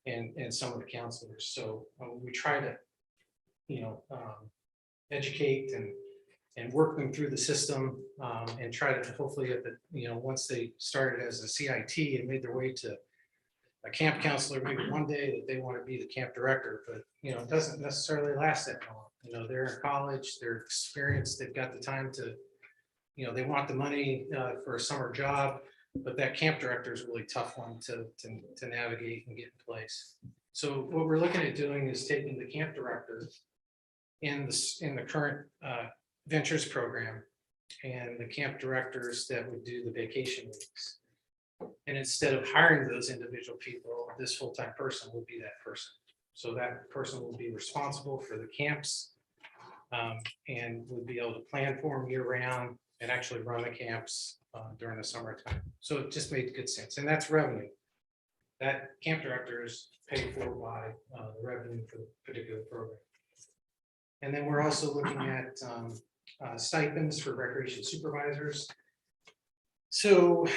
Speaker 15: and some of the counselors. So we try to, educate and work them through the system and try to hopefully at the, once they started as a CIT and made their way to a camp counselor, maybe one day that they want to be the camp director, but it doesn't necessarily last that long. They're in college, they're experienced, they've got the time to, they want the money for a summer job, but that camp director is a really tough one to navigate and get in place. So what we're looking at doing is taking the camp director in the current ventures program and the camp directors that would do the vacation weeks. And instead of hiring those individual people, this full-time person would be that person. So that person will be responsible for the camps and would be able to plan for them year round and actually run the camps during the summertime. So it just made good sense. And that's revenue. That camp director is paid for by the revenue for the particular program. And then we're also looking at stipends for recreation supervisors. So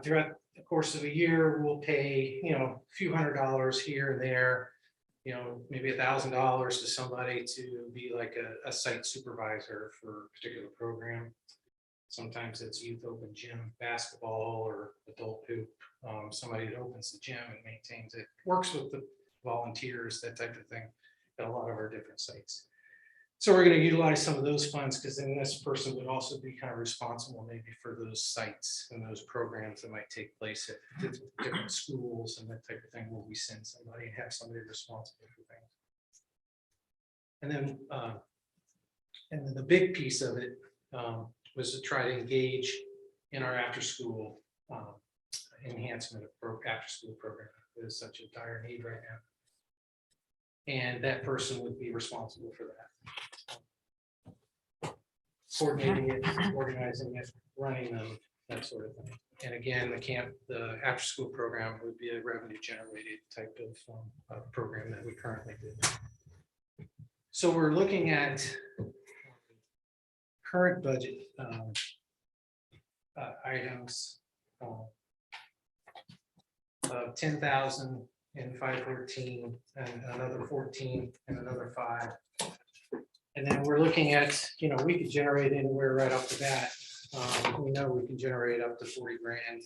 Speaker 15: throughout the course of a year, we'll pay, a few $100s here and there, maybe $1,000 to somebody to be like a site supervisor for a particular program. Sometimes it's youth open gym, basketball, or adult hoop. Somebody that opens the gym and maintains it, works with the volunteers, that type of thing, at a lot of our different sites. So we're going to utilize some of those funds because then this person would also be kind of responsible maybe for those sites and those programs that might take place at different schools and that type of thing where we send somebody and have somebody responsible for things. And then the big piece of it was to try to engage in our after-school enhancement of after-school program. There's such a dire need right now. And that person would be responsible for that. Coordinating it, organizing it, running them, that sort of thing. And again, the after-school program would be a revenue generated type of program that we currently do. So we're looking at current budget items of 10,000 and 514 and another 14 and another 5. And then we're looking at, we could generate anywhere right off the bat. We know we can generate up to 40 grand,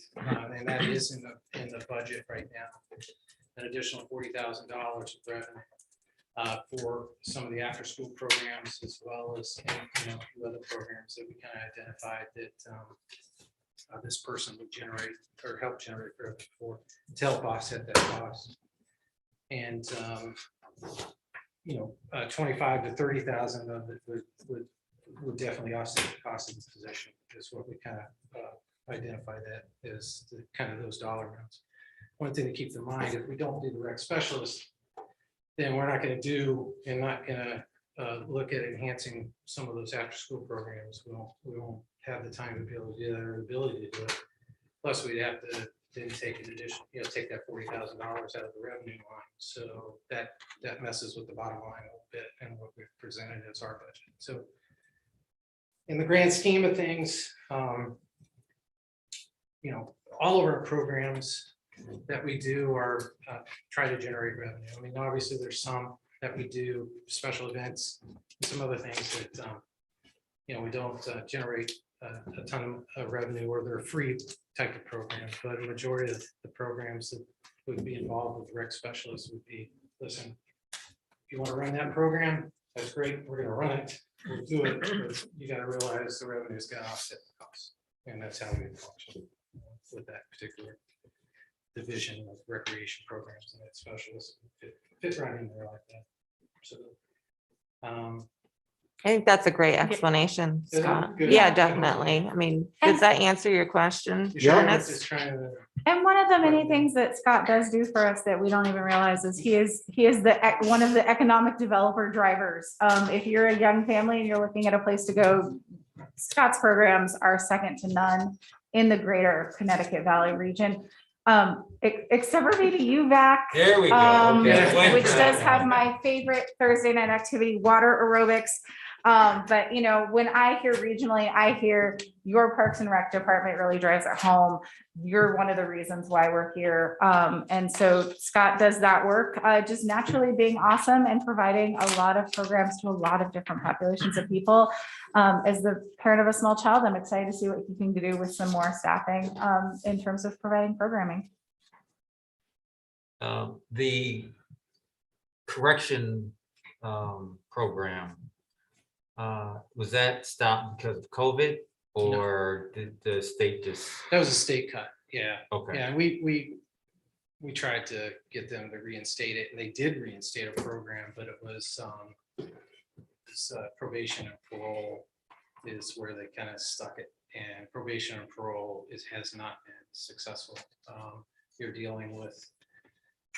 Speaker 15: and that is in the budget right now. an additional $40,000 of revenue for some of the after-school programs, as well as other programs that we kind of identified that this person would generate or help generate revenue for to help offset that cost. And 25 to 30,000 of it would definitely offset the cost of the position. Is what we kind of identify that as the kind of those dollar amounts. One thing to keep in mind, if we don't do the rec specialist, then we're not going to do and not going to look at enhancing some of those after school programs. We won't have the time to be able to do that or the ability to do it. Plus, we'd have to then take an additional, take that $40,000 out of the revenue line. So that messes with the bottom line a little bit and what we've presented as our budget. So in the grand scheme of things, all of our programs that we do are try to generate revenue. I mean, obviously there's some that we do special events, and some other things that, we don't generate a ton of revenue, or they're free type of programs, but the majority of the programs that would be involved with rec specialists would be, listen, if you want to run that program, that's great, we're going to run it, we'll do it, but you got to realize the revenue is going to offset the cost, and that's how we function with that particular division of recreation programs, and that specialists fit right in there like that. So
Speaker 6: I think that's a great explanation,
Speaker 15: Is it?
Speaker 6: Scott.
Speaker 15: Good.
Speaker 6: Yeah, definitely. I mean, does that answer your question?
Speaker 15: yeah,
Speaker 6: Ernest?
Speaker 15: just trying to.
Speaker 5: And one of the many things that Scott does do for us that we don't even realize is he is one of the economic developer drivers. If you're a young family and you're looking at a place to go, Scott's programs are second to none in the greater Connecticut Valley region. Except for maybe UVAC.
Speaker 11: There we go. Okay.
Speaker 5: Which does have my favorite Thursday night activity, water aerobics. But when I hear regionally, I hear your Parks and Rec department really drives it home. You're one of the reasons why we're here. And so Scott does that work, just naturally being awesome and providing a lot of programs to a lot of different populations of people. As the parent of a small child, I'm excited to see what he can do with some more staffing in terms of providing programming.
Speaker 11: The correction program, was that stopped because of COVID, or did the state just?
Speaker 15: That was a state cut, yeah.
Speaker 11: Okay.
Speaker 15: Yeah, we tried to get them to reinstate it, and they did reinstate a program, but it was this probation and parole is where they kind of stuck it, and probation and parole has not been successful. You're dealing with,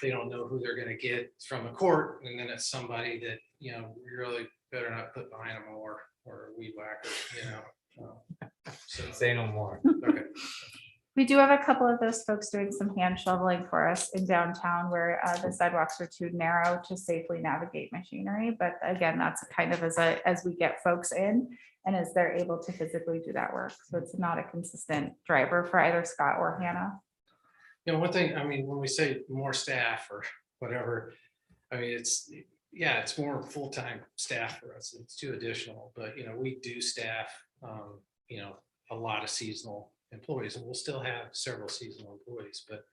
Speaker 15: they don't know who they're going to get from the court, and then it's somebody that we really better not put behind them or weed whacker, So
Speaker 11: Say no more.
Speaker 15: okay.
Speaker 5: We do have a couple of those folks doing some hand shoveling for us in downtown where the sidewalks are too narrow to safely navigate machinery. But again, that's kind of as we get folks in and as they're able to physically do that work. So it's not a consistent driver for either Scott or Hannah.
Speaker 15: One thing, I mean, when we say more staff or whatever, I mean, it's more full-time staff for us. It's 2 additional, but we do staff, a lot of seasonal employees, and we'll still have several seasonal employees, but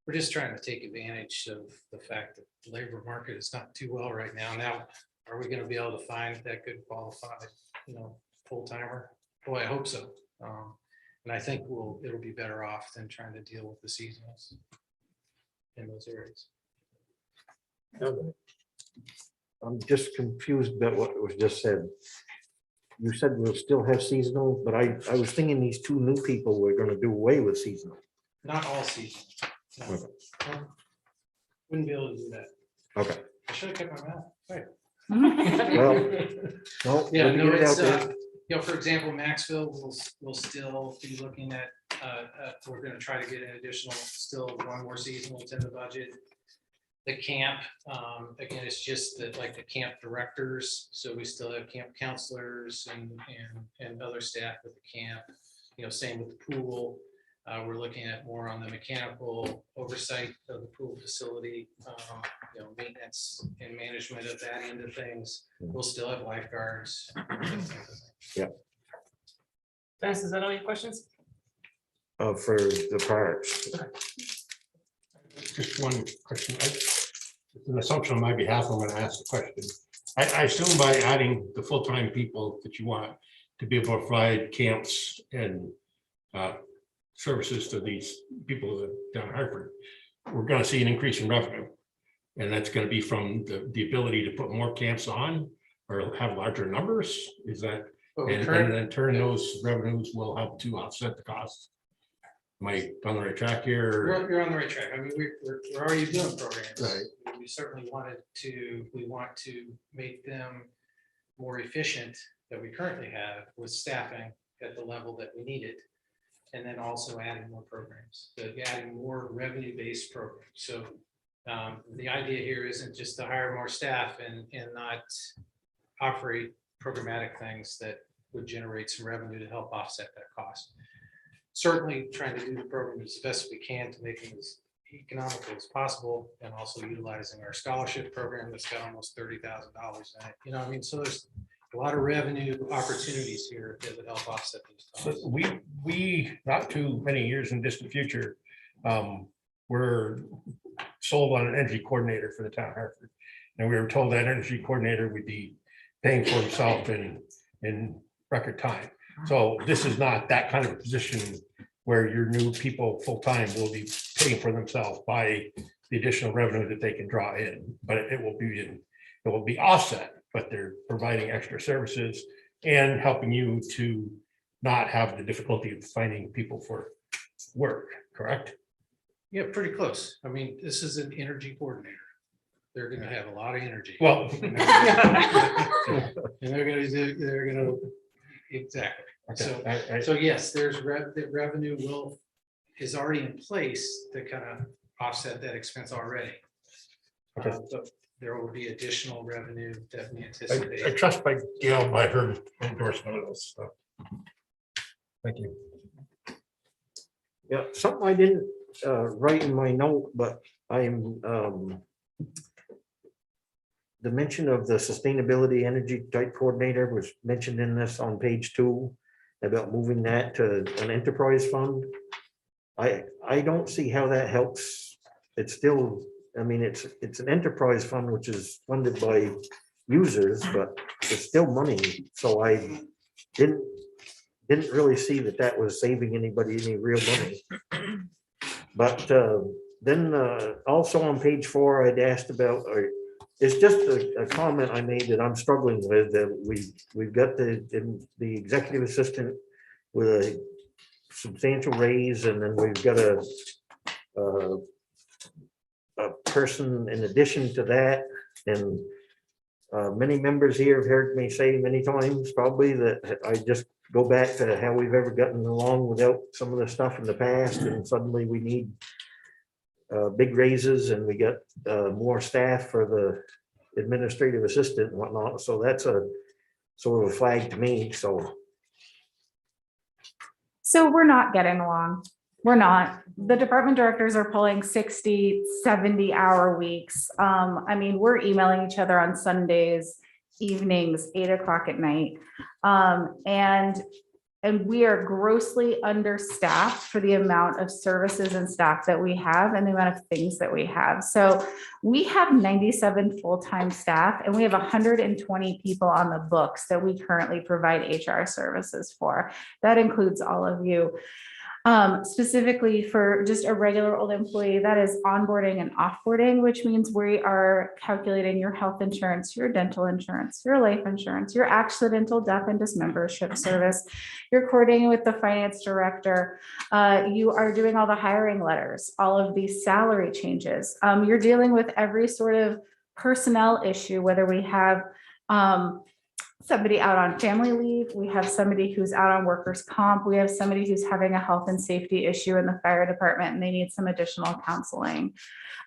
Speaker 15: we're just trying to take advantage of the fact that the labor market is not too well right now. Now, are we going to be able to find that good qualified, full-timer? Boy, I hope so. And I think it'll be better off than trying to deal with the seasonals in those areas.
Speaker 2: I'm just confused about what was just said. You said we'll still have seasonal, but I was thinking these 2 new people were going to do away with seasonal.
Speaker 15: Not all season. No.
Speaker 2: Okay.
Speaker 15: Wouldn't be able to do that.
Speaker 2: Okay.
Speaker 15: I should have kept my mouth. Right.
Speaker 2: Well, no,
Speaker 15: Yeah,
Speaker 2: let me
Speaker 15: no,
Speaker 2: get it
Speaker 15: it's,
Speaker 2: out there.
Speaker 15: for example, Maxville will still be looking at, we're gonna try to get an additional, still 1 more seasonal in the budget. The camp, again, it's just that like the camp directors, so we still have camp counselors and other staff with the camp, same with the pool. We're looking at more on the mechanical oversight of the pool facility, maintenance and management of that end of things. We'll still have lifeguards.
Speaker 2: Yeah.
Speaker 1: Dennis, is that all your questions?
Speaker 2: For the parks.
Speaker 4: just one question. It's an assumption on my behalf. I'm going to ask the question. I assume by adding the full-time people that you want to be able to provide camps and services to these people down in Hartford, we're going to see an increase in revenue. And that's going to be from the ability to put more camps on or have larger numbers. Is that, and in turn, those revenues will help to offset the costs. Am I on the right track here?
Speaker 15: You're on the right track. I mean, we're already doing programs.
Speaker 4: Right.
Speaker 15: We certainly we want to make them more efficient that we currently have with staffing at the level that we need it. And then also adding more programs, so adding more revenue-based programs. So the idea here isn't just to hire more staff and not operate programmatic things that would generate some revenue to help offset that cost. Certainly trying to do the program as best we can to make them as economical as possible, and also utilizing our scholarship program that's got almost $30,000 in it. You know, I mean, so there's a lot of revenue opportunities here that would help offset these costs.
Speaker 4: So we not too many years in distant future, we're sold on an energy coordinator for the town of Hartford. And we were told that energy coordinator would be paying for himself in record time. So this is not that kind of position where your new people full-time will be paying for themselves by the additional revenue that they can draw in, but it will be offset, but they're providing extra services and helping you to not have the difficulty of finding people for work, correct?
Speaker 15: Yeah, pretty close. I mean, this is an energy coordinator. They're gonna have a lot of energy.
Speaker 4: Well,
Speaker 15: And they're gonna, exactly.
Speaker 4: okay.
Speaker 15: So yes, there's the revenue is already in place to kind of offset that expense already.
Speaker 4: Okay.
Speaker 15: But there will be additional revenue that we
Speaker 4: I
Speaker 15: anticipate.
Speaker 4: trust by Gail by her endorsement of this stuff. Thank you.
Speaker 2: Yeah, something I didn't write in my note, but I'm the mention of the sustainability energy type coordinator was mentioned in this on page 2 about moving that to an enterprise fund. I don't see how that helps. It's still, I mean, it's an enterprise fund, which is funded by users, but it's still money. So I didn't really see that was saving anybody any real money. But then also on page 4, I'd asked about, it's just a comment I made that I'm struggling with, that we've got the executive assistant with a substantial raise, and then we've got a person in addition to that. And many members here have heard me say many times probably that I just go back to how we've ever gotten along without some of the stuff in the past, and suddenly we need big raises, and we got more staff for the administrative assistant and whatnot. So that's a sort of a flag to me. So
Speaker 5: we're not getting along. We're not. The department directors are pulling 60, 70-hour weeks. I mean, we're emailing each other on Sundays, evenings, 8 o'clock at night. And we are grossly understaffed for the amount of services and staff that we have and the amount of things that we have. So we have 97 full-time staff, and we have 120 people on the books that we currently provide HR services for. That includes all of you. Specifically for just a regular old employee, that is onboarding and offboarding, which means we are calculating your health insurance, your dental insurance, your life insurance, your accidental death and dismembership service. You're coordinating with the finance director. You are doing all the hiring letters, all of these salary changes. You're dealing with every sort of personnel issue, whether we have somebody out on family leave, we have somebody who's out on workers' comp, we have somebody who's having a health and safety issue in the fire department and they need some additional counseling.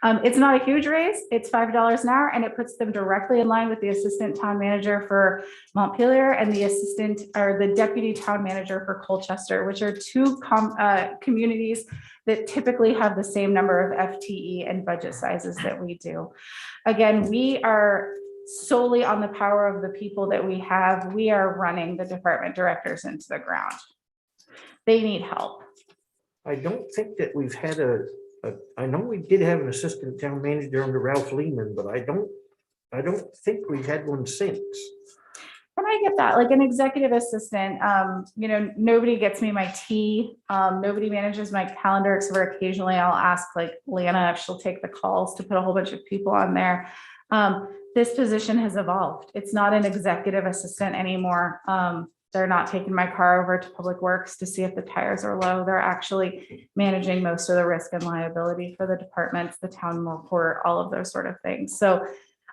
Speaker 5: It's not a huge raise, it's $5 an hour, and it puts them directly in line with the assistant town manager for Montpelier and the assistant or the deputy town manager for Colchester, which are two communities that typically have the same number of FTE and budget sizes that we do. Again, we are solely on the power of the people that we have. We are running the department directors into the ground. They need help.
Speaker 2: I don't think that we've had a I know we did have an assistant town manager under Ralph Lehman, but I don't think we had one since.
Speaker 5: And I get that, like an executive assistant, nobody gets me my tea. Nobody manages my calendar, except for occasionally I'll ask like Lana if she'll take the calls to put a whole bunch of people on there. This position has evolved. It's not an executive assistant anymore. They're not taking my car over to Public Works to see if the tires are low. They're actually managing most of the risk and liability for the departments, the town report, all of those sort of things. So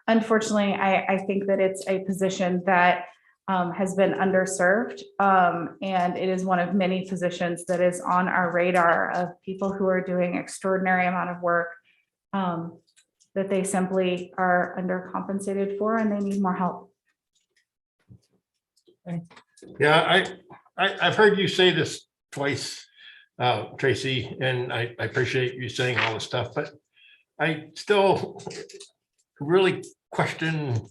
Speaker 5: unfortunately, I think that it's a position that has been underserved. And it is one of many positions that is on our radar of people who are doing extraordinary amount of work that they simply are undercompensated for and they need more help.
Speaker 4: Yeah, I've heard you say this twice, Tracy, and I appreciate you saying all this stuff, but I still really question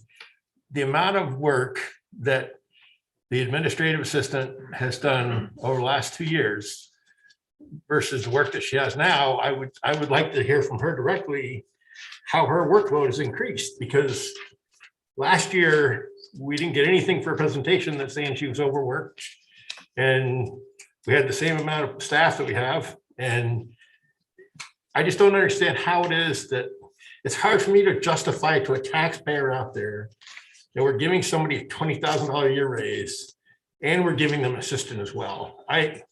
Speaker 4: the amount of work that the administrative assistant has done over the last 2 years versus the work that she has now. I would like to hear from her directly how her workload has increased, because last year we didn't get anything for a presentation that's saying she was overworked, and we had the same amount of staff that we have. And I just don't understand how it is that it's hard for me to justify to a taxpayer out there that we're giving somebody a $20,000 a year raise and we're giving them assistant as well. I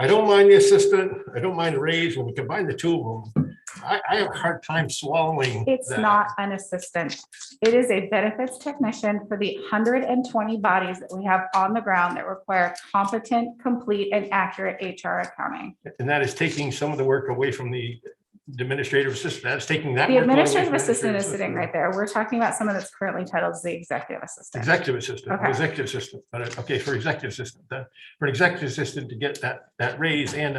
Speaker 4: don't mind the assistant. I don't mind the raise. When we combine the two of them, I have a hard time swallowing.
Speaker 5: It's
Speaker 4: that.
Speaker 5: not an assistant. It is a benefits technician for the 120 bodies that we have on the ground that require competent, complete, and accurate HR accounting.
Speaker 4: And that is taking some of the work away from the administrative assistant. That's taking that.
Speaker 5: The
Speaker 4: workload away from
Speaker 5: administrative
Speaker 4: the
Speaker 5: assistant is
Speaker 4: administrative
Speaker 5: sitting right there. We're talking about someone that's currently titled as the executive assistant.
Speaker 4: Executive assistant,
Speaker 5: Okay.
Speaker 4: executive assistant, but okay, for executive assistant, for an executive assistant to get that raise and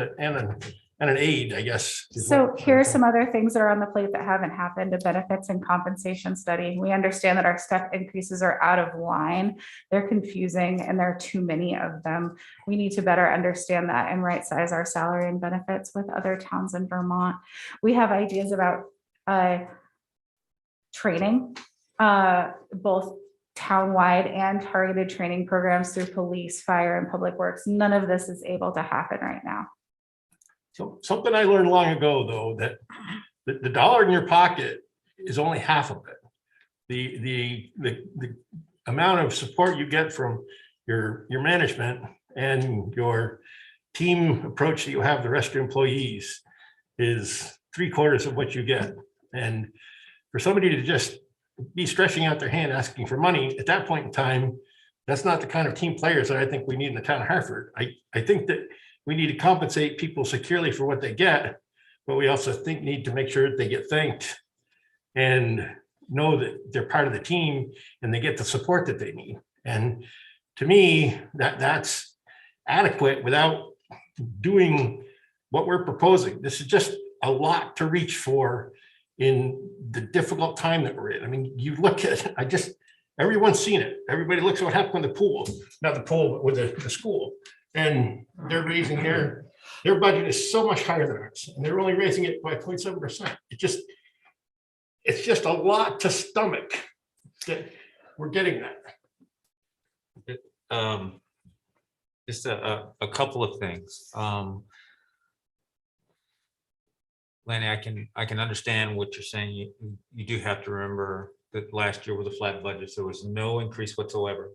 Speaker 4: an aid, I guess.
Speaker 5: So here are some other things that are on the plate that haven't happened, a benefits and compensation study. We understand that our step increases are out of line. They're confusing and there are too many of them. We need to better understand that and right size our salary and benefits with other towns in Vermont. We have ideas about training, both townwide and targeted training programs through police, fire, and public works. None of this is able to happen right now.
Speaker 4: So something I learned long ago, though, that the dollar in your pocket is only half of it. The amount of support you get from your management and your team approach that you have the rest of your employees is 3/4 of what you get. And for somebody to just be stretching out their hand asking for money at that point in time, that's not the kind of team players that I think we need in the town of Hartford. I think that we need to compensate people securely for what they get, but we also need to make sure that they get thanked and know that they're part of the team and they get the support that they need. And to me, that's adequate without doing what we're proposing. This is just a lot to reach for in the difficult time that we're in. I mean, you look at, everyone's seen it. Everybody looks at what happened with the pool, not the pool, but with the school. And they're raising their budget is so much higher than ours, and they're only raising it by 0.7%. It's just a lot to stomach that we're getting that.
Speaker 11: Just a couple of things. Lanny, I can understand what you're saying. You do have to remember that last year was a flat budget, so there was no increase whatsoever.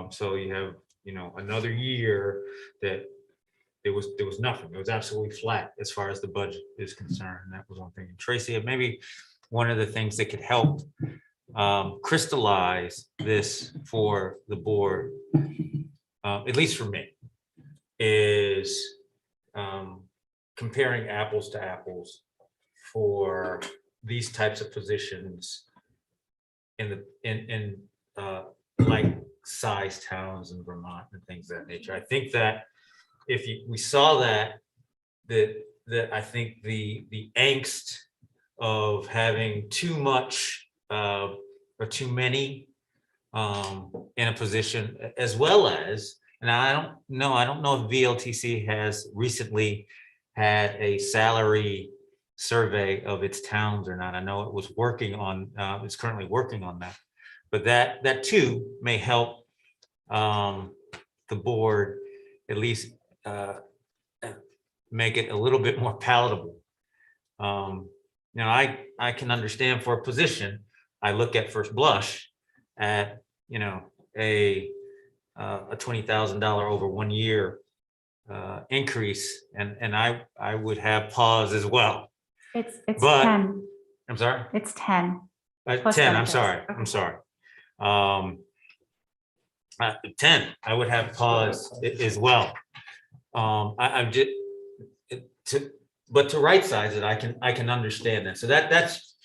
Speaker 11: So you have, another year that there was nothing. It was absolutely flat as far as the budget is concerned. And that was one thing. And Tracy, maybe one of the things that could help crystallize this for the board, at least for me, is comparing apples to apples for these types of positions in like size towns in Vermont and things of that nature. I think that if we saw that I think the angst of having too much or too many in a position, as well as, and I don't know if VLTC has recently had a salary survey of its towns or not. I know it was working on, it's currently working on that. But that too may help the board at least make it a little bit more palatable. You know, I can understand for a position, I look at first blush at, you know, a $20,000 over 1 year increase, and I would have pause as well.
Speaker 5: It's
Speaker 11: But-
Speaker 5: 10.
Speaker 11: I'm sorry?
Speaker 5: It's 10.
Speaker 11: 10,
Speaker 5: Plus
Speaker 11: I'm
Speaker 5: benefits.
Speaker 11: sorry,
Speaker 5: Okay.
Speaker 11: I'm sorry. 10, I would have pause as well. I'm just, but to right size it, I can understand that. So that's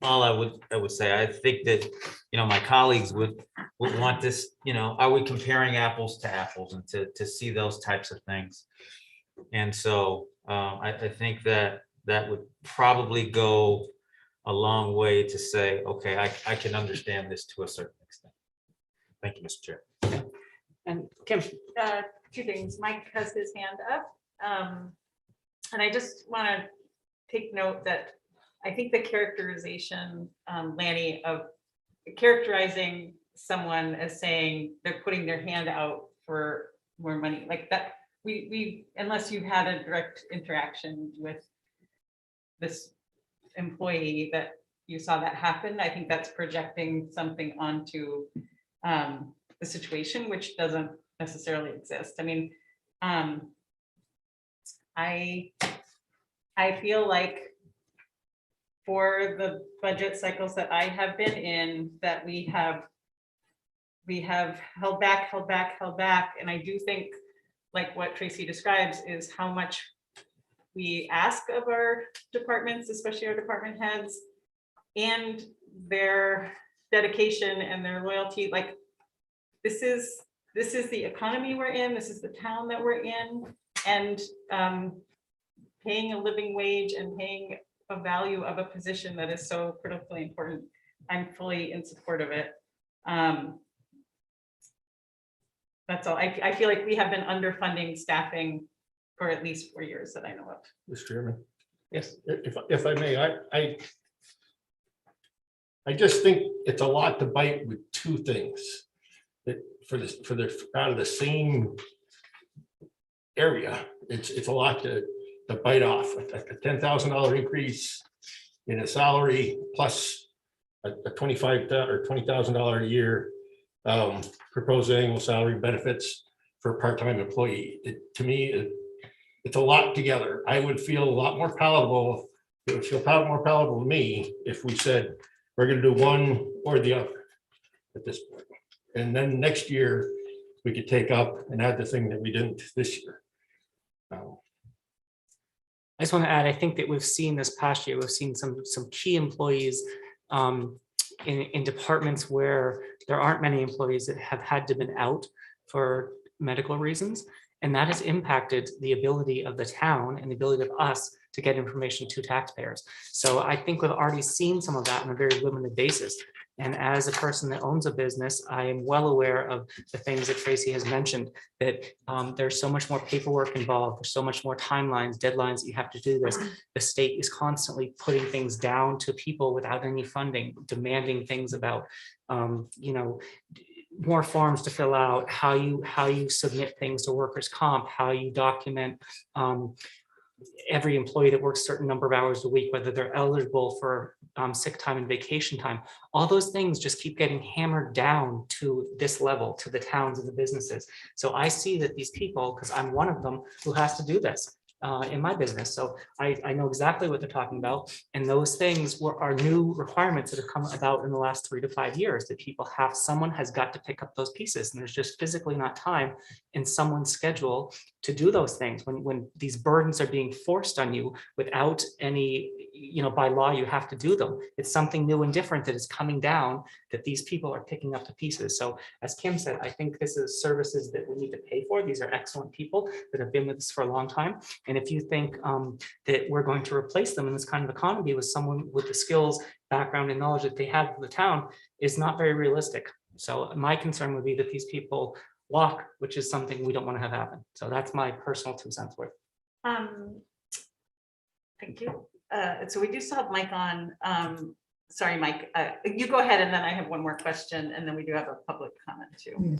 Speaker 11: all I would say. I think that, you know, my colleagues would want this, you know, are we comparing apples to apples, and to see those types of things. And so I think that would probably go a long way to say, okay, I can understand this to a certain extent. Thank you, Mr. Chair.
Speaker 1: And Kim,
Speaker 3: Two things. Mike has his hand up. And I just want to take note that I think the characterization, Lanny, of characterizing someone as saying they're putting their hand out for more money, like that, we unless you've had a direct interaction with this employee that you saw that happen, I think that's projecting something onto the situation, which doesn't necessarily exist. I mean, I feel like for the budget cycles that I have been in, that we have held back, and I do think, like what Tracy describes, is how much we ask of our departments, especially our department heads, and their dedication and their loyalty. Like, this is the economy we're in, this is the town that we're in, and paying a living wage and paying a value of a position that is so critically important. I'm fully in support of it. That's all. I feel like we have been underfunding staffing for at least 4 years that I know of.
Speaker 4: Mr. Chairman,
Speaker 1: yes,
Speaker 4: if I may, I just think it's a lot to bite with two things that for out of the same area. It's a lot to bite off. A $10,000 increase in a salary plus a $25,000 or $20,000 a year proposed annual salary benefits for a part-time employee. To me, it's a lot together. I would feel a lot more palatable. It would feel more palatable to me if we said we're going to do one or the other at this point. And then next year we could take up and add the thing that we didn't this year.
Speaker 1: I just want to add, I think that we've seen this past year, we've seen some key employees in departments where there aren't many employees that have had to been out for medical reasons. And that has impacted the ability of the town and the ability of us to get information to taxpayers. So I think we've already seen some of that on a very limited basis. And as a person that owns a business, I am well aware of the things that Tracy has mentioned, that there's so much more paperwork involved, there's so much more timelines, deadlines that you have to do this. The state is constantly putting things down to people without any funding, demanding things about, you know, more forms to fill out, how you submit things to workers' comp, how you document every employee that works a certain number of hours a week, whether they're eligible for sick time and vacation time. All those things just keep getting hammered down to this level, to the towns and the businesses. So I see that these people, because I'm one of them who has to do this in my business. So I know exactly what they're talking about. And those things are new requirements that have come about in the last 3 to 5 years, that someone has got to pick up those pieces. And there's just physically not time in someone's schedule to do those things when these burdens are being forced on you without any, you know, by law, you have to do them. It's something new and different that is coming down that these people are picking up the pieces. So as Kim said, I think this is services that we need to pay for. These are excellent people that have been with us for a long time. And if you think that we're going to replace them in this kind of economy with someone with the skills, background, and knowledge that they have for the town, is not very realistic. So my concern would be that these people walk, which is something we don't want to have happen. So that's my personal 2 cents worth.
Speaker 3: Thank you. so we do still have Mike on. Sorry, Mike, you go ahead and then I have one more question and then we do have a public comment too.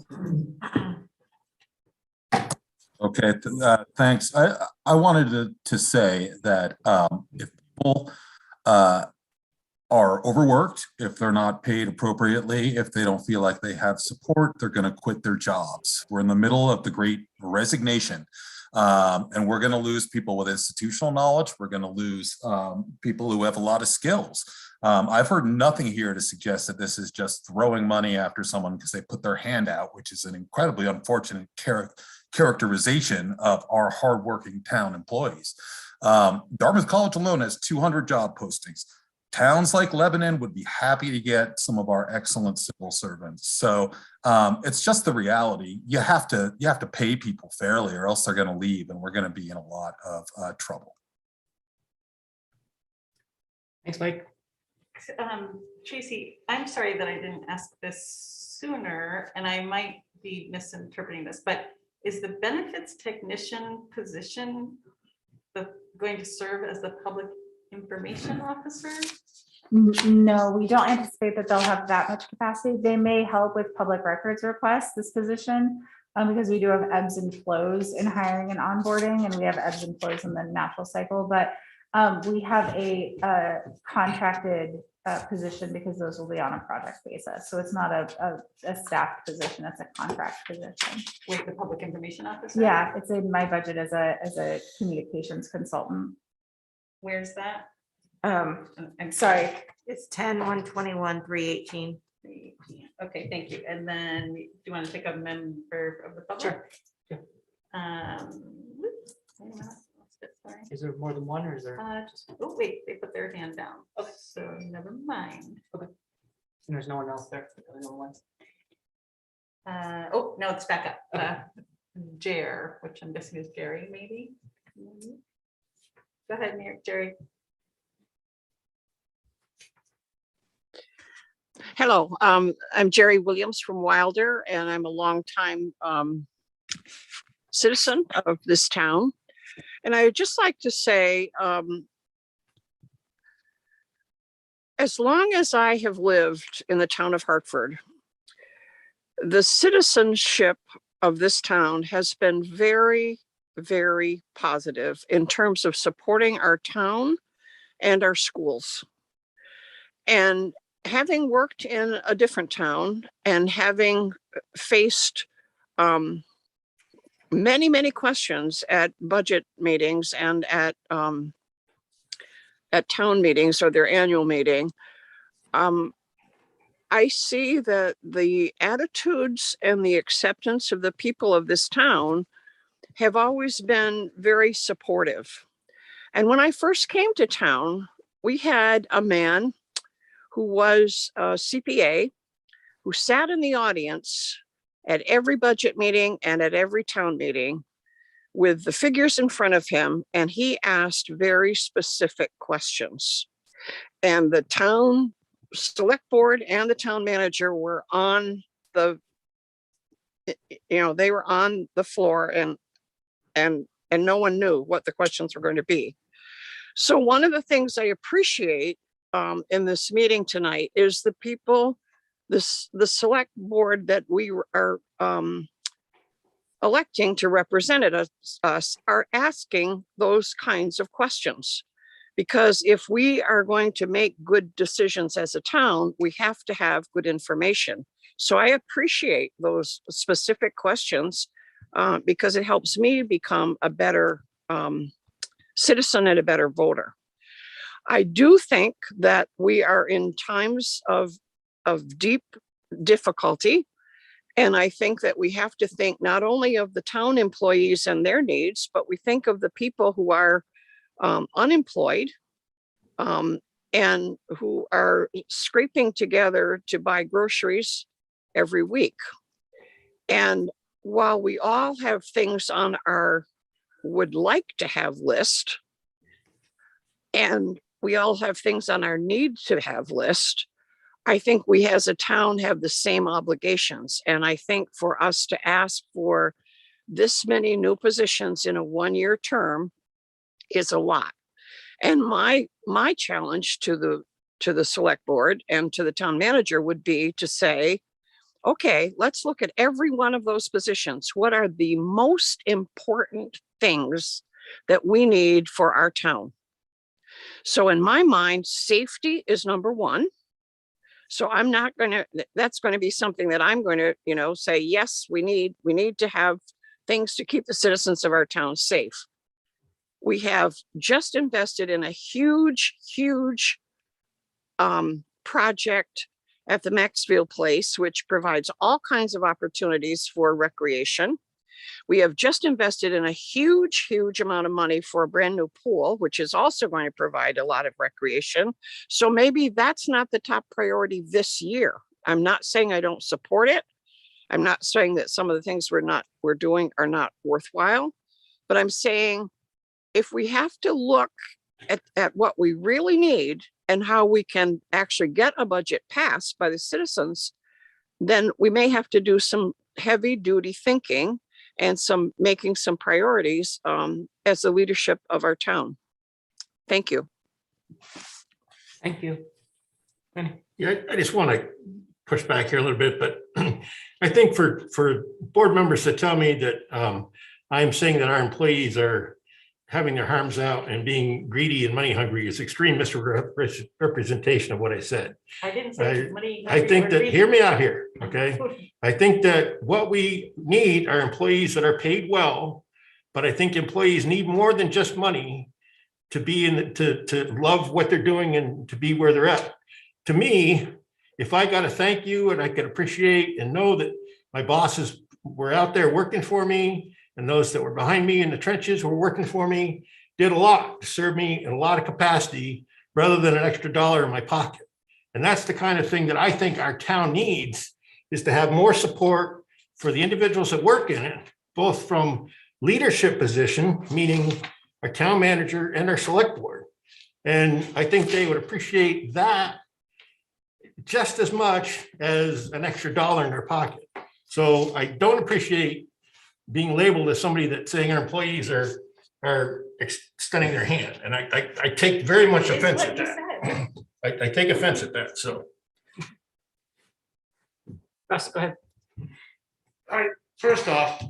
Speaker 9: Okay, thanks. I wanted to say that if people are overworked, if they're not paid appropriately, if they don't feel like they have support, they're going to quit their jobs. We're in the middle of the great resignation. And we're going to lose people with institutional knowledge. We're going to lose people who have a lot of skills. I've heard nothing here to suggest that this is just throwing money after someone because they put their hand out, which is an incredibly unfortunate characterization of our hardworking town employees. Dartmouth College alone has 200 job postings. Towns like Lebanon would be happy to get some of our excellent civil servants. So it's just the reality. You have to pay people fairly or else they're going to leave and we're going to be in a lot of trouble.
Speaker 1: Thanks, Mike.
Speaker 3: Tracy, I'm sorry that I didn't ask this sooner and I might be misinterpreting this, but is the benefits technician position going to serve as the public information officer?
Speaker 5: No, we don't anticipate that they'll have that much capacity. They may help with public records requests, this position, because we do have ebbs and flows in hiring and onboarding, and we have ebbs and flows in the natural cycle, but we have a contracted position because those will be on a project basis. So it's not a staffed position, it's a contract position.
Speaker 3: With the public information officer?
Speaker 5: Yeah, it's in my budget as a communications consultant.
Speaker 3: Where's that?
Speaker 5: I'm sorry.
Speaker 6: It's 10/121, 318.
Speaker 3: Okay, thank you. And then do you want to take a member of the public?
Speaker 1: Sure.
Speaker 3: Sorry.
Speaker 1: Is there more than one or is there?
Speaker 3: Oh, wait, they put their hand down. Okay, so never mind.
Speaker 1: Okay. And there's no one else there. No one.
Speaker 3: Oh, no, it's back up. Jer, which I'm guessing is Jerry, maybe. Go ahead, Jerry.
Speaker 16: Hello, I'm Jerry Williams from Wilder, and I'm a longtime citizen of this town. And I would just like to say, as long as I have lived in the town of Hartford, the citizenship of this town has been very, very positive in terms of supporting our town and our schools. And having worked in a different town and having faced many, many questions at budget meetings and at town meetings or their annual meeting, I see that the attitudes and the acceptance of the people of this town have always been very supportive. And when I first came to town, we had a man who was a CPA, who sat in the audience at every budget meeting and at every town meeting with the figures in front of him, and he asked very specific questions. And the town select board and the town manager were on the, they were on the floor and no one knew what the questions were going to be. So one of the things I appreciate in this meeting tonight is the people, the select board that we are electing to represent us are asking those kinds of questions. Because if we are going to make good decisions as a town, we have to have good information. So I appreciate those specific questions because it helps me become a better citizen and a better voter. I do think that we are in times of deep difficulty. And I think that we have to think not only of the town employees and their needs, but we think of the people who are unemployed and who are scraping together to buy groceries every week. And while we all have things on our would like to have list, and we all have things on our need to have list, I think we as a town have the same obligations. And I think for us to ask for this many new positions in a one-year term is a lot. And my challenge to the select board and to the town manager would be to say, okay, let's look at every one of those positions. What are the most important things that we need for our town? So in my mind, safety is number one. So I'm not gonna, that's going to be something that I'm going to, say, yes, we need to have things to keep the citizens of our town safe. We have just invested in a huge project at the Maxfield Place, which provides all kinds of opportunities for recreation. We have just invested in a huge amount of money for a brand new pool, which is also going to provide a lot of recreation. So maybe that's not the top priority this year. I'm not saying I don't support it. I'm not saying that some of the things we're doing are not worthwhile, but I'm saying if we have to look at what we really need and how we can actually get a budget passed by the citizens, then we may have to do some heavy duty thinking and making some priorities as the leadership of our town. Thank you.
Speaker 1: Thank you.
Speaker 4: Yeah, I just want to push back here a little bit, but I think for board members to tell me that I'm saying that our employees are having their arms out and being greedy and money hungry is extreme misrepresentation of what I said.
Speaker 3: I didn't say money.
Speaker 4: I think that, hear me out here, okay? I think that what we need are employees that are paid well, but I think employees need more than just money to be to love what they're doing and to be where they're at. To me, if I got to thank you and I could appreciate and know that my bosses were out there working for me, and those that were behind me in the trenches were working for me, did a lot to serve me in a lot of capacity rather than an extra dollar in my pocket. And that's the kind of thing that I think our town needs, is to have more support for the individuals that work in it, both from leadership position, meaning our town manager and our select board. And I think they would appreciate that just as much as an extra dollar in their pocket. So I don't appreciate being labeled as somebody that's saying our employees are extending their hand. And I take very much offense at that. I take offense at that, so.
Speaker 1: Russ, go ahead.
Speaker 10: All right, first off,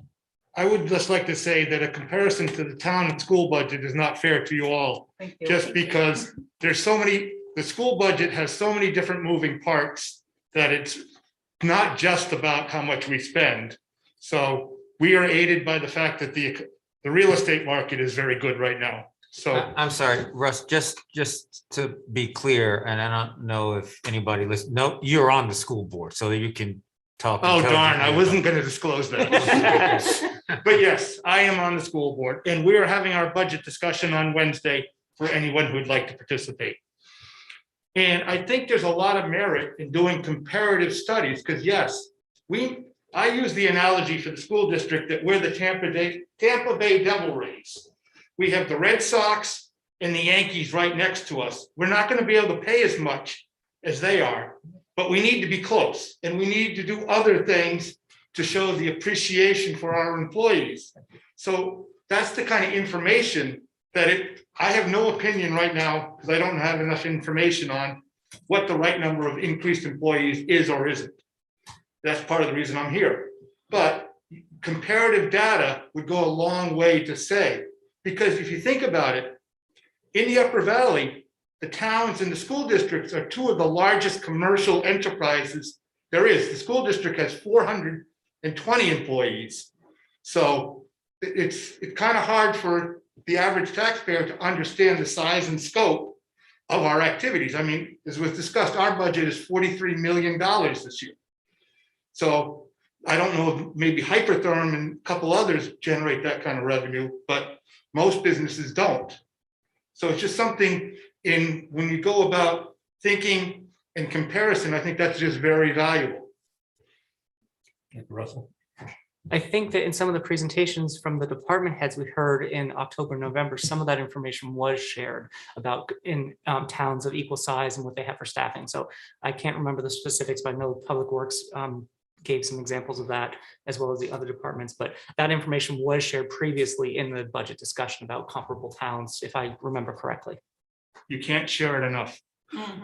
Speaker 10: I would just like to say that a comparison to the town and school budget is not fair to you all.
Speaker 3: Thank you.
Speaker 10: Just because there's the school budget has so many different moving parts that it's not just about how much we spend. So we are aided by the fact that the real estate market is very good right now. So
Speaker 11: I'm sorry, Russ, just to be clear, and I don't know if anybody listens. No, you're on the school board, so you can talk.
Speaker 10: Oh, darn, I wasn't going to disclose that. But yes, I am on the school board, and we are having our budget discussion on Wednesday for anyone who would like to participate. And I think there's a lot of merit in doing comparative studies, because yes, I use the analogy for the school district that we're the Tampa Bay Devil Rays. We have the Red Sox and the Yankees right next to us. We're not going to be able to pay as much as they are, but we need to be close, and we need to do other things to show the appreciation for our employees. So that's the kind of information that I have no opinion right now, because I don't have enough information on what the right number of increased employees is or isn't. That's part of the reason I'm here. But comparative data would go a long way to say, because if you think about it, in the Upper Valley, the towns and the school districts are two of the largest commercial enterprises there is. The school district has 420 employees. So it's kind of hard for the average taxpayer to understand the size and scope of our activities. I mean, as was discussed, our budget is $43 million this year. So I don't know if maybe Hypertherm and a couple others generate that kind of revenue, but most businesses don't. So it's just something when you go about thinking in comparison, I think that's just very valuable.
Speaker 4: Russell.
Speaker 1: I think that in some of the presentations from the department heads we heard in October, November, some of that information was shared about in towns of equal size and what they have for staffing. So I can't remember the specifics, but I know Public Works gave some examples of that, as well as the other departments. But that information was shared previously in the budget discussion about comparable towns, if I remember correctly.
Speaker 10: you can't share it enough.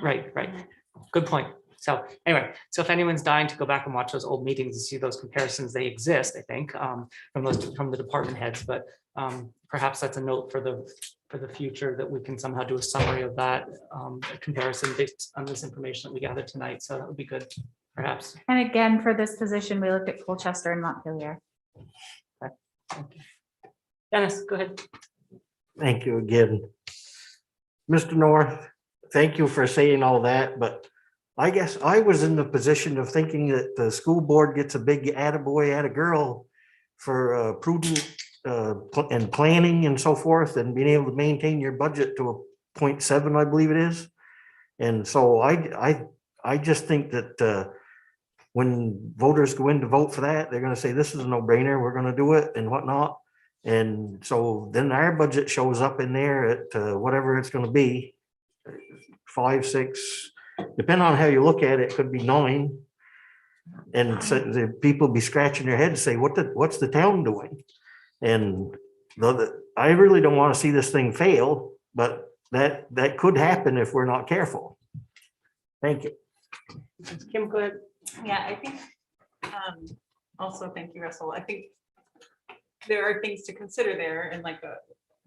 Speaker 1: Right, right. Good point. So anyway, so if anyone's dying to go back and watch those old meetings and see those comparisons, they exist, I think, from the department heads, but perhaps that's a note for the future that we can somehow do a summary of that a comparison based on this information that we gathered tonight. So that would be good, perhaps.
Speaker 5: And again, for this position, we looked at Colchester and Montpelier.
Speaker 1: Dennis, go ahead.
Speaker 2: Thank you again. Mr. North, thank you for saying all that, but I guess I was in the position of thinking that the school board gets a big attaboy, attagirl for prudent and planning and so forth, and being able to maintain your budget to a 0.7, I believe it is. And so I just think that when voters go in to vote for that, they're gonna say, this is a no-brainer, we're gonna do it and whatnot. And so then our budget shows up in there at whatever it's gonna be, 5, 6, depending on how you look at it, it could be 9. And so the people be scratching their head and say, what's the town doing? And I really don't want to see this thing fail, but that could happen if we're not careful. Thank you.
Speaker 1: Kim, go ahead.
Speaker 3: Yeah, I think, also, thank you, Russell. I think there are things to consider there, and like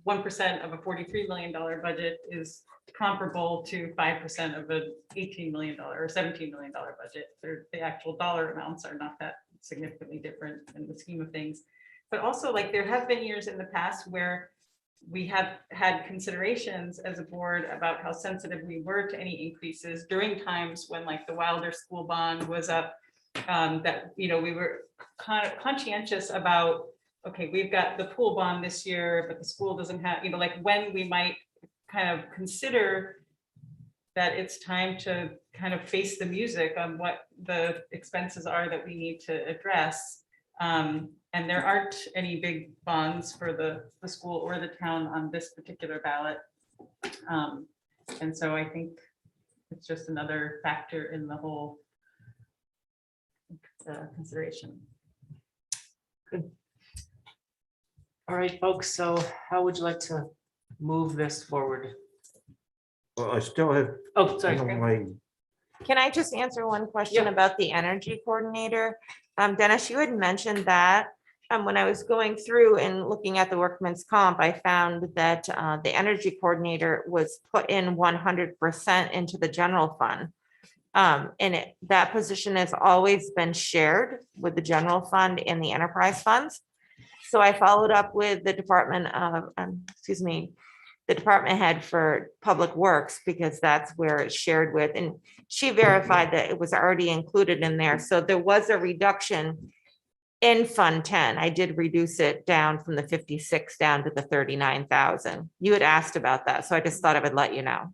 Speaker 3: 1% of a $43 million budget is comparable to 5% of an $18 million or $17 million budget. The actual dollar amounts are not that significantly different in the scheme of things. But also, like, there have been years in the past where we have had considerations as a board about how sensitive we were to any increases during times when, like, the Wilder School bond was up, that, you know, we were kind of conscientious about, okay, we've got the pool bond this year, but the school doesn't have, you know, like, when we might kind of consider that it's time to kind of face the music on what the expenses are that we need to address. And there aren't any big bonds for the school or the town on this particular ballot. And so I think it's just another factor in the whole consideration.
Speaker 1: Good. All right, folks, so how would you like to move this forward?
Speaker 2: Well, I still have.
Speaker 1: Oh, sorry.
Speaker 6: Can I just answer one question about the energy coordinator? Dennis, you had mentioned that. When I was going through and looking at the workman's comp, I found that the energy coordinator was put in 100% into the general fund. And that position has always been shared with the general fund and the enterprise funds. So I followed up with the department of, the department head for Public Works, because that's where it's shared with, and she verified that it was already included in there. So there was a reduction in Fund 10. I did reduce it down from the 56 down to the 39,000. You had asked about that, so I just thought I would let you know.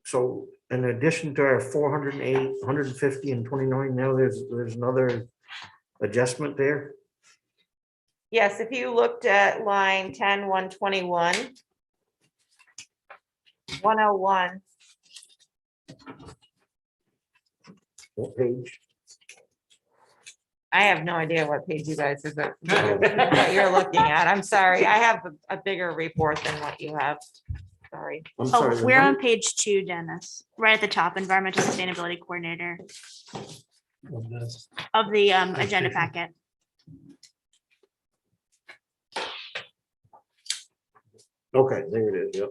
Speaker 2: So in addition to our 408, 150 and 29, now there's another adjustment there.
Speaker 6: Yes, if you looked at line 10, 121, 101.
Speaker 2: What page?
Speaker 6: I have no idea what page you guys is what you're looking at. I'm sorry. I have a bigger report than what you have. Sorry.
Speaker 2: I'm sorry,
Speaker 7: Oh, we're on page 2, Dennis, right at the top, Environmental Sustainability Coordinator of the agenda packet.
Speaker 2: Okay, there it is. Yep.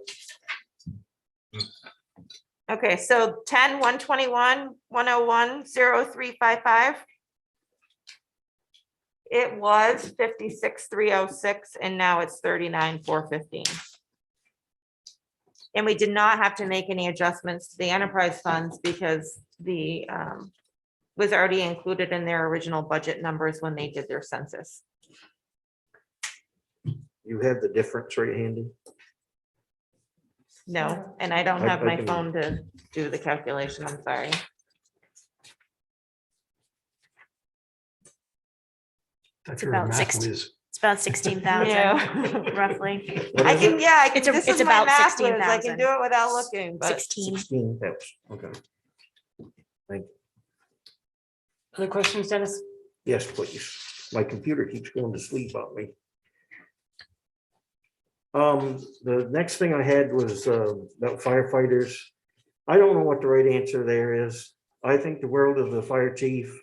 Speaker 6: Okay, so 10, 121, 101, 0355. It was 56,306 and now it's 39,415. And we did not have to make any adjustments to the enterprise funds because the was already included in their original budget numbers when they did their census.
Speaker 2: You have the difference right handy?
Speaker 6: No, and I don't have
Speaker 2: I
Speaker 6: my
Speaker 2: can-
Speaker 6: phone to do the calculation, I'm sorry.
Speaker 7: It's about 16,000
Speaker 6: Yeah.
Speaker 7: roughly.
Speaker 6: I can, yeah,
Speaker 7: It's
Speaker 6: this
Speaker 7: it's
Speaker 6: is my
Speaker 7: about
Speaker 6: math whiz. I
Speaker 7: 16,000.
Speaker 6: can do it without looking, but
Speaker 7: 16.
Speaker 2: 16, that's, okay. Thank you.
Speaker 1: Other questions, Dennis?
Speaker 2: Yes, please. My computer keeps going to sleep on me. The next thing I had was about firefighters. I don't know what the right answer there is. I think the world of the fire chief.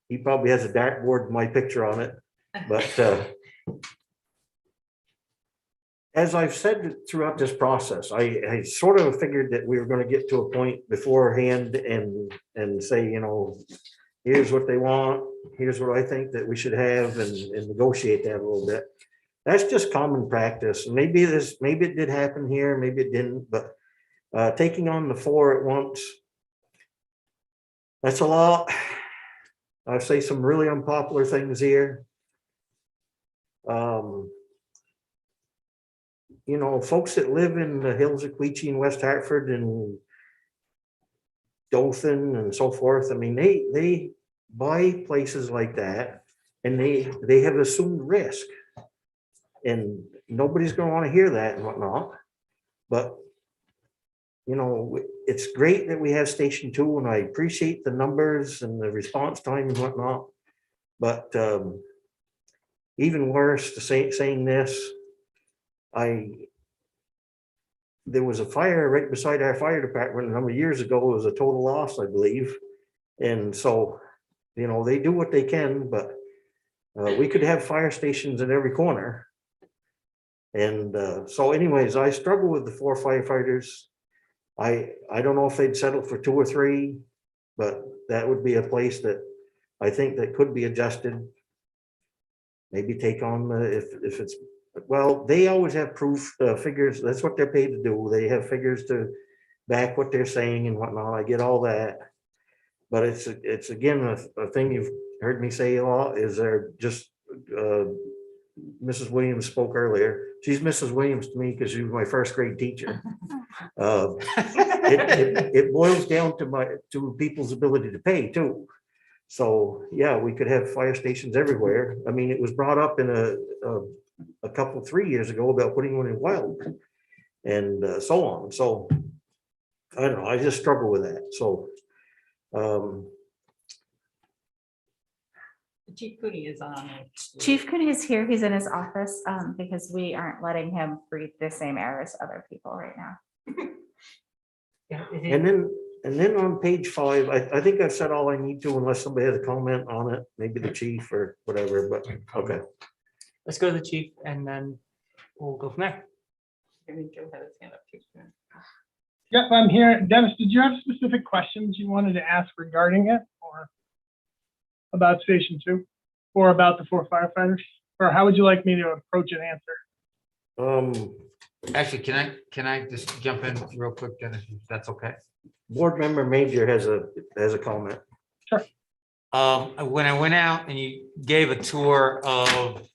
Speaker 2: He probably has a dartboard with my picture on it, but as I've said throughout this process, I sort of figured that we were going to get to a point beforehand and say, you know, here's what they want, here's what I think that we should have, and negotiate that a little bit. That's just common practice. Maybe it did happen here, maybe it didn't, but taking on the 4 at once, that's a lot. I say some really unpopular things here. You know, folks that live in the hills of Queechee and West Hartford and Dothan and so forth, I mean, they buy places like that and they have assumed risk. And nobody's gonna want to hear that and whatnot. But, you know, it's great that we have Station 2 and I appreciate the numbers and the response time and whatnot. But even worse, saying this, there was a fire right beside our fire department a number of years ago. It was a total loss, I believe. And so, you know, they do what they can, but we could have fire stations in every corner. And so anyways, I struggle with the 4 firefighters. I don't know if they'd settle for 2 or 3, but that would be a place that I think that could be adjusted. Maybe take on if it's, well, they always have proof figures. That's what they're paid to do. They have figures to back what they're saying and whatnot. I get all that. But it's again, a thing you've heard me say a lot is there just Mrs. Williams spoke earlier. She's Mrs. Williams to me because she was my first grade teacher. It boils down to people's ability to pay too. So yeah, we could have fire stations everywhere. I mean, it was brought up in a couple 3 years ago about putting one in Wild and so on. So I don't know. I just struggle with that. So.
Speaker 14: Chief Cooney is on it.
Speaker 5: Chief Cooney is here. He's in his office because we aren't letting him breathe the same air as other people right now.
Speaker 1: Yeah,
Speaker 2: And then on page 5, I think I've said all I need to unless somebody has a comment on it, maybe the chief or whatever, but okay.
Speaker 1: let's go to the chief and then we'll go from there.
Speaker 14: Joe had his hand up too.
Speaker 17: Yep, I'm here. Dennis, did you have specific questions you wanted to ask regarding it or about Station 2 or about the 4 firefighters? Or how would you like me to approach an answer?
Speaker 11: Actually, can I just jump in real quick, Dennis, if that's okay?
Speaker 2: Board member Major has a comment.
Speaker 17: Sure.
Speaker 11: When I went out and you gave a tour of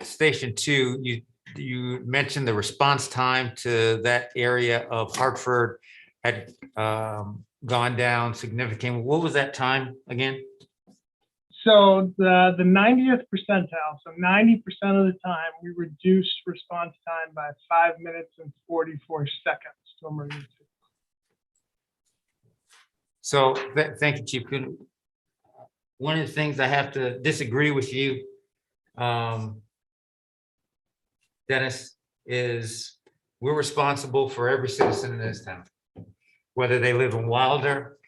Speaker 11: Station 2, you mentioned the response time to that area of Hartford had gone down significantly. What was that time again?
Speaker 17: So the 90th percentile, so 90% of the time, we reduced response time by 5 minutes and 44 seconds to emergency.
Speaker 11: So thank you, Chief Cooney. One of the things I have to disagree with you, Dennis, is we're responsible for every citizen in this town, whether they live in Wilder,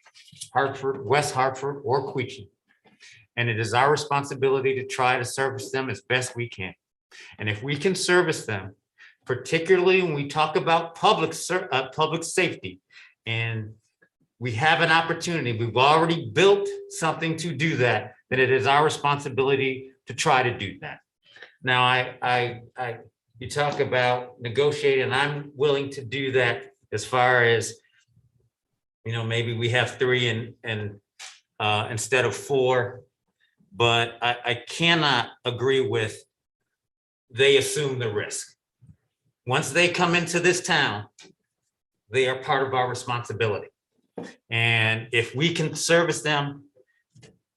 Speaker 11: Hartford, West Hartford, or Queechee. And it is our responsibility to try to service them as best we can. And if we can service them, particularly when we talk about public safety, and we have an opportunity, we've already built something to do that, then it is our responsibility to try to do that. Now, you talk about negotiating, and I'm willing to do that as far as, you know, maybe we have 3 and instead of 4. But I cannot agree with they assume the risk. Once they come into this town, they are part of our responsibility. And if we can service them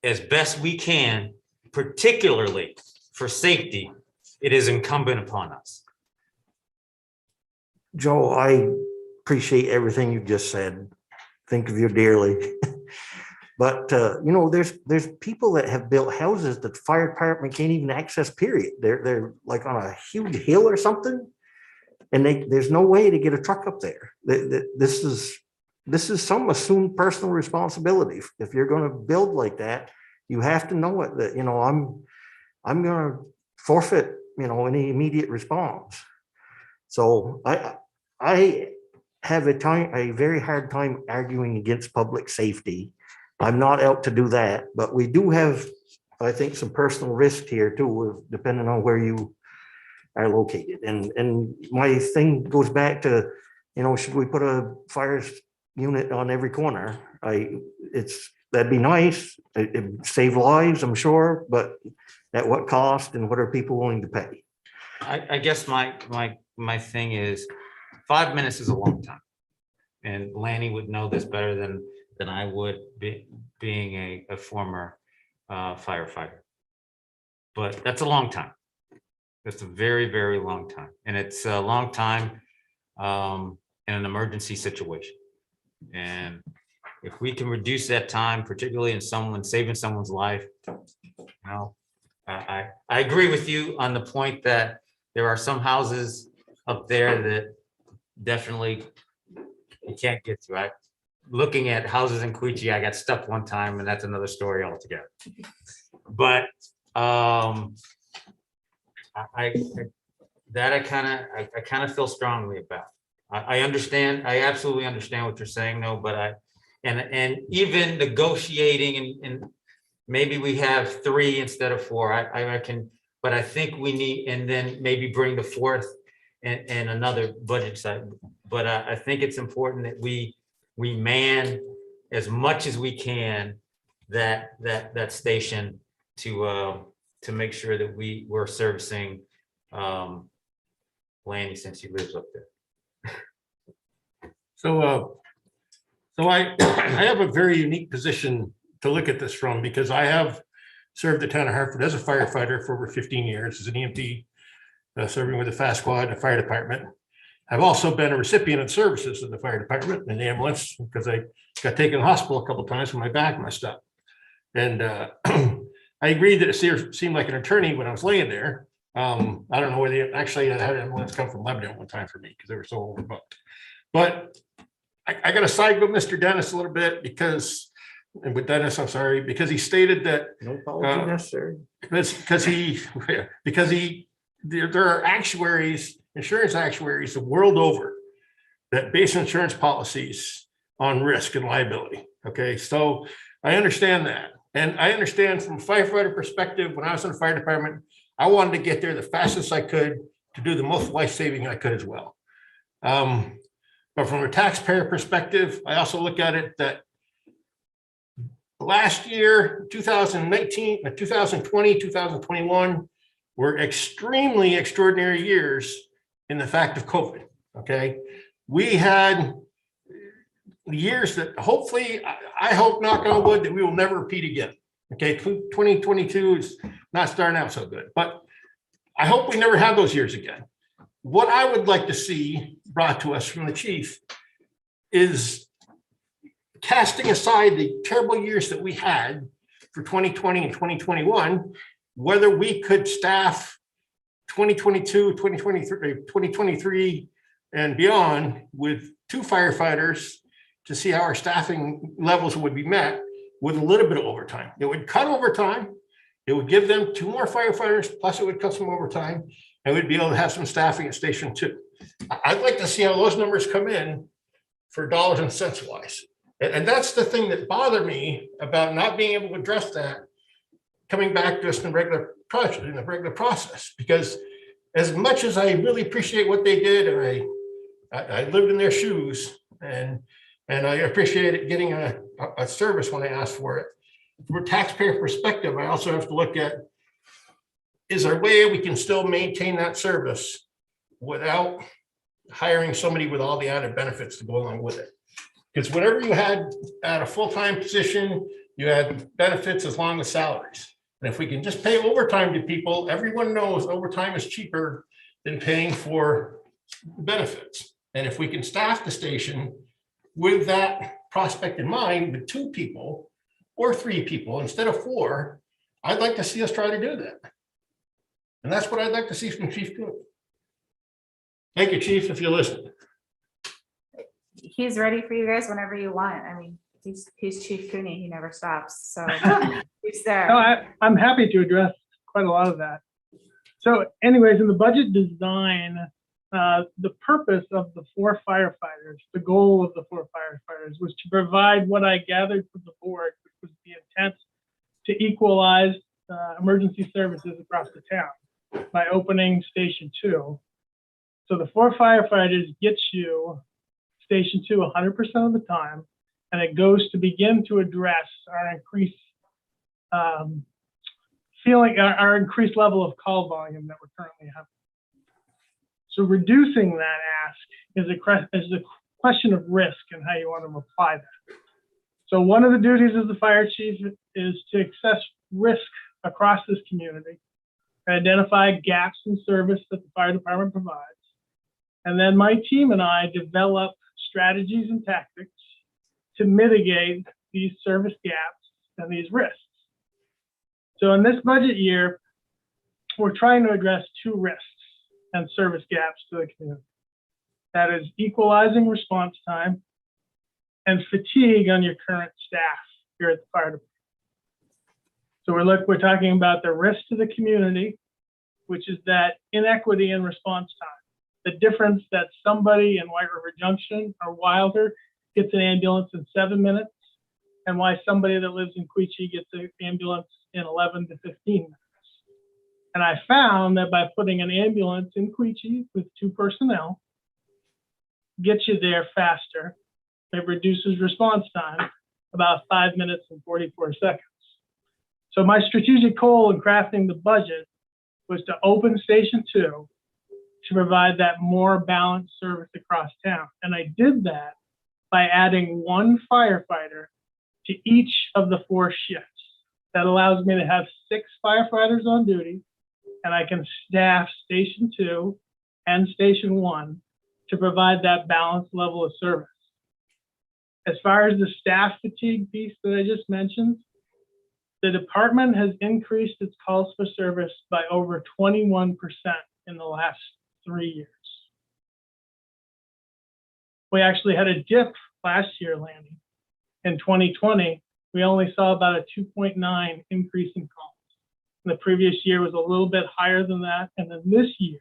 Speaker 11: as best we can, particularly for safety, it is incumbent upon us.
Speaker 2: Joe, I appreciate everything you just said. Think of you dearly. But, you know, there's people that have built houses that the fire department can't even access, period. They're like on a huge hill or something. And there's no way to get a truck up there. This is some assumed personal responsibility. If you're going to build like that, you have to know it, that, you know, I'm going to forfeit, you know, any immediate response. So I have a very hard time arguing against public safety. I'm not out to do that, but we do have, I think, some personal risk here too, depending on where you are located. And my thing goes back to, you know, should we put a fire unit on every corner? That'd be nice. It'd save lives, I'm sure, but at what cost and what are people willing to pay?
Speaker 11: I guess my thing is 5 minutes is a long time. And Lanny would know this better than I would, being a former firefighter. But that's a long time. That's a very, very long time. And it's a long time in an emergency situation. And if we can reduce that time, particularly in saving someone's life, you know, I agree with you on the point that there are some houses up there that definitely you can't get to. Looking at houses in Queechee, I got stuck one time, and that's another story altogether. But I kind of feel strongly about. I understand. I absolutely understand what you're saying, though. But and even negotiating and maybe we have 3 instead of 4. I can, but I think we need, and then maybe bring the 4th and another budget side. But I think it's important that we man as much as we can that station to make sure that we're servicing Lanny, since he lives up there.
Speaker 4: So I have a very unique position to look at this from, because I have served the town of Hartford as a firefighter for over 15 years as an EMT, serving with the fast squad and the fire department. I've also been a recipient of services in the fire department and the ambulance, because I got taken to the hospital a couple of times when my back messed up. And I agreed that it seemed like an attorney when I was laying there. I don't know where actually I had an ambulance come from Lebanon one time for me because they were so overbooked. But I got to side with Mr. Dennis a little bit because, and with Dennis, I'm sorry, because he stated that
Speaker 2: No apology necessary.
Speaker 4: because there are actuaries, insurance actuaries the world over that base insurance policies on risk and liability. Okay, so I understand that. And I understand from a firefighter perspective, when I was in the fire department, I wanted to get there the fastest I could to do the most life-saving I could as well. But from a taxpayer perspective, I also look at it that last year, 2019, 2020, 2021 were extremely extraordinary years in the fact of COVID, okay? We had years that hopefully, I hope, knock on wood, that we will never repeat again, okay? 2022 is not starting out so good, but I hope we never have those years again. What I would like to see brought to us from the chief is casting aside the terrible years that we had for 2020 and 2021, whether we could staff 2022, 2023 and beyond with 2 firefighters to see how our staffing levels would be met with a little bit of overtime. It would cut overtime. It would give them 2 more firefighters, plus it would cut some overtime, and we'd be able to have some staffing at Station 2. I'd like to see how those numbers come in for dollars and cents wise. And that's the thing that bothered me about not being able to address that coming back to us in the regular project, in the regular process, because as much as I really appreciate what they did, and I lived in their shoes, and I appreciated getting a service when I asked for it. From a taxpayer perspective, I also have to look at, is there a way we can still maintain that service without hiring somebody with all the added benefits to go along with it? Because whatever you had at a full-time position, you had benefits as long as salaries. And if we can just pay overtime to people, everyone knows overtime is cheaper than paying for benefits. And if we can staff the station with that prospect in mind, with 2 people, or 3 people instead of 4, I'd like to see us try to do that. And that's what I'd like to see from Chief Coon. Thank you, Chief, if you listen.
Speaker 5: He's ready for you guys whenever you want. I mean, he's Chief Cooney. He never stops. So he's there.
Speaker 17: No, I'm happy to address quite a lot of that. So anyways, in the budget design, the purpose of the 4 firefighters, the goal of the 4 firefighters was to provide what I gathered from the board, which was the intent to equalize emergency services across the town by opening Station 2. So the 4 firefighters gets you Station 2 100% of the time, and it goes to begin to address our increased our increased level of call volume that we're currently having. So reducing that ask is a question of risk and how you want to apply that. So one of the duties of the fire chief is to assess risk across this community, identify gaps in service that the fire department provides. And then my team and I develop strategies and tactics to mitigate these service gaps and these risks. So in this budget year, we're trying to address 2 risks and service gaps to the community. That is equalizing response time and fatigue on your current staff here at the fire department. So we're talking about the risk to the community, which is that inequity in response time. The difference that somebody in White River Junction or Wilder gets an ambulance in 7 minutes, and why somebody that lives in Quechee gets an ambulance in 11 to 15 minutes. And I found that by putting an ambulance in Quechee with 2 personnel, gets you there faster. It reduces response time about 5 minutes and 44 seconds. So my strategic goal in crafting the budget was to open Station 2 to provide that more balanced service across town. And I did that by adding 1 firefighter to each of the 4 shifts. That allows me to have 6 firefighters on duty, and I can staff Station 2 and Station 1 to provide that balanced level of service. As far as the staff fatigue piece that I just mentioned, the department has increased its calls for service by over 21% in the last 3 years. We actually had a dip last year, Lanny. In 2020, we only saw about a 2.9 increase in calls. And the previous year was a little bit higher than that. And then this year,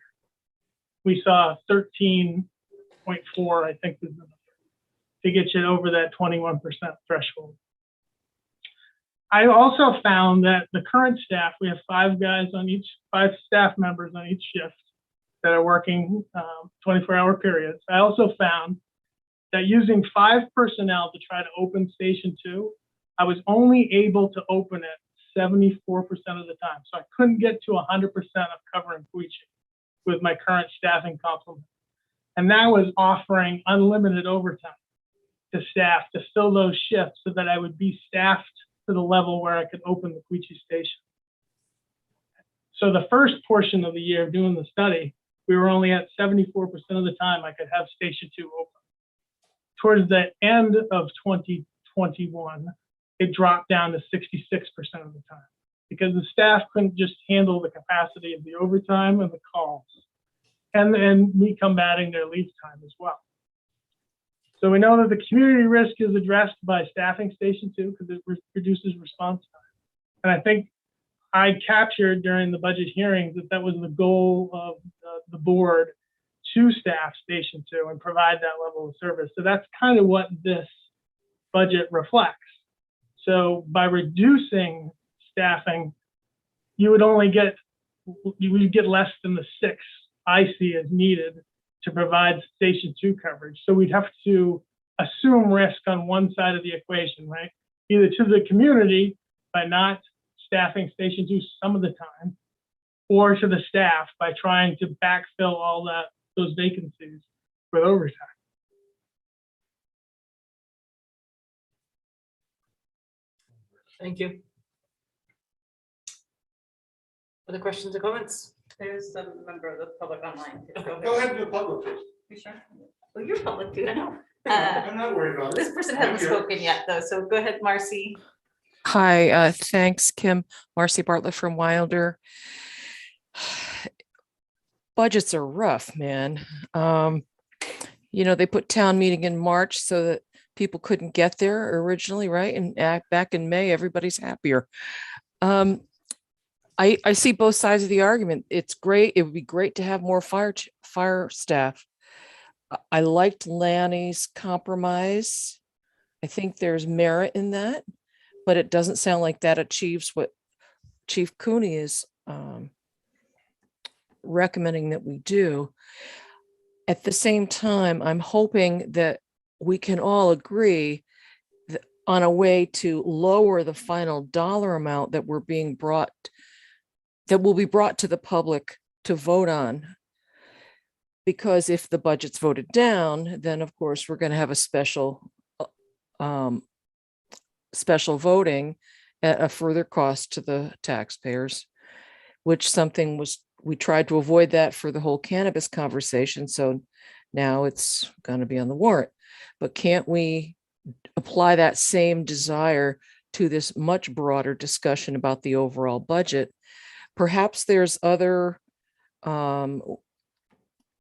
Speaker 17: we saw 13.4, I think, is the number, to get you over that 21% threshold. I also found that the current staff, we have 5 staff members on each shift that are working 24-hour periods. I also found that using 5 personnel to try to open Station 2, I was only able to open it 74% of the time. So I couldn't get to 100% of covering Quechee with my current staffing complement. And that was offering unlimited overtime to staff to fill those shifts so that I would be staffed to the level where I could open the Quechee station. So the first portion of the year doing the study, we were only at 74% of the time I could have Station 2 open. Towards the end of 2021, it dropped down to 66% of the time because the staff couldn't just handle the capacity of the overtime and the calls, and me combating their leave time as well. So we know that the community risk is addressed by staffing Station 2 because it reduces response time. And I think I captured during the budget hearings that was the goal of the board to staff Station 2 and provide that level of service. So that's kind of what this budget reflects. So by reducing staffing, you would get less than the 6 I see as needed to provide Station 2 coverage. So we'd have to assume risk on one side of the equation, right? Either to the community by not staffing Station 2 some of the time, or to the staff by trying to backfill all those vacancies with overtime.
Speaker 1: Thank you. Other questions or comments?
Speaker 14: There's a member of the public online.
Speaker 10: Go ahead and do public, please.
Speaker 14: You sure? Well, you're public too, I know.
Speaker 10: I'm not worried about it.
Speaker 14: This person hasn't spoken yet, though, so go ahead, Marcy.
Speaker 18: Hi, thanks, Kim. Marcy Bartlett from Wilder. Budgets are rough, man. They put town meeting in March so that people couldn't get there originally, right? And back in May, everybody's happier. I see both sides of the argument. It's great. It would be great to have more fire staff. I liked Lanny's compromise. I think there's merit in that, but it doesn't sound like that achieves what Chief Cooney is recommending that we do. At the same time, I'm hoping that we can all agree on a way to lower the final dollar amount that will be brought to the public to vote on. Because if the budget's voted down, then of course we're going to have a special voting at a further cost to the taxpayers, which we tried to avoid that for the whole cannabis conversation. So now it's going to be on the warrant. But can't we apply that same desire to this much broader discussion about the overall budget? Perhaps there's other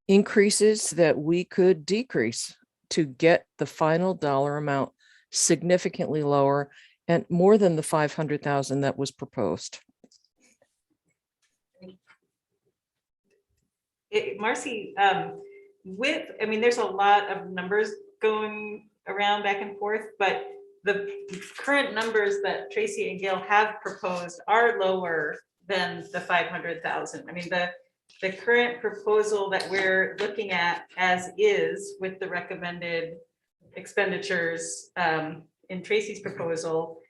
Speaker 18: increases that we could decrease to get the final dollar amount significantly lower and more than the 500,000 that was proposed.
Speaker 3: Marcy, there's a lot of numbers going around back and forth, but the current numbers that Tracy and Gail have proposed are lower than the 500,000. I mean, the current proposal that we're looking at as is with the recommended expenditures in Tracy's proposal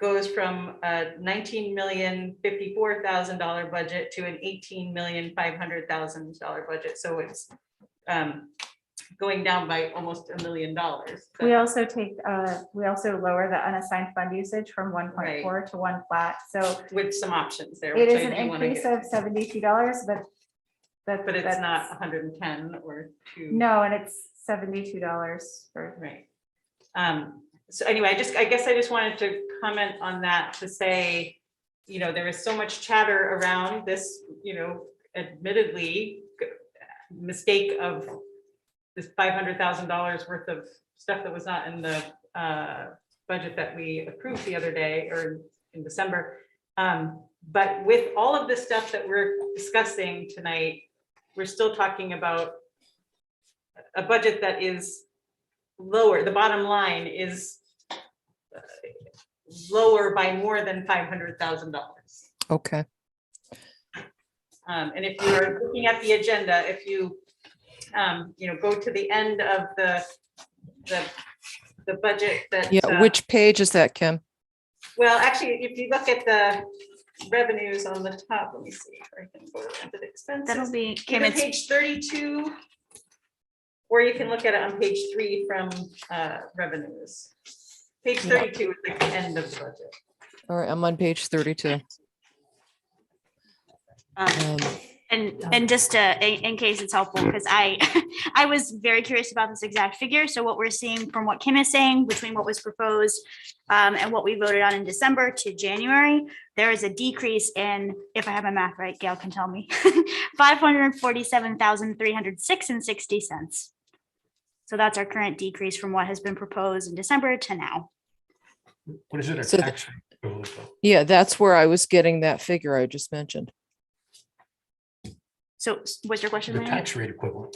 Speaker 3: goes from a $19,054,000 budget to an $18,500,000 budget. So it's going down by almost $1 million.
Speaker 5: We also lower the unassigned fund usage from 1.4 to 1 flat. So
Speaker 3: with some options there.
Speaker 5: It
Speaker 3: which
Speaker 5: is
Speaker 3: I
Speaker 5: an
Speaker 3: do wanna
Speaker 5: increase
Speaker 3: get.
Speaker 5: of $72, but
Speaker 3: It's not 110 or 2.
Speaker 5: No, and it's $72 for.
Speaker 3: Right. So anyway, I guess I just wanted to comment on that to say, there is so much chatter around this, admittedly mistake of this $500,000 worth of stuff that was not in the budget that we approved the other day or in December. But with all of this stuff that we're discussing tonight, we're still talking about a budget that is lower. The bottom line is lower by more than $500,000.
Speaker 18: Okay.
Speaker 3: And if you're looking at the agenda, if you go to the end of the budget that.
Speaker 18: Yeah, which page is that, Kim?
Speaker 3: Well, actually, if you look at the revenues on the top, let me see if I can go into the expenses.
Speaker 7: That'll be
Speaker 3: Either page 32, or you can look at it on page 3 from revenues. Page 32 is like the end of the budget.
Speaker 18: All right, I'm on page 32.
Speaker 7: And just in case it's helpful, because I was very curious about this exact figure. So what we're seeing from what Kim is saying between what was proposed and what we voted on in December to January, there is a decrease in, if I have my math right, Gail can tell me, 547,306.60. So that's our current decrease from what has been proposed in December to now.
Speaker 4: What is it? A
Speaker 18: So
Speaker 4: tax rate equivalent of?
Speaker 18: Yeah, that's where I was getting that figure I just mentioned.
Speaker 7: So what's your question?
Speaker 4: The
Speaker 7: Mary?
Speaker 4: tax rate equivalent.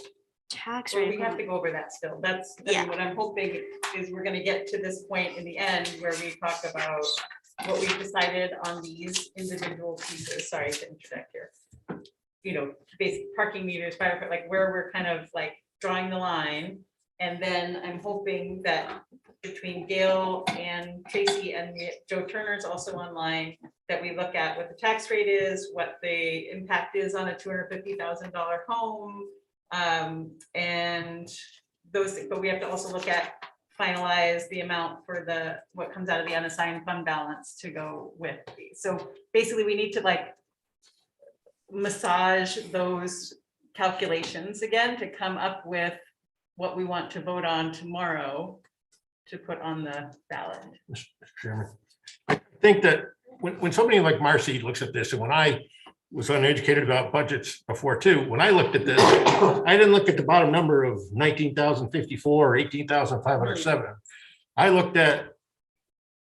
Speaker 7: Tax
Speaker 3: Well,
Speaker 7: rate.
Speaker 3: we have to go over that still. That's what I'm hoping is we're gonna get to this point in the end where we talk about what we've decided on these individual pieces. Sorry to interject here. Basic parking meters, fire, like where we're kind of like drawing the line. And then I'm hoping that between Gail and Tracy and Joe Turner's also online, that we look at what the tax rate is, what the impact is on a $250,000 home. And those things, but we have to also look at finalize the amount for what comes out of the unassigned fund balance to go with these. So basically we need to like massage those calculations again to come up with what we want to vote on tomorrow to put on the ballot.
Speaker 4: Mr. Chairman, think that when somebody like Marcy looks at this, and when I was uneducated about budgets before too, when I looked at this, I didn't look at the bottom number of 19,054 or 18,507. I looked at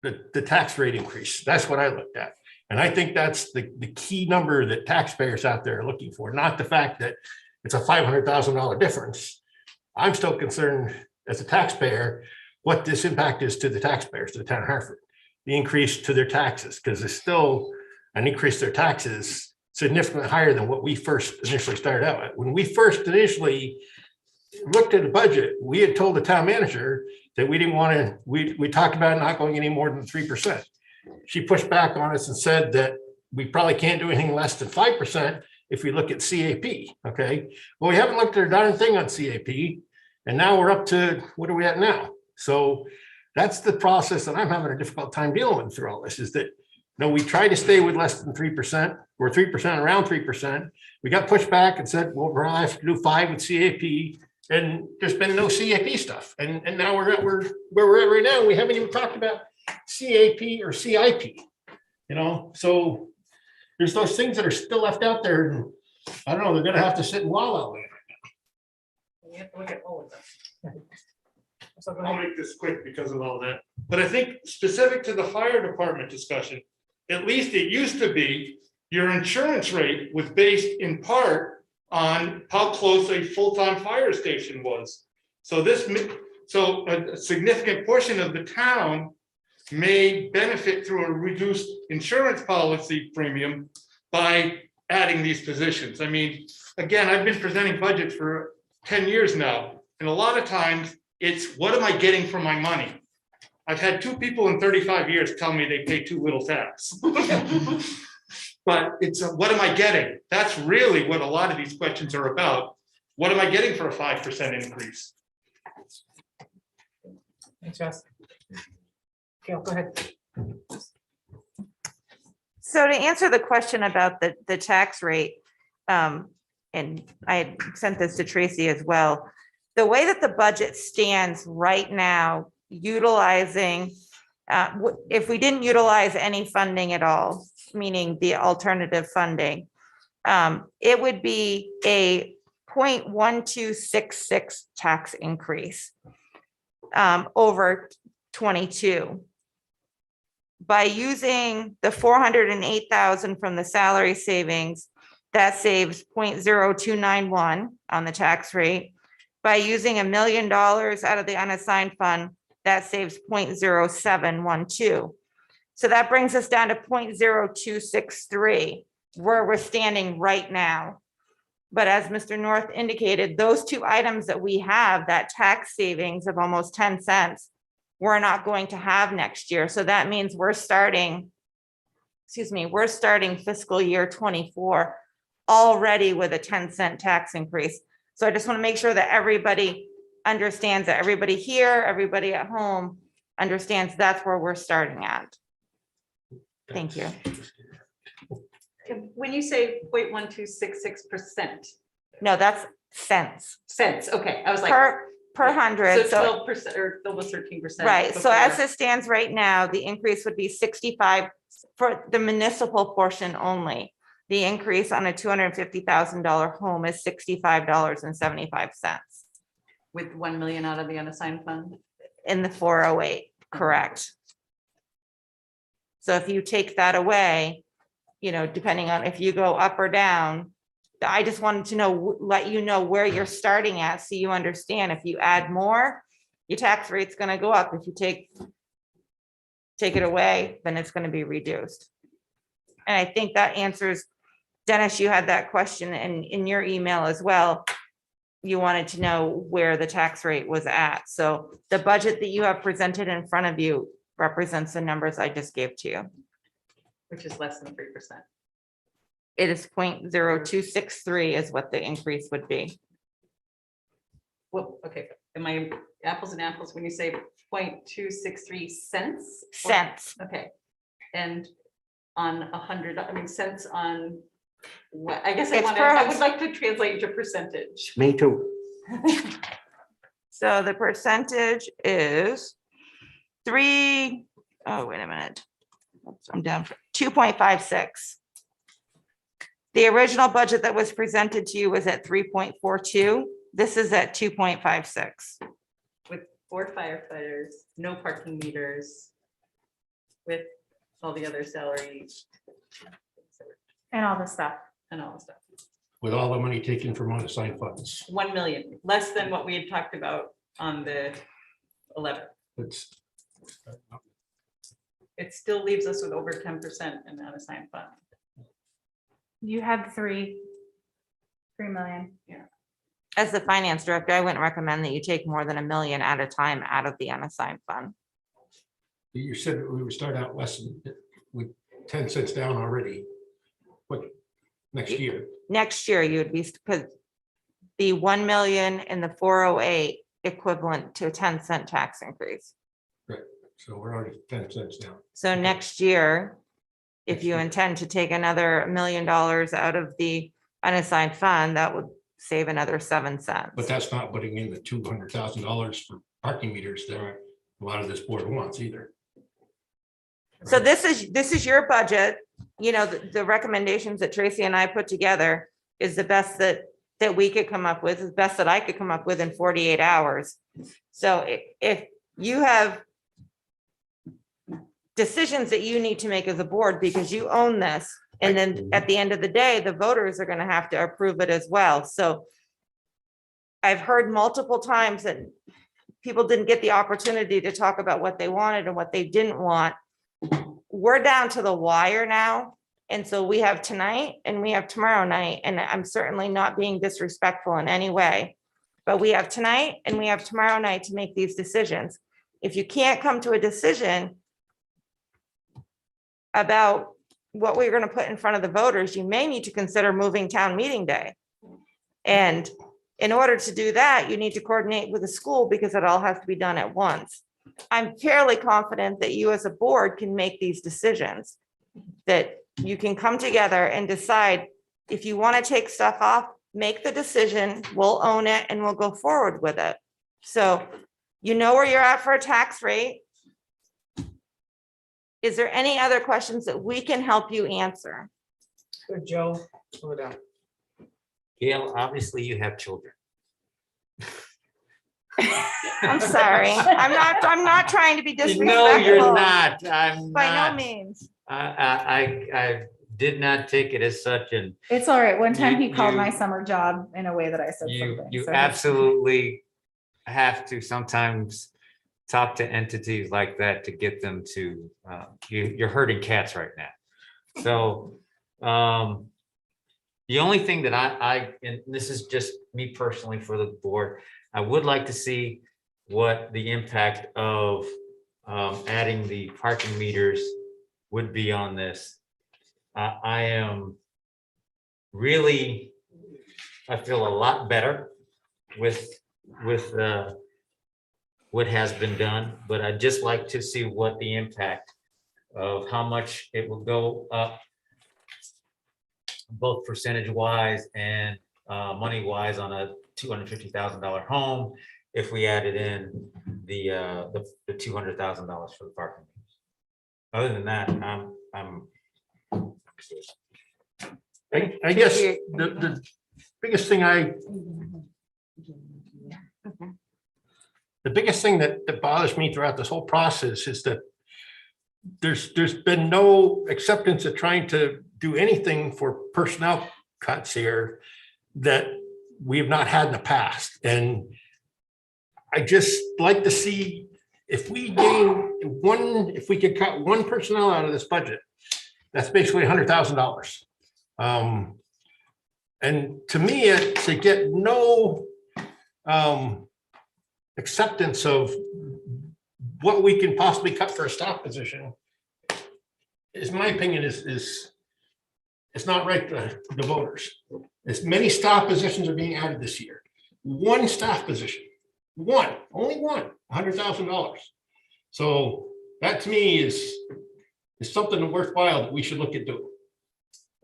Speaker 4: the tax rate increase. That's what I looked at. And I think that's the key number that taxpayers out there are looking for, not the fact that it's a $500,000 difference. I'm still concerned as a taxpayer, what this impact is to the taxpayers, to the town of Hartford, the increase to their taxes, because it's still an increase to their taxes significantly higher than what we first initially started out at. When we first initially looked at the budget, we had told the town manager that we didn't want to, we talked about not going any more than 3%. She pushed back on us and said that we probably can't do anything less than 5% if we look at CAP, okay? Well, we haven't looked at a darn thing on CAP, and now we're up to, what are we at now? So that's the process that I'm having a difficult time dealing with through all this, is that, we try to stay with less than 3%, or 3%, around 3%. We got pushed back and said, well, we're gonna have to do 5 with CAP, and there's been no CAP stuff. And now we're where we're at right now. We haven't even talked about CAP or CIP, so there's those things that are still left out there. And I don't know, they're gonna have to sit and wallow in it.
Speaker 14: We have to look at all of them.
Speaker 10: I'll make this quick because of all that. But I think specific to the fire department discussion, at least it used to be your insurance rate was based in part on how close a full-time fire station was. So a significant portion of the town may benefit through a reduced insurance policy premium by adding these positions. I mean, again, I've been presenting budget for 10 years now, and a lot of times it's what am I getting for my money? I've had 2 people in 35 years tell me they pay too little tax. But it's what am I getting? That's really what a lot of these questions are about. What am I getting for a 5% increase?
Speaker 1: Thanks, Jess. Gail, go ahead.
Speaker 6: So to answer the question about the tax rate, and I had sent this to Tracy as well, the way that the budget stands right now, utilizing, if we didn't utilize any funding at all, meaning the alternative funding, it would be a 0.1266 tax increase over 22. By using the 408,000 from the salary savings, that saves 0.0291 on the tax rate. By using $1 million out of the unassigned fund, that saves 0.0712. So that brings us down to 0.0263, where we're standing right now. But as Mr. North indicated, those 2 items that we have, that tax savings of almost 10 cents, we're not going to have next year. So that means we're starting fiscal year 24 already with a 10-cent tax increase. So I just want to make sure that everybody understands, that everybody here, everybody at home understands that's where we're starting at. Thank you.
Speaker 14: When you say 0.1266%.
Speaker 6: No, that's cents.
Speaker 14: Cents, okay, I was like.
Speaker 6: Per hundred.
Speaker 14: So 12% or almost 13%.
Speaker 6: Right, so as it stands right now, the increase would be 65 for the municipal portion only. The increase on a $250,000 home is $65.75.
Speaker 14: With 1 million out of the unassigned fund?
Speaker 6: In the 408, correct. So if you take that away, depending on if you go up or down, I just wanted to let you know where you're starting at, so you understand if you add more, your tax rate's gonna go up. If you take it away, then it's gonna be reduced. And I think that answers, Dennis, you had that question in your email as well. You wanted to know where the tax rate was at. So the budget that you have presented in front of you represents the numbers I just gave to you.
Speaker 14: Which is less than 3%.
Speaker 6: It is 0.0263 is what the increase would be.
Speaker 14: Well, okay, am I apples and apples when you say 0.263 cents?
Speaker 6: Cents.
Speaker 14: Okay, and on 100, I mean cents on what? I guess I would like to translate to percentage.
Speaker 2: Me too.
Speaker 6: So the percentage is 3, oh, wait a minute. I'm down for 2.56. The original budget that was presented to you was at 3.42. This is at 2.56.
Speaker 14: With 4 firefighters, no parking meters, with all the other salaries.
Speaker 5: And all the stuff.
Speaker 14: And all the stuff.
Speaker 4: With all the money taken from unassigned funds.
Speaker 14: 1 million, less than what we had talked about on the 11th.
Speaker 4: It's,
Speaker 14: It still leaves us with over 10% in unassigned fund.
Speaker 5: You had 3 million.
Speaker 14: Yeah.
Speaker 6: As the finance director, I wouldn't recommend that you take more than $1 million at a time out of the unassigned fund.
Speaker 4: you said we would start out less than, with 10 cents down already. What, next year?
Speaker 6: Next year, you would be, because the 1 million and the 408 equivalent to a 10-cent tax increase.
Speaker 4: Right, so we're already 10 cents down.
Speaker 6: So next year, if you intend to take another $1 million out of the unassigned fund, that would save another 7 cents.
Speaker 4: But that's not putting in the $200,000 for parking meters that a lot of this board wants either.
Speaker 6: So this is your budget. You know, the recommendations that Tracy and I put together is the best that we could come up with, is the best that I could come up with in 48 hours. So if you have decisions that you need to make as a board because you own this, and then at the end of the day, the voters are going to have to approve it as well. So I've heard multiple times that people didn't get the opportunity to talk about what they wanted and what they didn't want. We're down to the wire now. And so we have tonight and we have tomorrow night, and I'm certainly not being disrespectful in any way, but we have tonight and we have tomorrow night to make these decisions. If you can't come to a decision about what we're going to put in front of the voters, you may need to consider moving town meeting day. And in order to do that, you need to coordinate with the school because it all has to be done at once. I'm fairly confident that you as a board can make these decisions, that you can come together and decide if you want to take stuff off, make the decision, we'll own it and we'll go forward with it. So you know where you're at for a tax rate. Is there any other questions that we can help you answer?
Speaker 1: Good, Joe. Slow it down.
Speaker 11: Gail, obviously you have children.
Speaker 6: I'm sorry. I'm not trying to be disrespectful.
Speaker 11: No, you're not. I'm
Speaker 6: By
Speaker 11: not.
Speaker 6: no means.
Speaker 11: I did not take it as such, and
Speaker 5: It's all right. One time he called
Speaker 11: You-
Speaker 5: my summer job in a way that I said
Speaker 11: you
Speaker 5: something.
Speaker 11: you
Speaker 5: so-
Speaker 11: absolutely have to sometimes talk to entities like that to get them to, you're herding cats right now. So the only thing that I, and this is just me personally for the board, I would like to see what the impact of adding the parking meters would be on this. I am really, I feel a lot better with what has been done, but I'd just like to see what the impact of how much it will go up, both percentage wise and money wise on a $250,000 home, if we added in the $200,000 for the parking. Other than that, I'm.
Speaker 4: I guess the biggest thing the biggest thing that bothers me throughout this whole process is that there's been no acceptance of trying to do anything for personnel cuts here that we have not had in the past. And I just like to see if we could cut one personnel out of this budget, that's basically $100,000. And to me, to get no acceptance of what we can possibly cut for a staff position is, my opinion, is it's not right to the voters. As many staff positions are being added this year. One staff position, only one, $100,000. So that to me is something worthwhile that we should look at doing.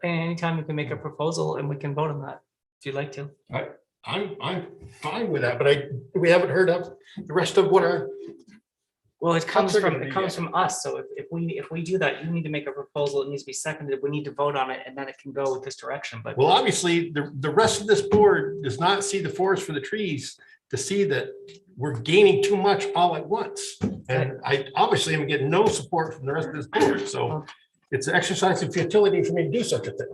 Speaker 1: And anytime you can make a proposal and we can vote on that, if you'd like to.
Speaker 4: I'm fine with that, but we haven't heard of the rest of what
Speaker 1: Well, it comes
Speaker 4: trigger
Speaker 1: from,
Speaker 4: the
Speaker 1: it comes
Speaker 4: meeting.
Speaker 1: from us, so if we do that, you need to make a proposal, it needs to be seconded, we need to vote on it, and then it can go with this direction, but.
Speaker 4: Well, obviously, the rest of this board does not see the forest for the trees to see that we're gaining too much all at once. And I obviously am getting no support from the rest of this board, so it's an exercise of futility for me to do such a thing.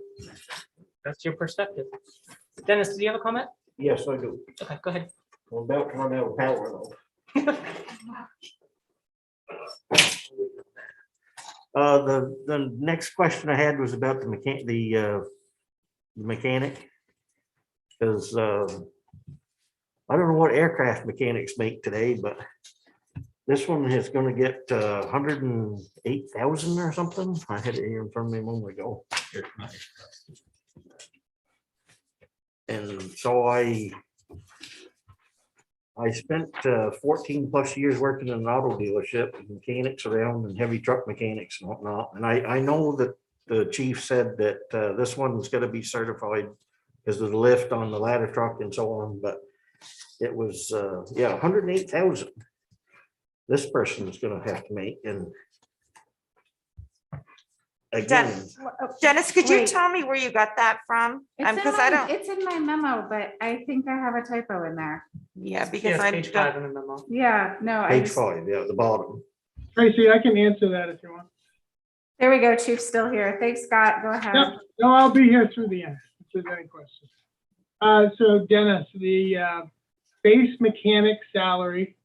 Speaker 1: That's your perspective. Dennis, do you have a comment?
Speaker 2: Yes, I do.
Speaker 1: Okay, go ahead.
Speaker 2: We're about to run out of power though. The next question I had was about the mechanic. Because I don't know what aircraft mechanics make today, but this one is gonna get 108,000 or something. I had it here in front of me a moment ago. And so I spent 14 plus years working in an auto dealership, with mechanics around and heavy truck mechanics and whatnot. And I know that the chief said that this one was gonna be certified because of the lift on the ladder truck and so on, but it was, yeah, 108,000. This person is gonna have to make, and again,
Speaker 6: Dennis, could you
Speaker 5: Wait.
Speaker 6: tell me where you got that from?
Speaker 5: It's in
Speaker 6: Because I don't,
Speaker 5: it's in my memo, but I think I have a typo in there.
Speaker 6: yeah, because
Speaker 1: Yes,
Speaker 6: I
Speaker 1: page
Speaker 6: don't,
Speaker 1: 5 in the memo.
Speaker 5: Yeah, no, I
Speaker 2: page
Speaker 5: just,
Speaker 2: 5, yeah, at the bottom.
Speaker 17: Tracy, I can answer that if you want.
Speaker 5: there we go, Chief's still here. Thanks, Scott. Go ahead.
Speaker 17: Yep, no, I'll be here through the end, if there's any questions. So Dennis, the base mechanic salary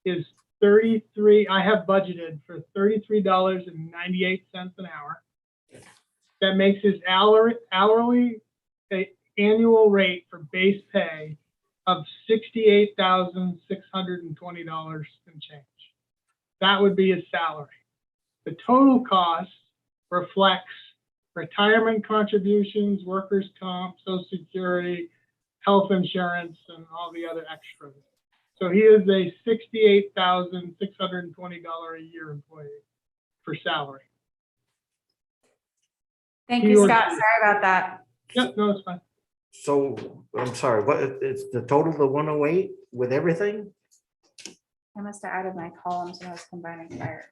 Speaker 17: is 33, I have budgeted for $33.98 an hour. That makes his hourly annual rate for base pay of $68,620 and change. That would be his salary. The total cost reflects retirement contributions, workers' comp, social security, health insurance, and all the other extras. So he is a $68,620 a year employee for salary.
Speaker 5: Thank
Speaker 17: He
Speaker 5: you,
Speaker 17: or
Speaker 5: Scott.
Speaker 17: she.
Speaker 5: Sorry about that.
Speaker 17: Yep, no, it's fine.
Speaker 2: So I'm sorry, what is the total, the 108 with everything?
Speaker 5: I must have added my columns when I was combining fire.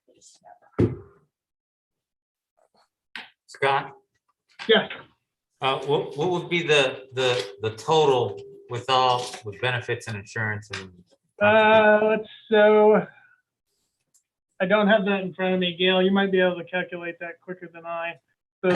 Speaker 11: Scott,
Speaker 17: Yes.
Speaker 11: what would be the total with benefits and insurance and?
Speaker 17: So I don't have that in front of me. Gail, you might be able to calculate that quicker than I. So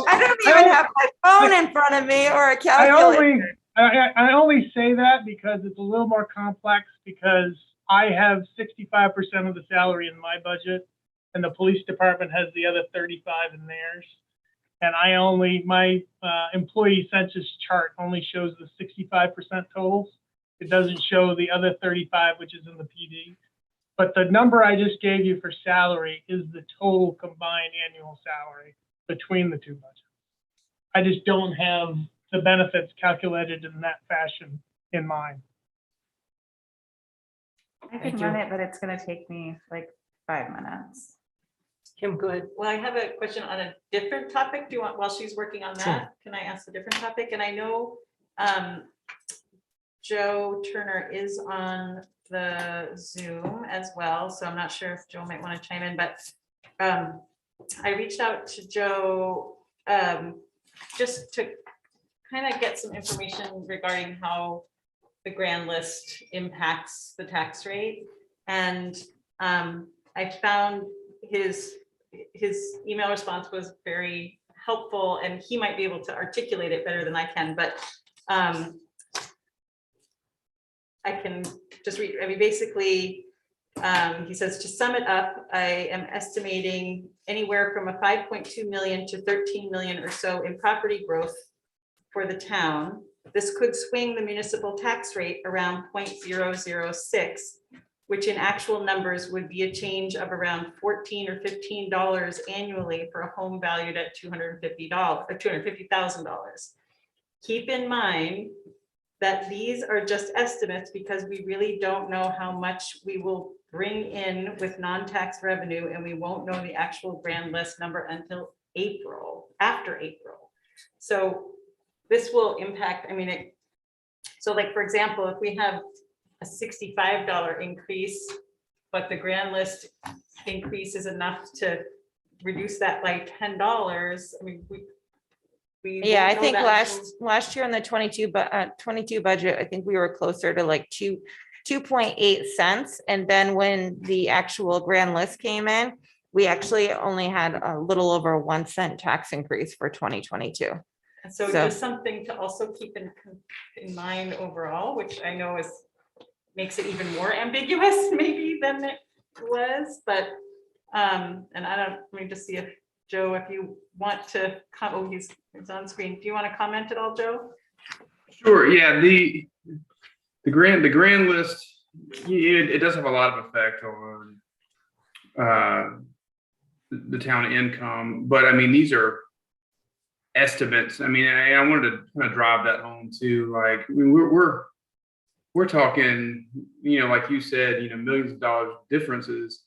Speaker 6: I don't even have my phone in front of me or a calculator.
Speaker 17: I only say that because it's a little more complex, because I have 65% of the salary in my budget and the police department has the other 35 in theirs. And my employee census chart only shows the 65% totals. It doesn't show the other 35, which is in the PD. But the number I just gave you for salary is the total combined annual salary between the two budgets. I just don't have the benefits calculated in that fashion in mind.
Speaker 5: I can run it, but it's gonna take me like 5 minutes.
Speaker 1: Kim, go ahead.
Speaker 14: Well, I have a question on a different topic. Do you want, while she's working on
Speaker 1: Sure.
Speaker 14: that, can I ask a different topic? And I know Joe Turner is on the Zoom as well, so I'm not sure if Joe might want to chime in, but I reached out to Joe just to kind of get some information regarding how the grand list impacts the tax rate. And I found his email response was very helpful, and he might be able to articulate it better than I can, but I can just read. I mean, basically, he says, to sum it up, I am estimating anywhere from a 5.2 million to 13 million or so in property growth for the town. This could swing the municipal tax rate around 0.006, which in actual numbers would be a change of around $14 or $15 annually for a home valued at $250 or $250,000. Keep in mind that these are just estimates because we really don't know how much we will bring in with non-tax revenue, and we won't know the actual grand list number until April, after April. So this will impact, I mean, so like, for example, if we have a $65 increase, but the grand list increase is enough to reduce that by $10. I mean, we
Speaker 6: Yeah, I
Speaker 14: won't know
Speaker 6: think
Speaker 14: that until-
Speaker 6: last year in the 22 budget, I think we were closer to like 2.8 cents. And then when the actual grand list came in, we actually only had a little over 1 cent tax increase for 2022.
Speaker 14: And so just something to also keep in mind overall, which I know makes it even more ambiguous maybe than it was, but, and let me just see if Joe, if you want to come, he's on screen. Do you want to comment at all, Joe?
Speaker 19: Sure, yeah, the grand list, it does have a lot of effect on the town income, but I mean, these are estimates. I mean, I wanted to kind of drive that home too. Like, I mean, we're talking, like you said, millions of dollars differences,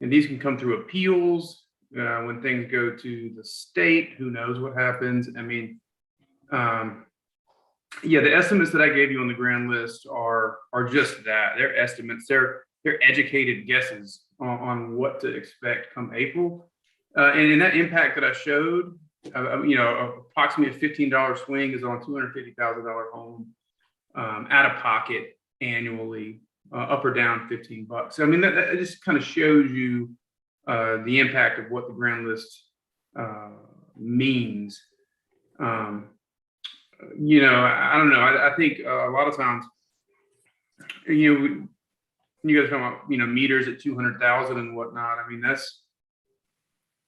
Speaker 19: and these can come through appeals. When things go to the state, who knows what happens? I mean, yeah, the estimates that I gave you on the grand list are just that. They're estimates. They're educated guesses on what to expect come April. And in that impact that I showed, approximately a $15 swing is on $250,000 home out of pocket annually, up or down $15. So I mean, that just kind of shows you the impact of what the grand list means. I don't know. I think a lot of times, you guys talking about meters at 200,000 and whatnot. I mean,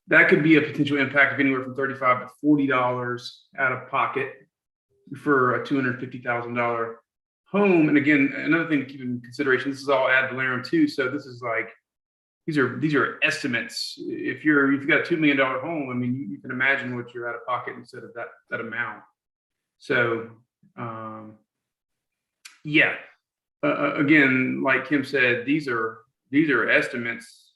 Speaker 19: that could be a potential impact of anywhere from $35 to $40 out of pocket for a $250,000 home. And again, another thing to keep in consideration, this is all ad valorem too. So this is like, these are estimates. If you've got a $2 million home, I mean, you can imagine what you're out of pocket instead of that amount. So, yeah, again, like Kim said, these are estimates,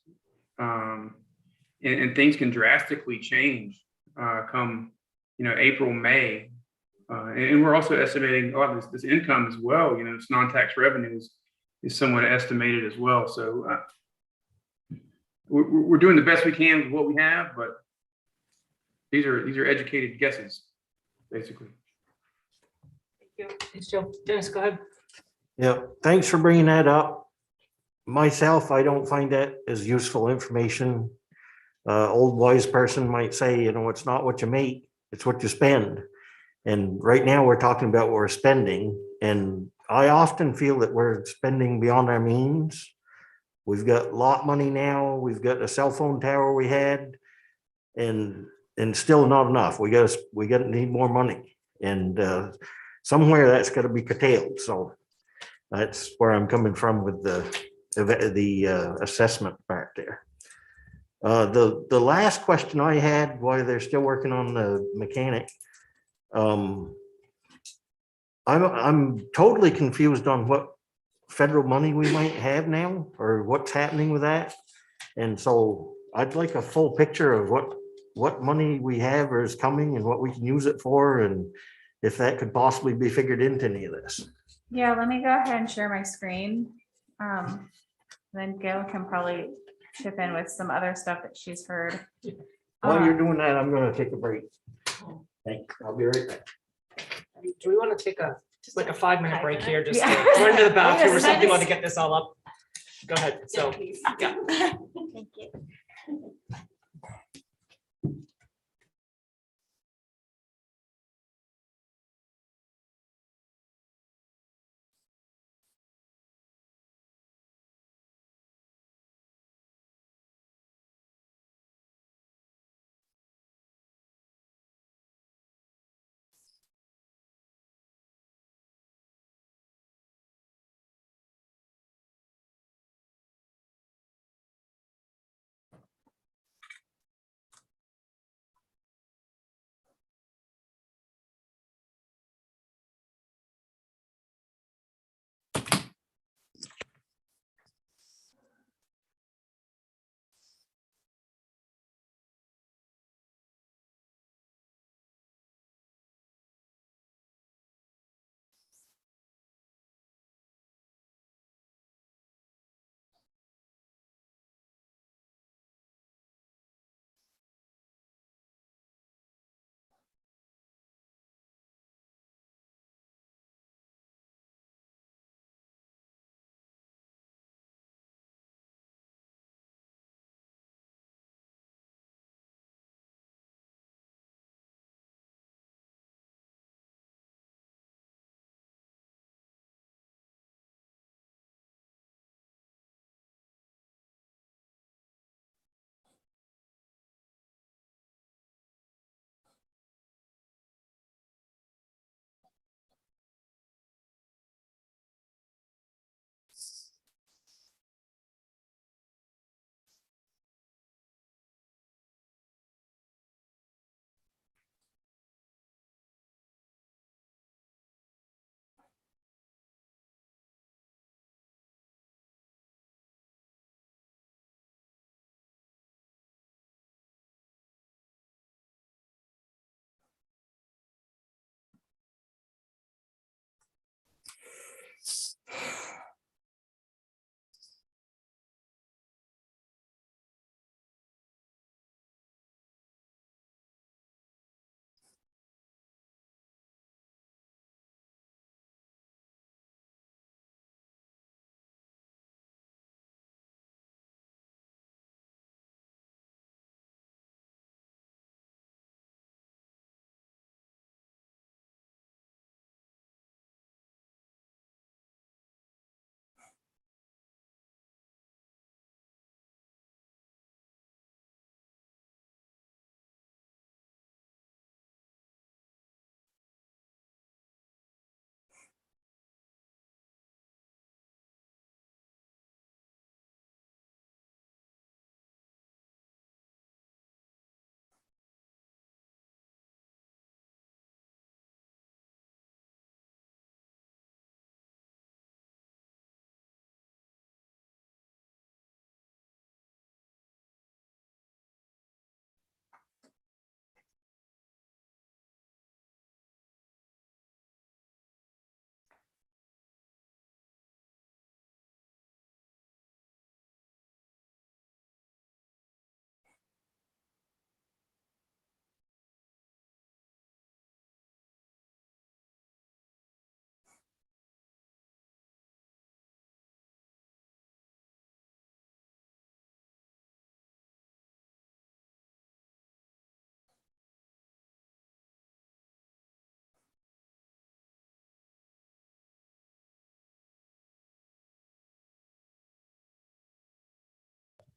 Speaker 19: and things can drastically change come April, May, and we're also estimating a lot of this income as well. This non-tax revenues is somewhat estimated as well. So we're doing the best we can with what we have, but these are educated guesses, basically.
Speaker 1: Thank you. Thanks, Joe. Dennis, go ahead.
Speaker 2: Yeah, thanks for bringing that up. Myself, I don't find that as useful information. Old wise person might say, it's not what you make, it's what you spend. And right now we're talking about what we're spending. And I often feel that we're spending beyond our means. We've got lot money now. We've got a cell phone tower we had, and still not enough. We need more money, and somewhere that's got to be curtailed. So that's where I'm coming from with the assessment part there. The last question I had, while they're still working on the mechanic, I'm totally confused on what federal money we might have now, or what's happening with that. And so I'd like a full picture of what money we have or is coming and what we can use it for, and if that could possibly be figured into any of this.
Speaker 5: Yeah, let me go ahead and share my screen. Then Gail can probably chip in with some other stuff that she's heard.
Speaker 2: While you're doing that, I'm going to take a break. Thanks. I'll be right back.
Speaker 1: Do we want to take a 5-minute break here? Just
Speaker 5: Yeah.
Speaker 1: to run to the bathroom or
Speaker 5: Yes,
Speaker 1: something
Speaker 5: that
Speaker 1: while
Speaker 5: is-
Speaker 1: to get this all up? Go ahead. So, yeah.
Speaker 7: Thank you.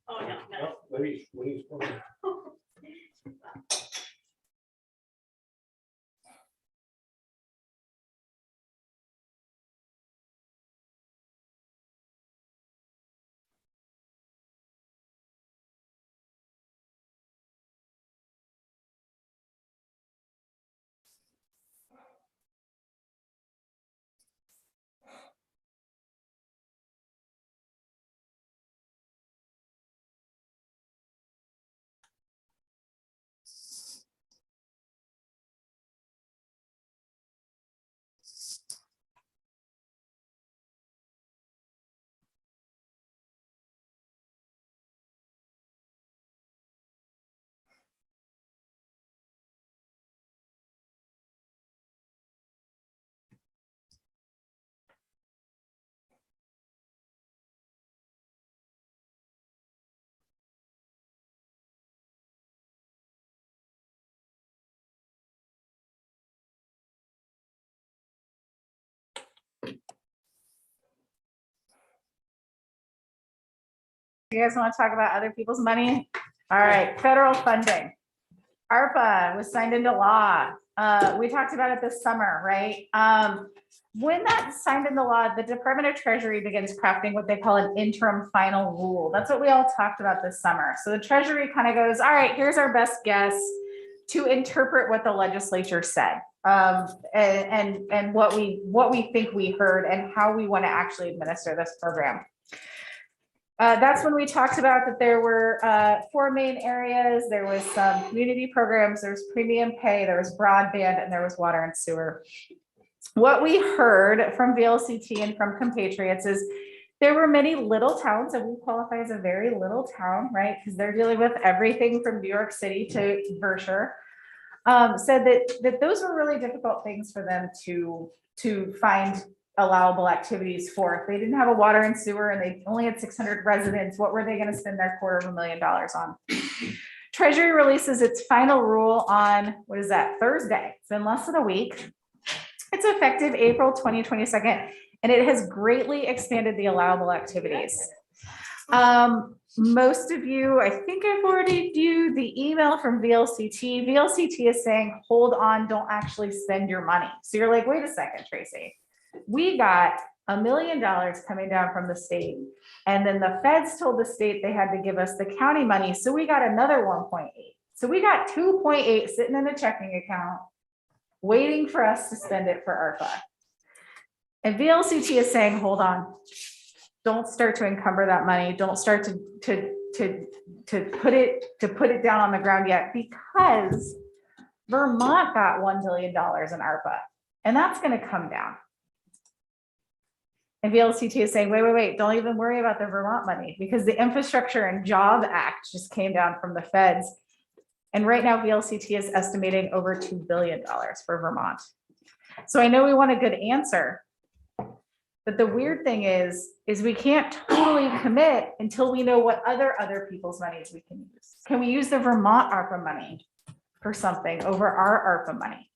Speaker 3: Oh, no, no.
Speaker 5: You guys want to talk about other people's money? All right, federal funding. ARPA was signed into law. We talked about it this summer, right? When that's signed into law, the Department of Treasury begins crafting what they call an interim final rule. That's what we all talked about this summer. So the Treasury kind of goes, all right, here's our best guess to interpret what the legislature said, and what we think we heard and how we want to actually administer this program. That's when we talked about that there were 4 main areas. There was some community programs, there was premium pay, there was broadband, and there was water and sewer. What we heard from VLCT and from compatriots is there were many little towns, and we qualify as a very little town, right? Because they're dealing with everything from New York City to Berkshire. Said that those were really difficult things for them to find allowable activities for. If they didn't have a water and sewer and they only had 600 residents, what were they going to spend their $250,000 on? Treasury releases its final rule on, what is that, Thursday? It's been less than a week. It's effective April 2022, and it has greatly expanded the allowable activities. Most of you, I think I forwarded you the email from VLCT. VLCT is saying, hold on, don't actually spend your money. So you're like, wait a second, Tracy. We got $1 million coming down from the state. And then the feds told the state they had to give us the county money. So we got another 1.8. So we got 2.8 sitting in a checking account, waiting for us to spend it for ARPA. And VLCT is saying, hold on, don't start to encumber that money. Don't start to put it down on the ground yet, because Vermont got $1 billion in ARPA, and that's going to come down. And VLCT is saying, wait, don't even worry about the Vermont money because the Infrastructure and Job Act just came down from the feds. And right now VLCT is estimating over $2 billion for Vermont. So I know we want a good answer. But the weird thing is we can't totally commit until we know what other people's monies we can use. Can we use the Vermont ARPA money for something over our ARPA money?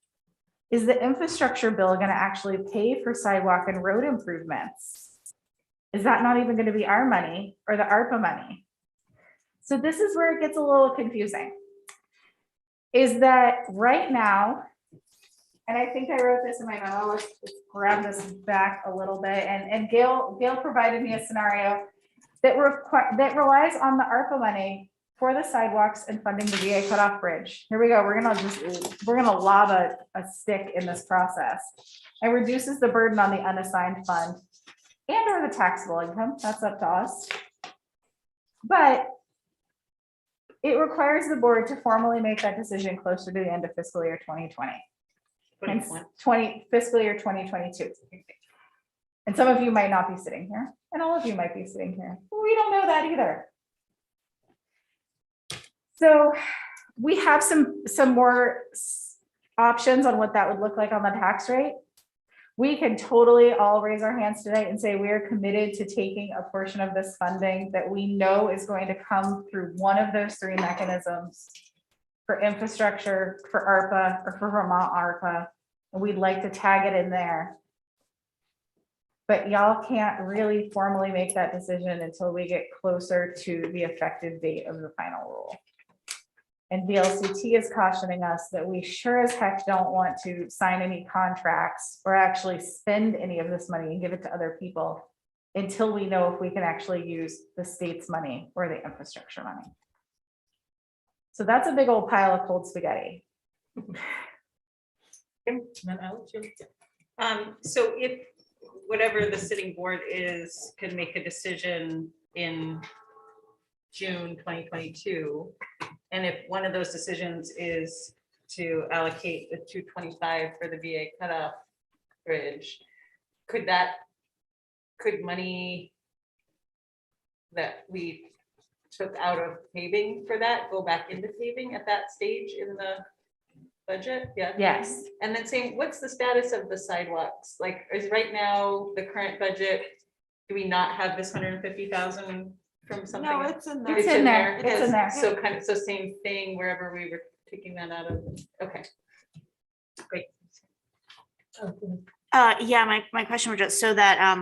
Speaker 5: Is the infrastructure bill going to actually pay for sidewalk and road improvements? Is that not even going to be our money or the ARPA money? So this is where it gets a little confusing. Is that right now, and I think I wrote this in my memo, let's grab this back a little bit. And Gail provided me a scenario that relies on the ARPA money for the sidewalks and funding the VA cutoff bridge. Here we go. We're gonna lob a stick in this process. It reduces the burden on the unassigned fund and or the taxable income. That's up to us. But it requires the board to formally make that decision closer to the end of fiscal year 2020. Hence, fiscal year 2022. And some of you might not be sitting here, and all of you might be sitting here. We don't know that either. So we have some more options on what that would look like on the tax rate. We can totally all raise our hands today and say we are committed to taking a portion of this funding that we know is going to come through one of those three mechanisms for infrastructure, for ARPA, or for Vermont ARPA, and we'd like to tag it in there. But y'all can't really formally make that decision until we get closer to the effective date of the final rule. And VLCT is cautioning us that we sure as heck don't want to sign any contracts or actually spend any of this money and give it to other people until we know if we can actually use the state's money or the infrastructure money. So that's a big old pile of cold spaghetti.
Speaker 14: So if whatever the sitting board is, can make a decision in June 2022, and if one of those decisions is to allocate the 225 for the VA cutoff bridge, could money that we took out of paving for that go back into paving at that stage in the budget? Yeah.
Speaker 5: Yes.
Speaker 14: And then saying, what's the status of the sidewalks? Like, is right now the current budget, do we not have this 150,000 from something?
Speaker 6: No, it's in there.
Speaker 5: It's in there. It's in there.
Speaker 14: So kind of, so same thing wherever we were taking that out of. Okay. Great.
Speaker 7: Yeah, my question was just so that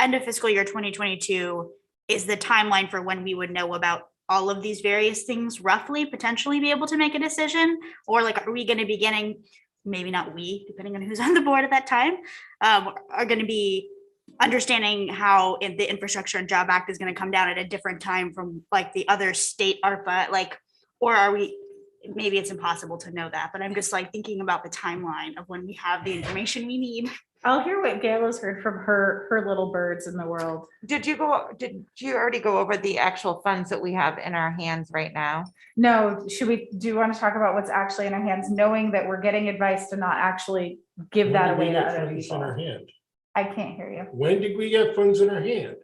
Speaker 7: end of fiscal year 2022 is the timeline for when we would know about all of these various things, roughly potentially be able to make a decision, or like, are we going to be getting, maybe not we, depending on who's on the board at that time, are going to be understanding how the Infrastructure and Job Act is going to come down at a different time from like the other state ARPA, like, or are we, maybe it's impossible to know that, but I'm just like thinking about the timeline of when we have the information we need.
Speaker 5: I'll hear what Gail has heard from her little birds in the world.
Speaker 6: Did you already go over the actual funds that we have in our hands right now?
Speaker 5: No, do you want to talk about what's actually in our hands, knowing that we're getting advice to not actually give that away to other
Speaker 4: In our
Speaker 5: people?
Speaker 4: hand.
Speaker 5: I can't hear you.
Speaker 4: When did we get funds in our hand?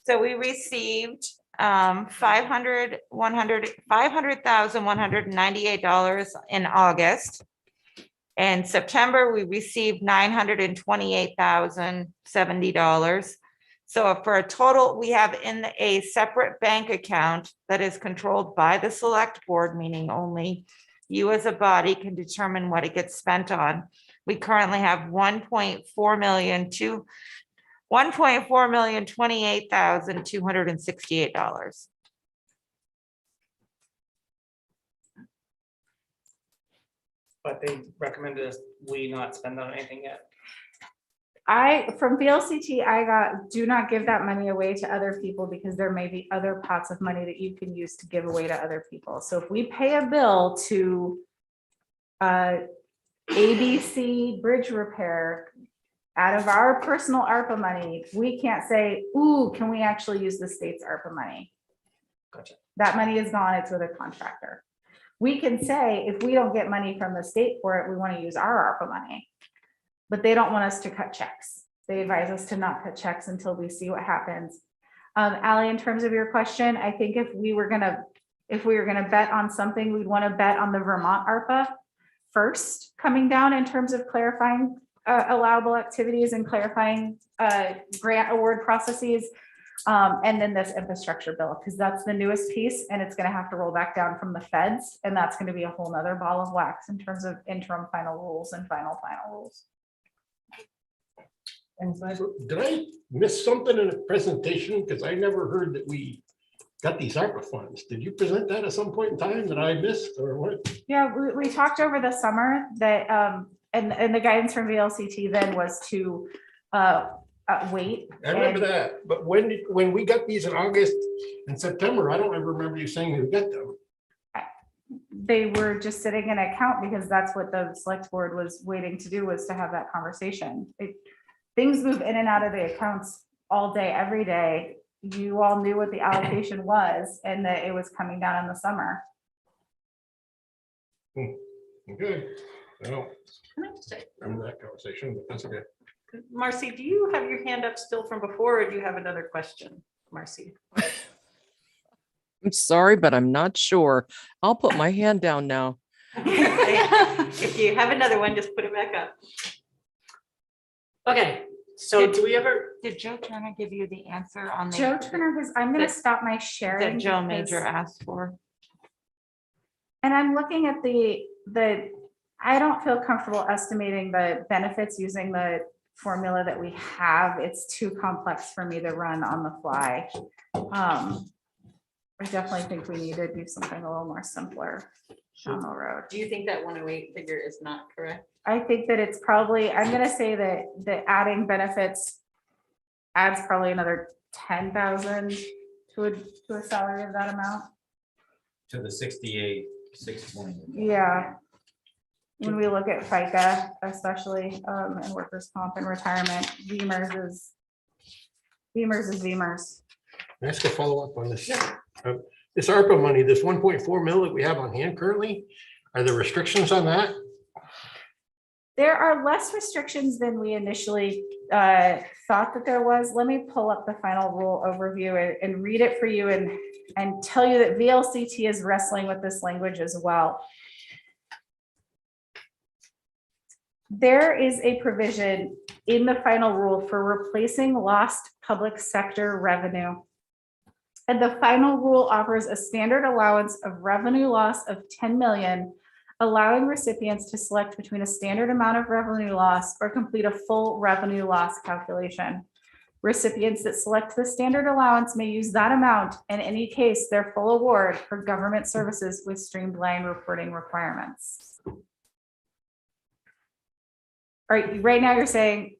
Speaker 6: So we received $500,198 in August. In September, we received $928,070. So for a total, we have in a separate bank account that is controlled by the select board, meaning only you as a body can determine what it gets spent on. We currently have $1.428,268.
Speaker 1: But they recommended us we not spend on anything yet.
Speaker 5: From VLCT, do not give that money away to other people because there may be other pots of money that you can use to give away to other people. So if we pay a bill to ABC bridge repair out of our personal ARPA money, we can't say, ooh, can we actually use the state's ARPA money?
Speaker 1: Gotcha.
Speaker 5: That money is gone, it's with a contractor. We can say, if we don't get money from the state for it, we want to use our ARPA money. But they don't want us to cut checks. They advise us to not cut checks until we see what happens. Ally, in terms of your question, I think if we were gonna bet on something, we'd want to bet on the Vermont ARPA first coming down in terms of clarifying allowable activities and clarifying grant award processes. And then this infrastructure bill, because that's the newest piece and it's going to have to roll back down from the feds. And that's going to be a whole nother ball of wax in terms of interim final rules and final rules.
Speaker 4: Did I miss something in the presentation? Because I never heard that we got these ARPA funds. Did you present that at some point in time that I missed or what?
Speaker 5: Yeah, we talked over the summer that, and the guidance from VLCT then was to wait.
Speaker 4: I remember that, but when we got these in August and September, I don't ever remember you saying we got them.
Speaker 5: They were just sitting in account because that's what the select board was waiting to do, was to have that conversation. Things move in and out of the accounts all day, every day. You all knew what the allocation was and that it was coming down in the summer.
Speaker 4: Okay, well, remember that conversation, but that's okay.
Speaker 14: Marcy, do you have your hand up still from before, or do you have another question, Marcy?
Speaker 18: I'm sorry, but I'm not sure. I'll put my hand down now.
Speaker 14: If you have another one, just put it back up.
Speaker 1: Okay, so do we ever?
Speaker 6: Did Joe Turner give you the answer on the?
Speaker 5: Joe Turner, because I'm going to stop my sharing.
Speaker 6: That Joe
Speaker 5: because-
Speaker 6: Major asked for.
Speaker 5: And I'm looking at the, I don't feel comfortable estimating the benefits using the formula that we have. It's too complex for me to run on the fly. I definitely think we need to do something a little more simpler down the road.
Speaker 14: Do you think that 108 figure is not correct?
Speaker 5: I think that it's probably, I'm gonna say that adding benefits adds probably another 10,000 to a salary of that amount.
Speaker 11: To the 68,620.
Speaker 5: Yeah. When we look at FICA, especially, and workers' comp and retirement, VEMR's is VEMR's.
Speaker 4: Can I ask a follow-up on this? This ARPA money, this 1.4 mil that we have on hand currently, are there restrictions on that?
Speaker 5: There are less restrictions than we initially thought that there was. Let me pull up the final rule overview and read it for you and tell you that VLCT is wrestling with this language as well. There is a provision in the final rule for replacing lost public sector revenue. And the final rule offers a standard allowance of revenue loss of 10 million, allowing recipients to select between a standard amount of revenue loss or complete a full revenue loss calculation. Recipients that select the standard allowance may use that amount in any case their full award for government services with streamlined reporting requirements. All right now you're saying,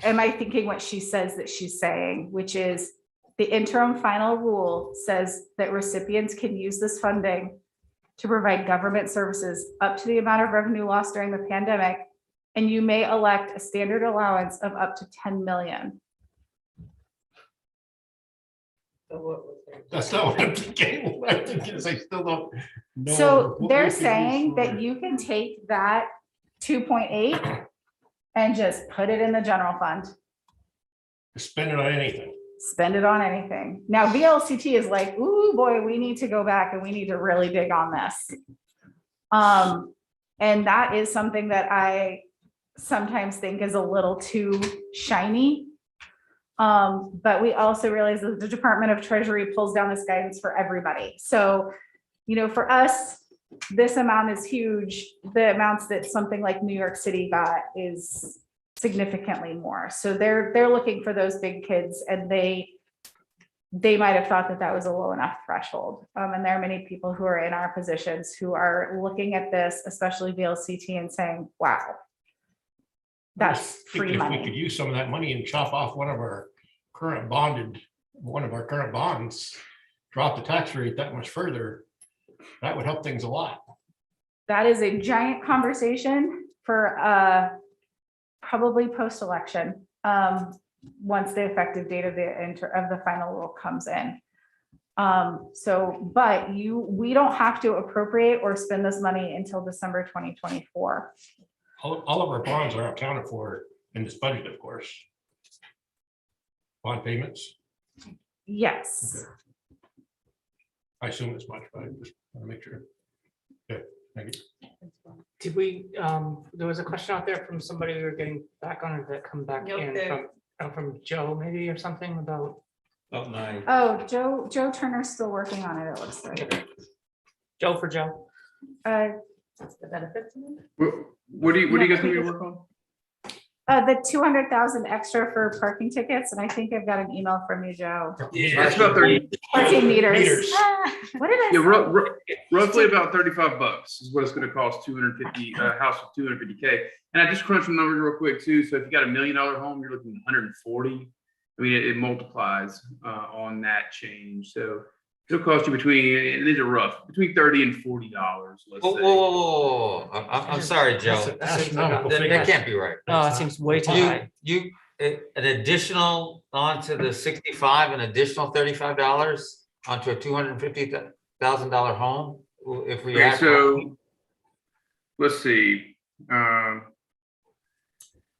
Speaker 5: am I thinking what she says that she's saying, which is the interim final rule says that recipients can use this funding to provide government services up to the amount of revenue lost during the pandemic, and you may elect a standard allowance of up to 10 million.
Speaker 4: That's not what I'm thinking. What I'm thinking is I still don't know.
Speaker 5: So
Speaker 4: what
Speaker 5: they're
Speaker 4: we can use
Speaker 5: saying
Speaker 4: for
Speaker 5: that you can take that 2.8 and just put it in the general fund.
Speaker 4: Spend it on anything.
Speaker 5: Spend it on anything. Now VLCT is like, ooh boy, we need to go back and we need to really dig on this. And that is something that I sometimes think is a little too shiny. But we also realize that the Department of Treasury pulls down this guidance for everybody. So, for us, this amount is huge. The amounts that something like New York City got is significantly more. So they're looking for those big kids, and they might have thought that was a low enough threshold. And there are many people who are in our positions who are looking at this, especially VLCT, and saying, wow, that's free
Speaker 4: If
Speaker 5: money.
Speaker 4: we could use some of that money and chop off one of our current bonds, drop the tax rate that much further, that would help things a lot.
Speaker 5: That is a giant conversation for probably post-election, once the effective date of the final rule comes in. But we don't have to appropriate or spend this money until December 2024.
Speaker 4: All of our bonds are accounted for in this budget, of course. bond payments?
Speaker 5: Yes.
Speaker 4: I assume it's much, but I just want to make sure. Okay, thank you.
Speaker 1: Did we, there was a question out there from somebody we were getting back on, or that come back
Speaker 14: Nope,
Speaker 1: in
Speaker 14: there-
Speaker 1: from Joe maybe or something about,
Speaker 11: Oh, my.
Speaker 5: Oh, Joe Turner's still working on it, it looks like.
Speaker 1: Joe for Joe?
Speaker 14: The benefits.
Speaker 19: What do you guys need me to work on?
Speaker 5: The 200,000 extra for parking tickets, and I think I've got an email from you, Joe.
Speaker 19: That's about 30.
Speaker 5: Parking meters.
Speaker 4: Meters.
Speaker 5: What did I
Speaker 19: Yeah,
Speaker 5: say?
Speaker 19: roughly about $35 is what it's gonna cost, 250, house with 250K. And I just crunched some numbers real quick too. So if you got $1 million home, you're looking at 140. I mean, it multiplies on that change. So it'll cost you between, and these are rough, between $30 and $40, let's
Speaker 11: Whoa,
Speaker 19: say.
Speaker 11: whoa, whoa, whoa, whoa. I'm sorry, Joe.
Speaker 4: That's an astronomical
Speaker 11: That
Speaker 4: figure.
Speaker 11: can't be right.
Speaker 1: No, it seems way too
Speaker 11: You,
Speaker 1: high.
Speaker 11: an additional onto the 65, an additional $35 onto a $250,000 home? If we
Speaker 19: Okay,
Speaker 11: add.
Speaker 19: so let's see,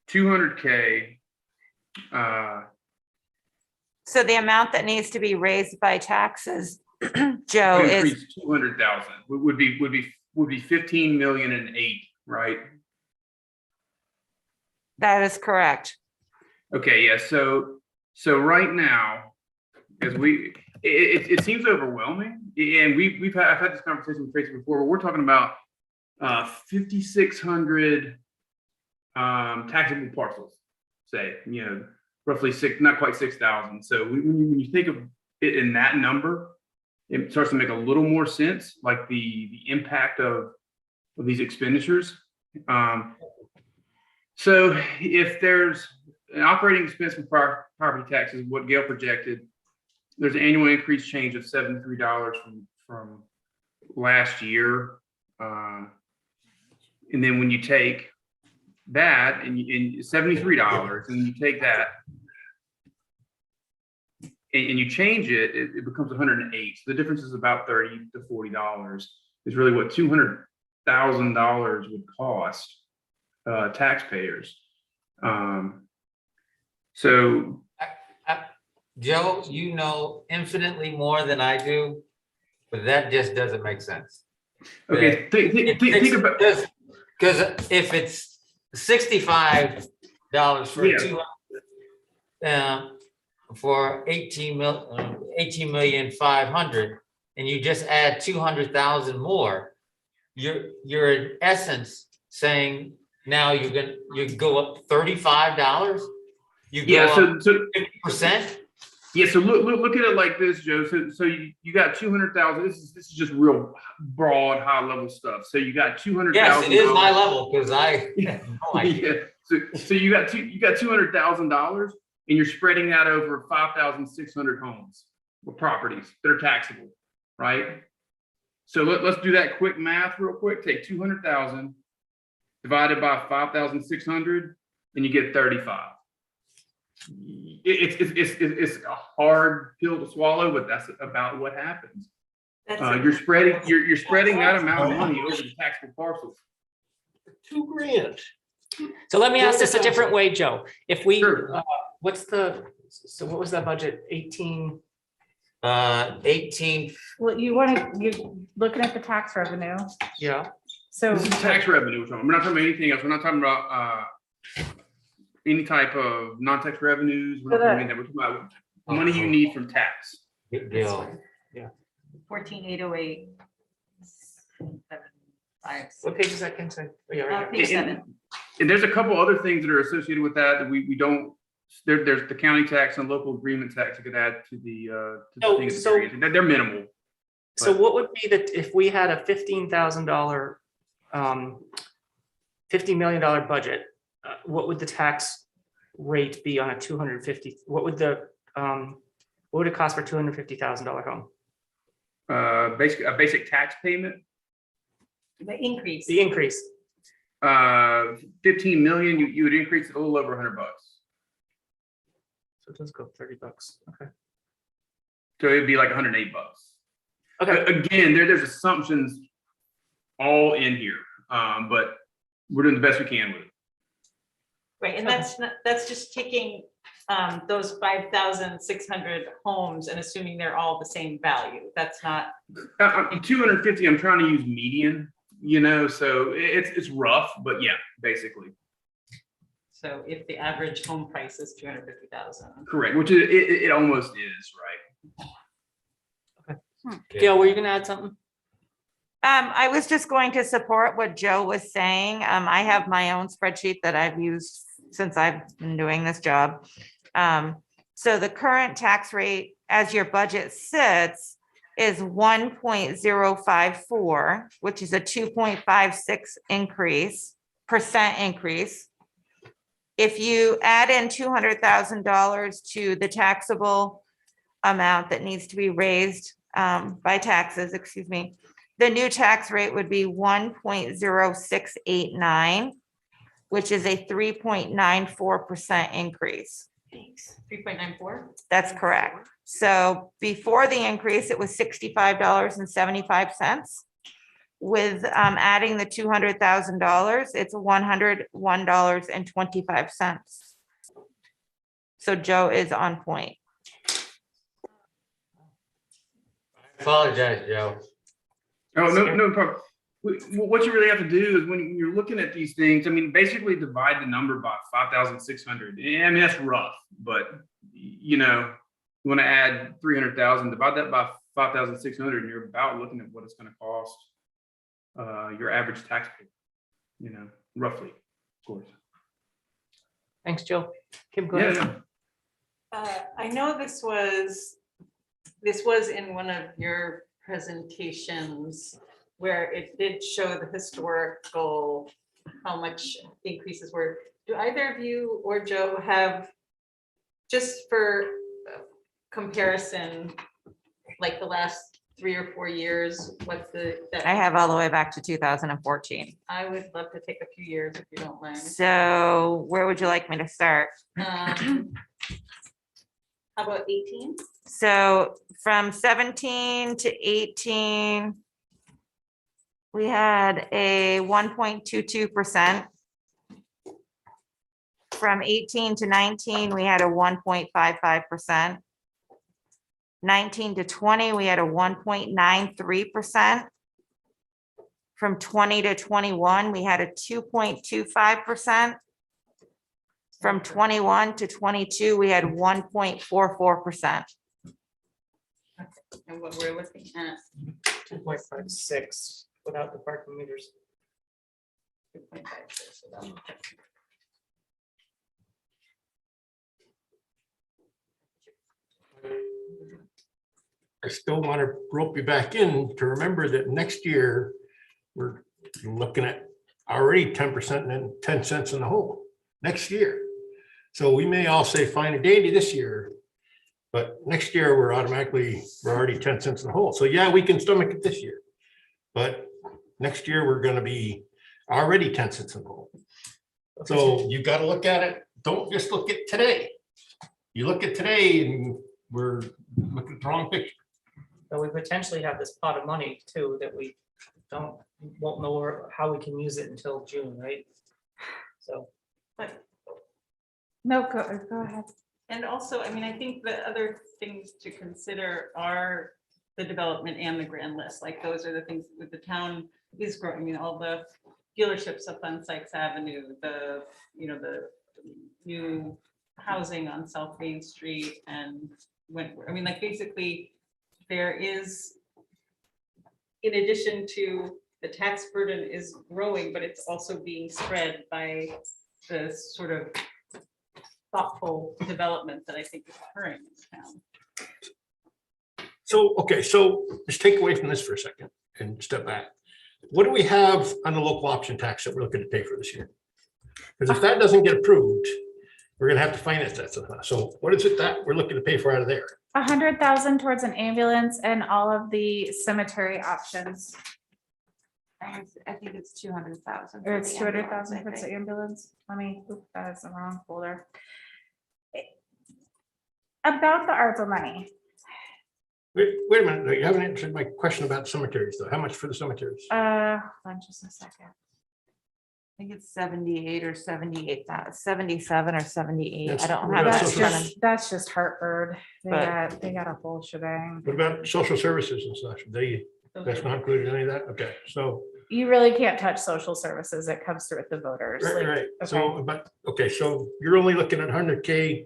Speaker 19: 200K.
Speaker 6: So the amount that needs to be raised by taxes, Joe,
Speaker 19: Would
Speaker 6: is,
Speaker 19: increase 200,000, would be 15 million and 8, right?
Speaker 6: that is correct.
Speaker 19: Okay, yeah, so right now, as it seems overwhelming, and I've had this conversation with Tracy before, but we're talking about 5,600 taxable parcels, say, roughly not quite 6,000. So when you think of it in that number, it starts to make a little more sense, like the impact of these expenditures. So if there's an operating expense for property taxes, what Gail projected, there's an annual increase change of $73 from last year. And then when you take that and $73, and you take that and you change it, it becomes 108. So the difference is about $30 to $40 is really what $200,000 would cost taxpayers. So
Speaker 11: Joe, you know infinitely more than I do, but that just doesn't make sense.
Speaker 19: okay, think about,
Speaker 11: Because if it's $65 for
Speaker 19: Yeah.
Speaker 11: 200, for 18,500,000, and you just add 200,000 more, you're in essence saying now you go up $35. You go
Speaker 19: yeah,
Speaker 11: up
Speaker 19: so
Speaker 11: 50%.
Speaker 19: yeah, so look at it like this, Joe. So you got 200,000. This is just real broad, high level stuff. So you got 200,000.
Speaker 11: Yes, it is high level because I have no idea.
Speaker 19: Yeah. So you got $200,000, and you're spreading that over 5,600 homes or properties that are taxable, right? So let's do that quick math real quick. Take 200,000 divided by 5,600, and you get 35. It's a hard pill to swallow, but that's about what happens. You're spreading that amount of money over the taxable parcels.
Speaker 4: $2,000.
Speaker 1: So let me ask this a different way, Joe. If we,
Speaker 19: Sure.
Speaker 1: what was that budget? 18?
Speaker 11: 18.
Speaker 5: Well, you're looking at the tax revenue,
Speaker 1: Yeah.
Speaker 5: so.
Speaker 19: This is tax revenue. We're not talking about anything else. We're not talking about any type of non-tax revenues. We're not talking about that. We're talking about money you need from tax.
Speaker 11: Good deal.
Speaker 14: 14,808.
Speaker 1: What page is that, Ken? Oh, yeah, right
Speaker 14: Page
Speaker 1: here.
Speaker 14: 7.
Speaker 19: And there's a couple other things that are associated with that we don't. There's the county tax and local agreement tax you could add to the thing. They're minimal.
Speaker 1: So what would be if we had a $15,000, $50 million budget, what would the tax rate be on a 250? What would it cost for $250,000 home?
Speaker 19: A basic tax payment.
Speaker 14: The increase.
Speaker 1: The increase.
Speaker 19: 15 million, you would increase it a little over $100.
Speaker 1: So it does go up $30. Okay.
Speaker 19: So it'd be like $108.
Speaker 1: Okay.
Speaker 19: Again, there's assumptions all in here, but we're doing the best we can with it.
Speaker 14: Right, and that's just taking those 5,600 homes and assuming they're all the same value. That's not.
Speaker 19: 250, I'm trying to use median, you know, so it's rough, but yeah, basically.
Speaker 14: So if the average home price is 250,000.
Speaker 19: Correct, which it almost is, right?
Speaker 1: Gail, were you gonna add something?
Speaker 6: I was just going to support what Joe was saying. I have my own spreadsheet that I've used since I've been doing this job. So the current tax rate as your budget sits is 1.054, which is a 2.56% increase. If you add in $200,000 to the taxable amount that needs to be raised by taxes, excuse me, the new tax rate would be 1.0689, which is a 3.94% increase.
Speaker 14: 3.94?
Speaker 6: That's correct. So before the increase, it was $65.75. With adding the $200,000, it's $101.25. So Joe is on point.
Speaker 11: Apologize, Joe.
Speaker 19: Oh, no problem. What you really have to do is when you're looking at these things, I mean, basically divide the number by 5,600. I mean, that's rough, but you know, you want to add 300,000, divide that by 5,600, and you're about looking at what it's going to cost your average taxpayer, you know, roughly, of course.
Speaker 1: Thanks, Joe. Kim, go ahead.
Speaker 14: I know this was in one of your presentations where it did show the historical, how much increases were. Do either of you or Joe have, just for comparison, like the last 3 or 4 years, what's
Speaker 6: I have all the way back to 2014.
Speaker 14: I would love to take a few years if you don't mind.
Speaker 6: So where would you like me to start?
Speaker 14: How about 18?
Speaker 6: So from 17 to 18, we had a 1.22%. From 18 to 19, we had a 1.55%. 19 to 20, we had a 1.93%. From 20 to 21, we had a 2.25%. From 21 to 22, we had 1.44%.
Speaker 14: And what we're looking at.
Speaker 1: 2.56 without the parking meters.
Speaker 14: 2.56 without.
Speaker 4: I still want to rope you back in to remember that next year, we're looking at already 10% and then 10 cents in the hole next year. So we may all say fine and dandy this year, but next year we're already 10 cents in the hole. So yeah, we can stomach it this year, but next year we're going to be already 10 cents in the hole. So you got to look at it. Don't just look at today. You look at today and we're looking at the wrong picture.
Speaker 1: But we potentially have this pot of money too that we won't know how we can use it until June, right? So.
Speaker 14: But
Speaker 5: No, go ahead.
Speaker 14: And also, I mean, I think the other things to consider are the development and the grand list. Like those are the things that the town is growing. I mean, all the dealerships up on Sykes Avenue, the new housing on South Main Street and Wentworth. I mean, like basically there is, in addition to the tax burden is growing, but it's also being spread by the sort of thoughtful development that I think is occurring in town.
Speaker 4: So, okay, so let's take away from this for a second and step back. What do we have on the local option tax that we're looking to pay for this year? Because if that doesn't get approved, we're gonna have to finance that somehow. So what is it that we're looking to pay for out of there?
Speaker 5: 100,000 towards an ambulance and all of the cemetery options.
Speaker 6: I think it's 200,000.
Speaker 5: Or it's 200,000 for the ambulance. Let me, that is the wrong folder. About the ARPA money.
Speaker 4: Wait a minute, you haven't answered my question about cemeteries though. How much for the cemeteries?
Speaker 5: Hold on just a second.
Speaker 6: think it's 78 or 78, 77 or 78. I
Speaker 4: That's-
Speaker 6: don't
Speaker 4: what
Speaker 6: have
Speaker 4: about
Speaker 6: that. in
Speaker 4: social-
Speaker 6: front of me.
Speaker 5: That's just Hartford.
Speaker 6: But-
Speaker 5: They got a whole shebang.
Speaker 4: What about social services and such? That's not included in any of that? Okay, so,
Speaker 5: You really can't touch social services. It comes through with the voters.
Speaker 4: right,
Speaker 5: Like,
Speaker 4: right.
Speaker 5: okay.
Speaker 4: So, but, okay, so you're only looking at 100K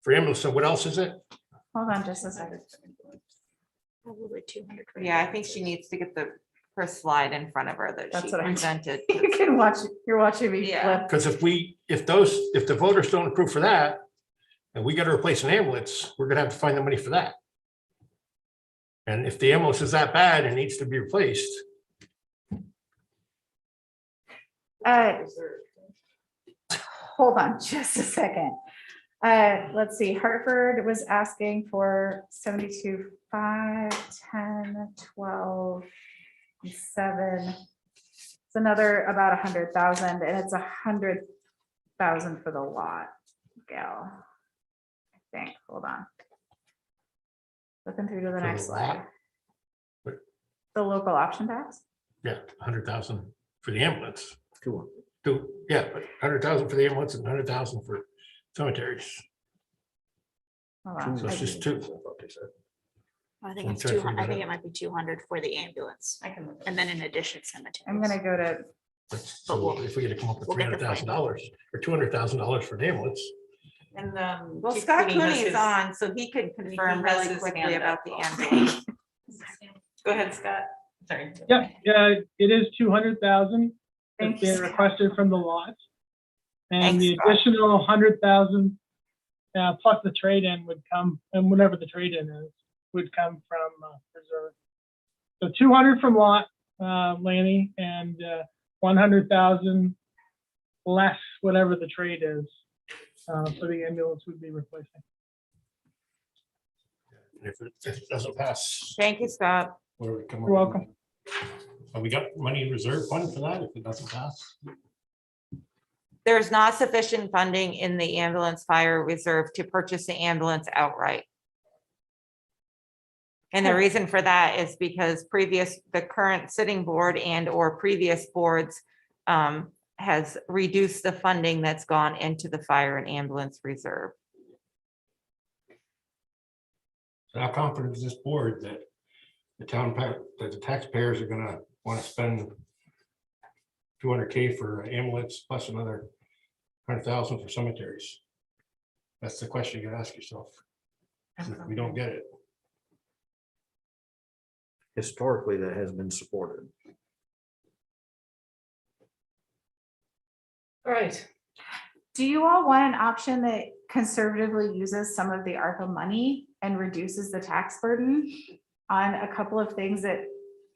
Speaker 4: for ambulance. So what else is it?
Speaker 5: Hold on just a second.
Speaker 7: Probably 200.
Speaker 6: Yeah, I think she needs to get her slide in front of her that
Speaker 5: That's
Speaker 6: she
Speaker 5: what I'm-
Speaker 6: presented.
Speaker 5: You can watch, you're watching me
Speaker 6: Yeah.
Speaker 5: flip.
Speaker 4: Because if the voters don't approve for that, and we got to replace an ambulance, we're gonna have to find the money for that. And if the ambulance is that bad and needs to be replaced,
Speaker 5: Hold on just a second. Let's see, Hartford was asking for 72, 5, 10, 12, 7. It's another about 100,000 and it's 100,000 for the lot, Gail. I think, hold on. Looking through to the
Speaker 4: For
Speaker 5: next
Speaker 4: the
Speaker 5: slide.
Speaker 4: lot? What?
Speaker 5: The local option tax?
Speaker 4: yeah, 100,000 for the ambulance.
Speaker 2: Cool.
Speaker 4: Yeah, but 100,000 for the ambulance and 100,000 for cemeteries.
Speaker 5: Hold on.
Speaker 4: So it's just two.
Speaker 7: I think
Speaker 4: I'm
Speaker 7: it's
Speaker 4: trying to
Speaker 7: 200. I
Speaker 4: figure
Speaker 7: think
Speaker 4: that
Speaker 7: it might be 200 for the ambulance.
Speaker 5: I can.
Speaker 7: And then in addition, cemetery.
Speaker 5: I'm gonna go to,
Speaker 4: So if we get to come up with
Speaker 7: we'll get the
Speaker 4: $300,000 or $200,000 for an ambulance,
Speaker 14: And
Speaker 6: Well,
Speaker 14: Chief
Speaker 6: Scott
Speaker 14: Cooney has
Speaker 6: Cooney is
Speaker 14: his-
Speaker 6: on, so he could confirm
Speaker 14: has
Speaker 6: really
Speaker 14: his
Speaker 6: quickly
Speaker 14: hand
Speaker 6: about
Speaker 14: up.
Speaker 6: the ambulance.
Speaker 14: Go ahead, Scott. Sorry.
Speaker 17: Yeah, it is 200,000.
Speaker 5: Thank
Speaker 17: It's
Speaker 5: you,
Speaker 17: been
Speaker 5: Scott.
Speaker 17: requested from the lot. And
Speaker 6: Thanks,
Speaker 17: the
Speaker 6: Scott.
Speaker 17: additional 100,000 plus the trade-in would come, and whatever the trade-in is, would come from reserve. So 200 from lot, Lanny, and 100,000 less whatever the trade is for the ambulance would be replacing.
Speaker 4: if it doesn't pass,
Speaker 6: Thank you, Scott.
Speaker 4: where would it come up?
Speaker 17: You're welcome.
Speaker 4: Have we got money in reserve fund for that if it doesn't pass?
Speaker 6: There's not sufficient funding in the ambulance fire reserve to purchase the ambulance outright. And the reason for that is because the current sitting board and or previous boards has reduced the funding that's gone into the fire and ambulance reserve.
Speaker 4: So how confident is this board that that the taxpayers are gonna want to spend 200K for ambulance plus another 100,000 for cemeteries? That's the question you gotta ask yourself. If we don't get it.
Speaker 2: Historically, that has been supported.
Speaker 1: All right.
Speaker 5: Do you all want an option that conservatively uses some of the ARPA money and reduces the tax burden on a couple of things that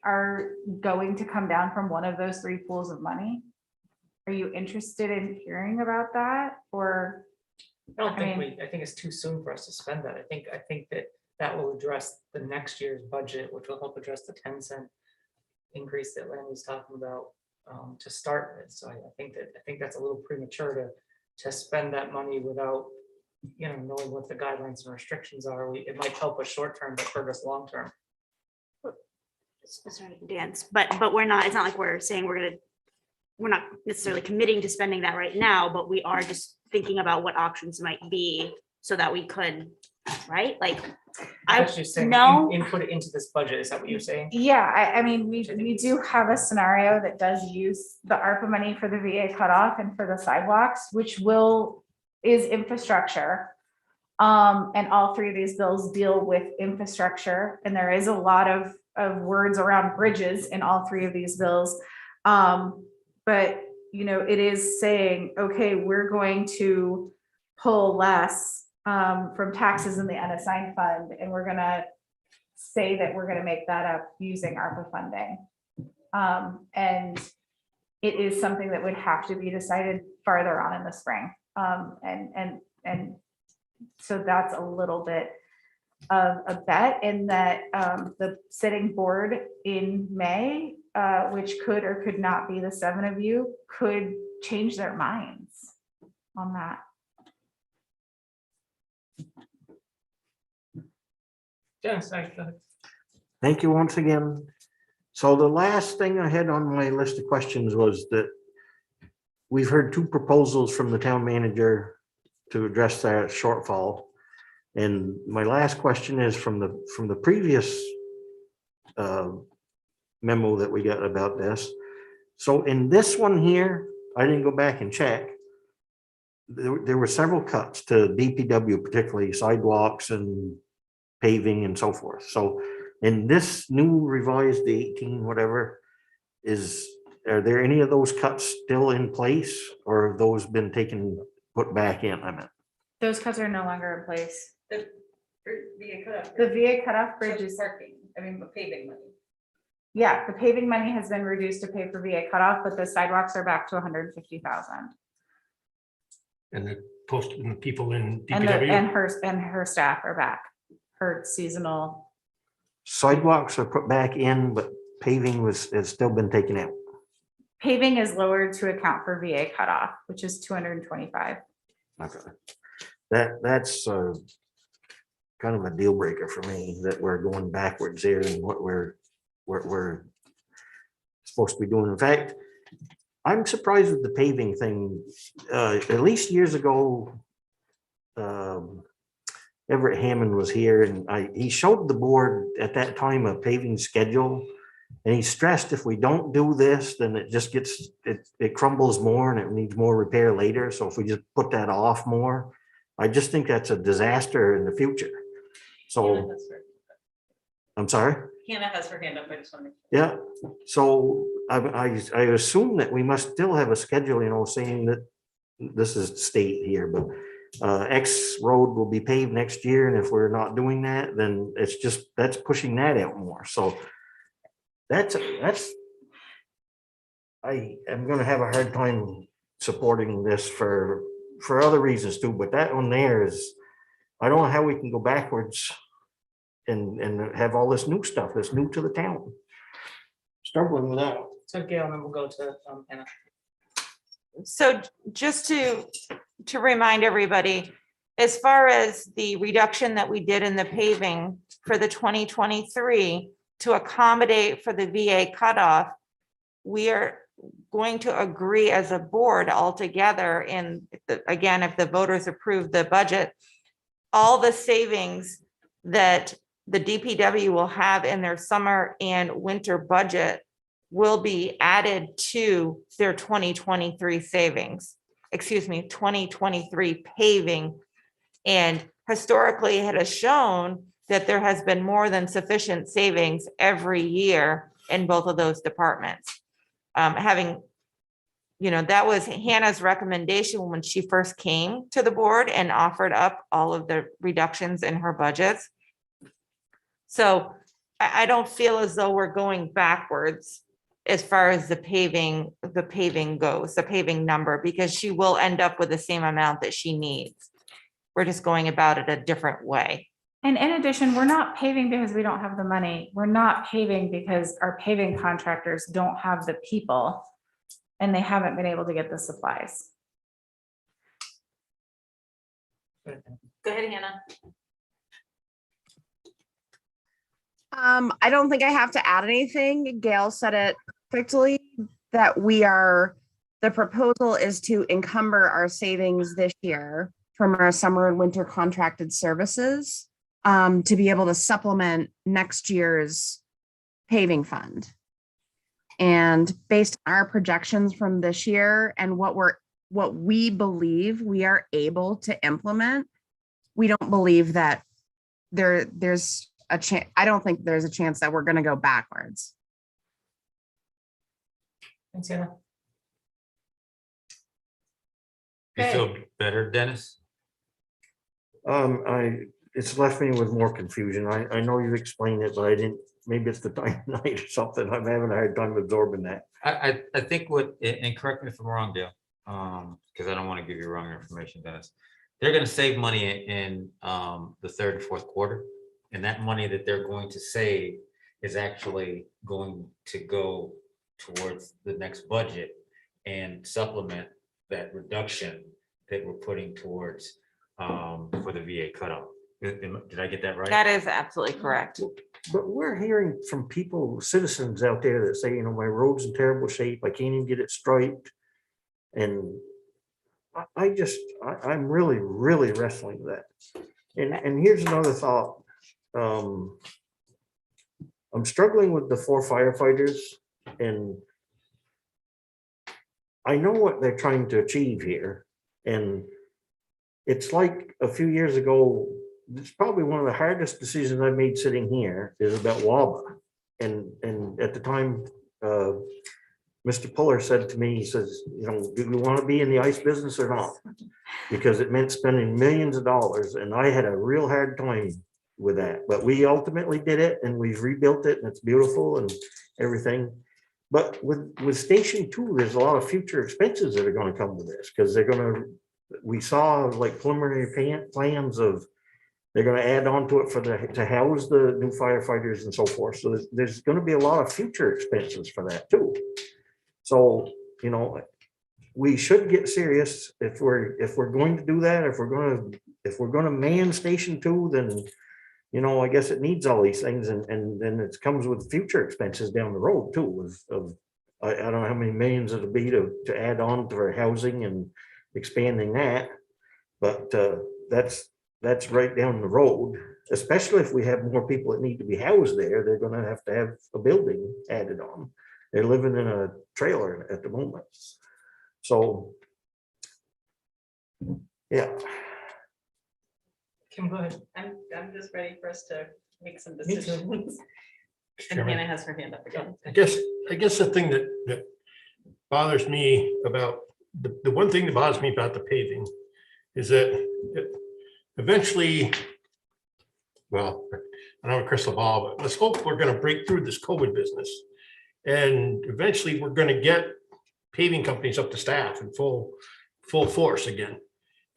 Speaker 5: are going to come down from one of those three pools of money? Are you interested in hearing about that, or?
Speaker 1: I don't think
Speaker 5: mean-
Speaker 1: I think it's too soon for us to spend that. I think that will address the next year's budget, which will help address the 10-cent increase that Lanny's talking about to start with. So I think that's a little premature to spend that money without, knowing what the guidelines and restrictions are. It might help us short term, but hurt us long term.
Speaker 7: Sorry, dance, but we're not, it's not like we're saying we're not necessarily committing to spending that right now, but we are just thinking about what options might be so that we could, right? Like, I
Speaker 1: Actually saying
Speaker 7: know.
Speaker 1: input it into this budget. Is that what you're saying?
Speaker 5: Yeah, I mean, we do have a scenario that does use the ARPA money for the VA cutoff and for the sidewalks, which is infrastructure. And all three of these bills deal with infrastructure, and there is a lot of words around bridges in all three of these bills. But, it is saying, okay, we're going to pull less from taxes in the unassigned fund, and we're gonna say that we're gonna make that up using ARPA funding. And it is something that would have to be decided farther on in the spring. And so that's a little bit of a bet in that the sitting board in May, which could or could not be the 7 of you, could change their minds on that.
Speaker 1: Yes,
Speaker 2: Thank you once again. So the last thing I had on my list of questions was that we've heard two proposals from the town manager to address that shortfall. And my last question is from the previous memo that we got about this. So in this one here, I didn't go back and check. There were several cuts to DPW, particularly sidewalks and paving and so forth. So in this new revised, the 18, whatever, are there any of those cuts still in place, or have those been put back in? I meant.
Speaker 5: Those cuts are no longer in place.
Speaker 14: The VA cutoff.
Speaker 5: The VA cutoff bridge
Speaker 14: So
Speaker 5: is,
Speaker 14: parking, I mean, paving money.
Speaker 5: yeah, the paving money has been reduced to pay for VA cutoff, but the sidewalks are back to 150,000.
Speaker 4: And the and the people in
Speaker 5: And
Speaker 4: DPW.
Speaker 5: her staff are back. Her seasonal,
Speaker 2: Sidewalks are put back in, but paving has still been taken out.
Speaker 5: paving is lowered to account for VA cutoff, which is 225.
Speaker 2: Okay. That's kind of a deal breaker for me, that we're going backwards here and what we're supposed to be doing. In fact, I'm surprised with the paving thing. At least years ago, Everett Hammond was here, and he showed the board at that time a paving schedule. And he stressed if we don't do this, then it just it crumbles more and it needs more repair later. So if we just put that off more, I just think that's a disaster in the future. So, I'm sorry?
Speaker 14: Hannah has her hand up, I just want to.
Speaker 2: Yeah, so I assume that we must still have a schedule, saying that this is state here, but X road will be paved next year, and if we're not doing that, then that's pushing that out more. So that's I am gonna have a hard time supporting this for other reasons too, but that one there is, I don't know how we can go backwards and have all this new stuff that's new to the town. Struggling with that.
Speaker 1: So Gail, and then we'll go to Hannah.
Speaker 6: So just to remind everybody, as far as the reduction that we did in the paving for the 2023 to accommodate for the VA cutoff, we are going to agree as a board altogether. And again, if the voters approve the budget, all the savings that the DPW will have in their summer and winter budget will be added to their 2023 savings, 2023 paving. And historically, it has shown that there has been more than sufficient savings every year in both of those departments. That was Hannah's recommendation when she first came to the board and offered up all of the reductions in her budgets. So I don't feel as though we're going backwards as far as the paving goes, the paving number, because she will end up with the same amount that she needs. We're just going about it a different way.
Speaker 5: And in addition, we're not paving because we don't have the money. We're not paving because our paving contractors don't have the people and they haven't been able to get the supplies.
Speaker 14: Go ahead, Hannah.
Speaker 12: I don't think I have to add anything. Gail said it perfectly, that the proposal is to encumber our savings this year from our summer and winter contracted services to be able to supplement next year's paving fund. And based on our projections from this year and what we believe we are able to implement, we don't believe that there's a chance. I don't think there's a chance that we're going to go backwards.
Speaker 1: Thanks, Hannah.
Speaker 11: You feel better, Dennis?
Speaker 2: It's left me with more confusion. I know you've explained it, but I didn't, maybe it's the time of night or something. I'm having a hard time absorbing that.
Speaker 11: I think and correct me if I'm wrong, Dale, because I don't want to give you wrong information, Dennis. They're going to save money in the third and fourth quarter. And that money that they're going to save is actually going to go towards the next budget and supplement that reduction that we're putting towards for the VA cutoff. Did I get that right?
Speaker 6: That is absolutely correct.
Speaker 2: But we're hearing from people, citizens out there that say, my road's in terrible shape. I can't even get it striped. And I'm really, really wrestling with that. And here's another thought. I'm struggling with the 4 firefighters, and I know what they're trying to achieve here. And it's like a few years ago, it's probably one of the hardest decisions I made sitting here is about WABA. And at the time, Mr. Puller said to me, he says, you know, do you want to be in the ice business or not? Because it meant spending millions of dollars, and I had a real hard time with that. But we ultimately did it, and we've rebuilt it, and it's beautiful and everything. But with Station 2, there's a lot of future expenses that are going to come with this, because they're going to, we saw like preliminary plans of, they're going to add on to it for to house the new firefighters and so forth. So there's going to be a lot of future expenses for that too. So, you know, we should get serious if we're going to do that. If we're going to man Station 2, then, you know, I guess it needs all these things, and then it comes with future expenses down the road too. I don't know how many millions it'll be to add on to our housing and expanding that, but that's right down the road. Especially if we have more people that need to be housed there, they're going to have a building added on. They're living in a trailer at the moment. So, yeah.
Speaker 1: Kim, go ahead.
Speaker 14: I'm just ready for us to make some
Speaker 1: Me too.
Speaker 14: decisions. And
Speaker 4: Chairman.
Speaker 14: Hannah has her hand up again.
Speaker 4: I guess the thing that bothers me about, the one thing that bothers me about the paving is that eventually, well, I don't have a crystal ball, but let's hope we're going to break through this COVID business. And eventually we're going to get paving companies up to staff in full force again.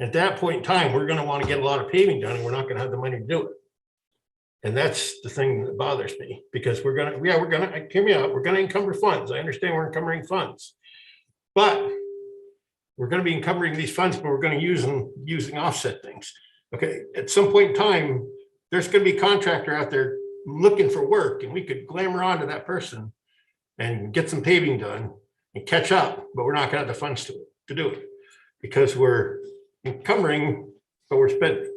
Speaker 4: At that point in time, we're going to want to get a lot of paving done, and we're not going to have the money to do it. And that's the thing that bothers me, because hear me out, we're going to encumber funds. I understand we're encumbering funds, but we're going to be encumbering these funds, but we're going to use them using offset things. Okay, at some point in time, there's going to be a contractor out there looking for work, and we could glamour onto that person and get some paving done and catch up, but we're not going to have the funds to do it, because we're encumbering, but we're spending.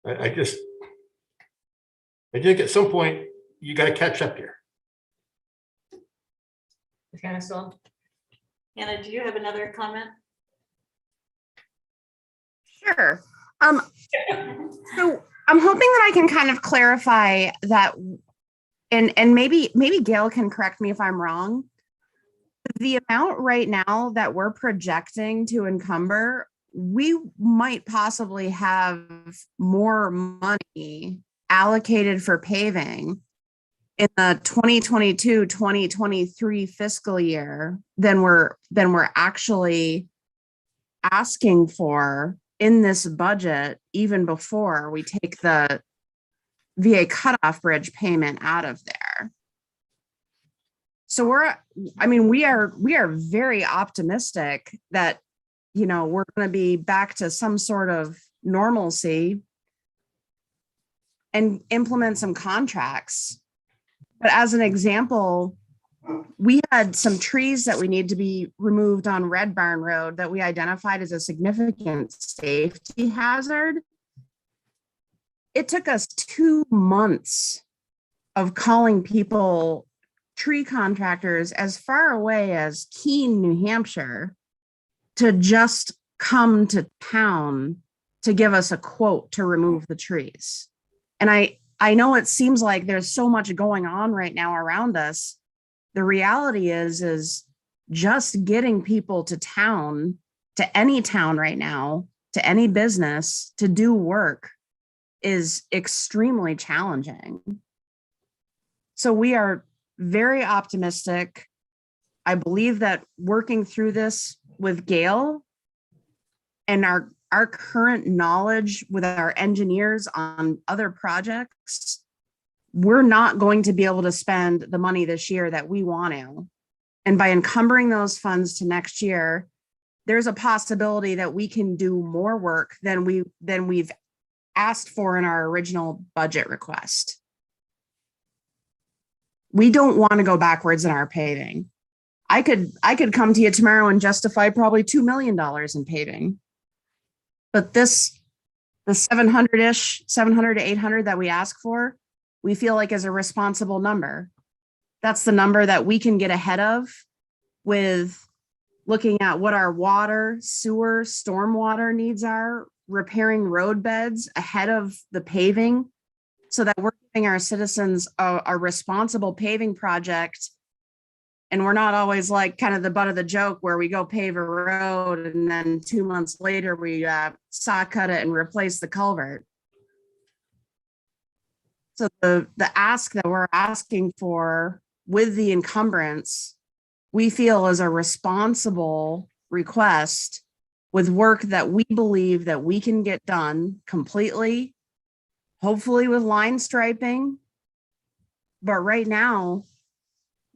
Speaker 4: I think at some point you got to catch up here.
Speaker 14: Is Hannah still on? Hannah, do you have another comment?
Speaker 12: Sure. So I'm hoping that I can kind of clarify that, and maybe Gail can correct me if I'm wrong. The amount right now that we're projecting to encumber, we might possibly have more money allocated for paving in the 2022-2023 fiscal year than we're actually asking for in this budget, even before we take the VA cutoff bridge payment out of there. So we are very optimistic that, you know, we're going to be back to some sort of normalcy and implement some contracts. But as an example, we had some trees that we need to be removed on Red Barn Road that we identified as a significant safety hazard. It took us 2 months of calling people, tree contractors as far away as Keene, New Hampshire, to just come to town to give us a quote to remove the trees. And I know it seems like there's so much going on right now around us. The reality is just getting people to town, to any town right now, to any business to do work is extremely challenging. So we are very optimistic. I believe that working through this with Gail and our current knowledge with our engineers on other projects, we're not going to be able to spend the money this year that we want to. And by encumbering those funds to next year, there's a possibility that we can do more work than we've asked for in our original budget request. We don't want to go backwards in our paving. I could come to you tomorrow and justify probably $2 million in paving. But the 700-ish, 700 to 800 that we ask for, we feel like is a responsible number. That's the number that we can get ahead of with looking at what our water, sewer, stormwater needs are, repairing road beds ahead of the paving, so that we're giving our citizens a responsible paving project. And we're not always like kind of the butt of the joke where we go pave a road and then 2 months later we saw cut it and replace the culvert. So the ask that we're asking for with the encumbrance, we feel is a responsible request with work that we believe that we can get done completely, hopefully with line striping. But right now,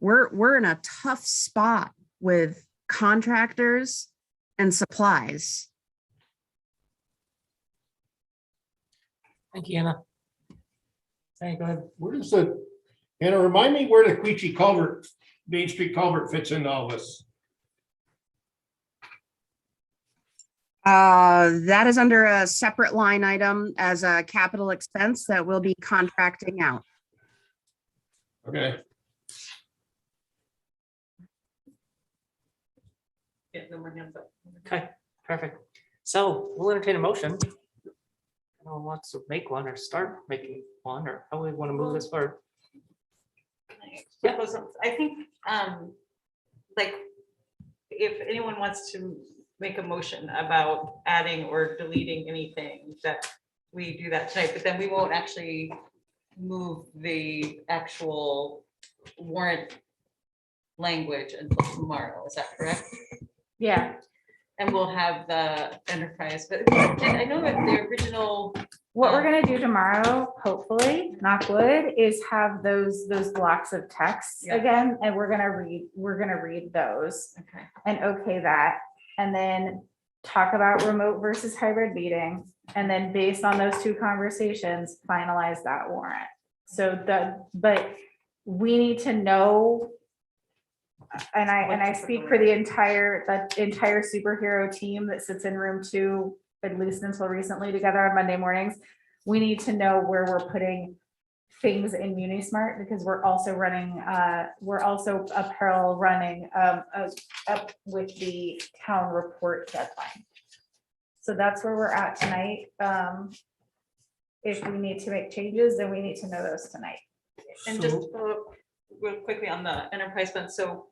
Speaker 12: we're in a tough spot with contractors and supplies.
Speaker 1: Thank you, Anna. Hey, go ahead.
Speaker 4: Where does Anna, remind me where the Queechee culvert, Main Street culvert fits into all this?
Speaker 12: That is under a separate line item as a capital expense that we'll be contracting out.
Speaker 4: Okay.
Speaker 14: Yeah, no more hands up.
Speaker 1: Okay, perfect. So we'll entertain a motion. Anyone wants to make one or start making one, or how we want to move this forward?
Speaker 14: Yeah, I think, like, if anyone wants to make a motion about adding or deleting anything, that we do that tonight, but then we won't actually move the actual warrant language until tomorrow. Is that correct?
Speaker 5: Yeah.
Speaker 14: And we'll have the enterprise, but I know that the original.
Speaker 5: What we're gonna do tomorrow, hopefully, knock wood, is have those blocks of text
Speaker 14: Yeah.
Speaker 5: again, and we're gonna read those.
Speaker 14: Okay.
Speaker 5: And okay that, and then talk about remote versus hybrid meeting, and then based on those two conversations, finalize that warrant. So but we need to know. And I speak for the entire superhero team that sits in room 2, at least until recently, together on Monday mornings. We need to know where we're putting things in MuniSmart, because we're also running, we're also a parallel running up with the town report deadline. So that's where we're at tonight. If we need to make changes, then we need to know those tonight.
Speaker 14: And just real quickly on the enterprise fund, so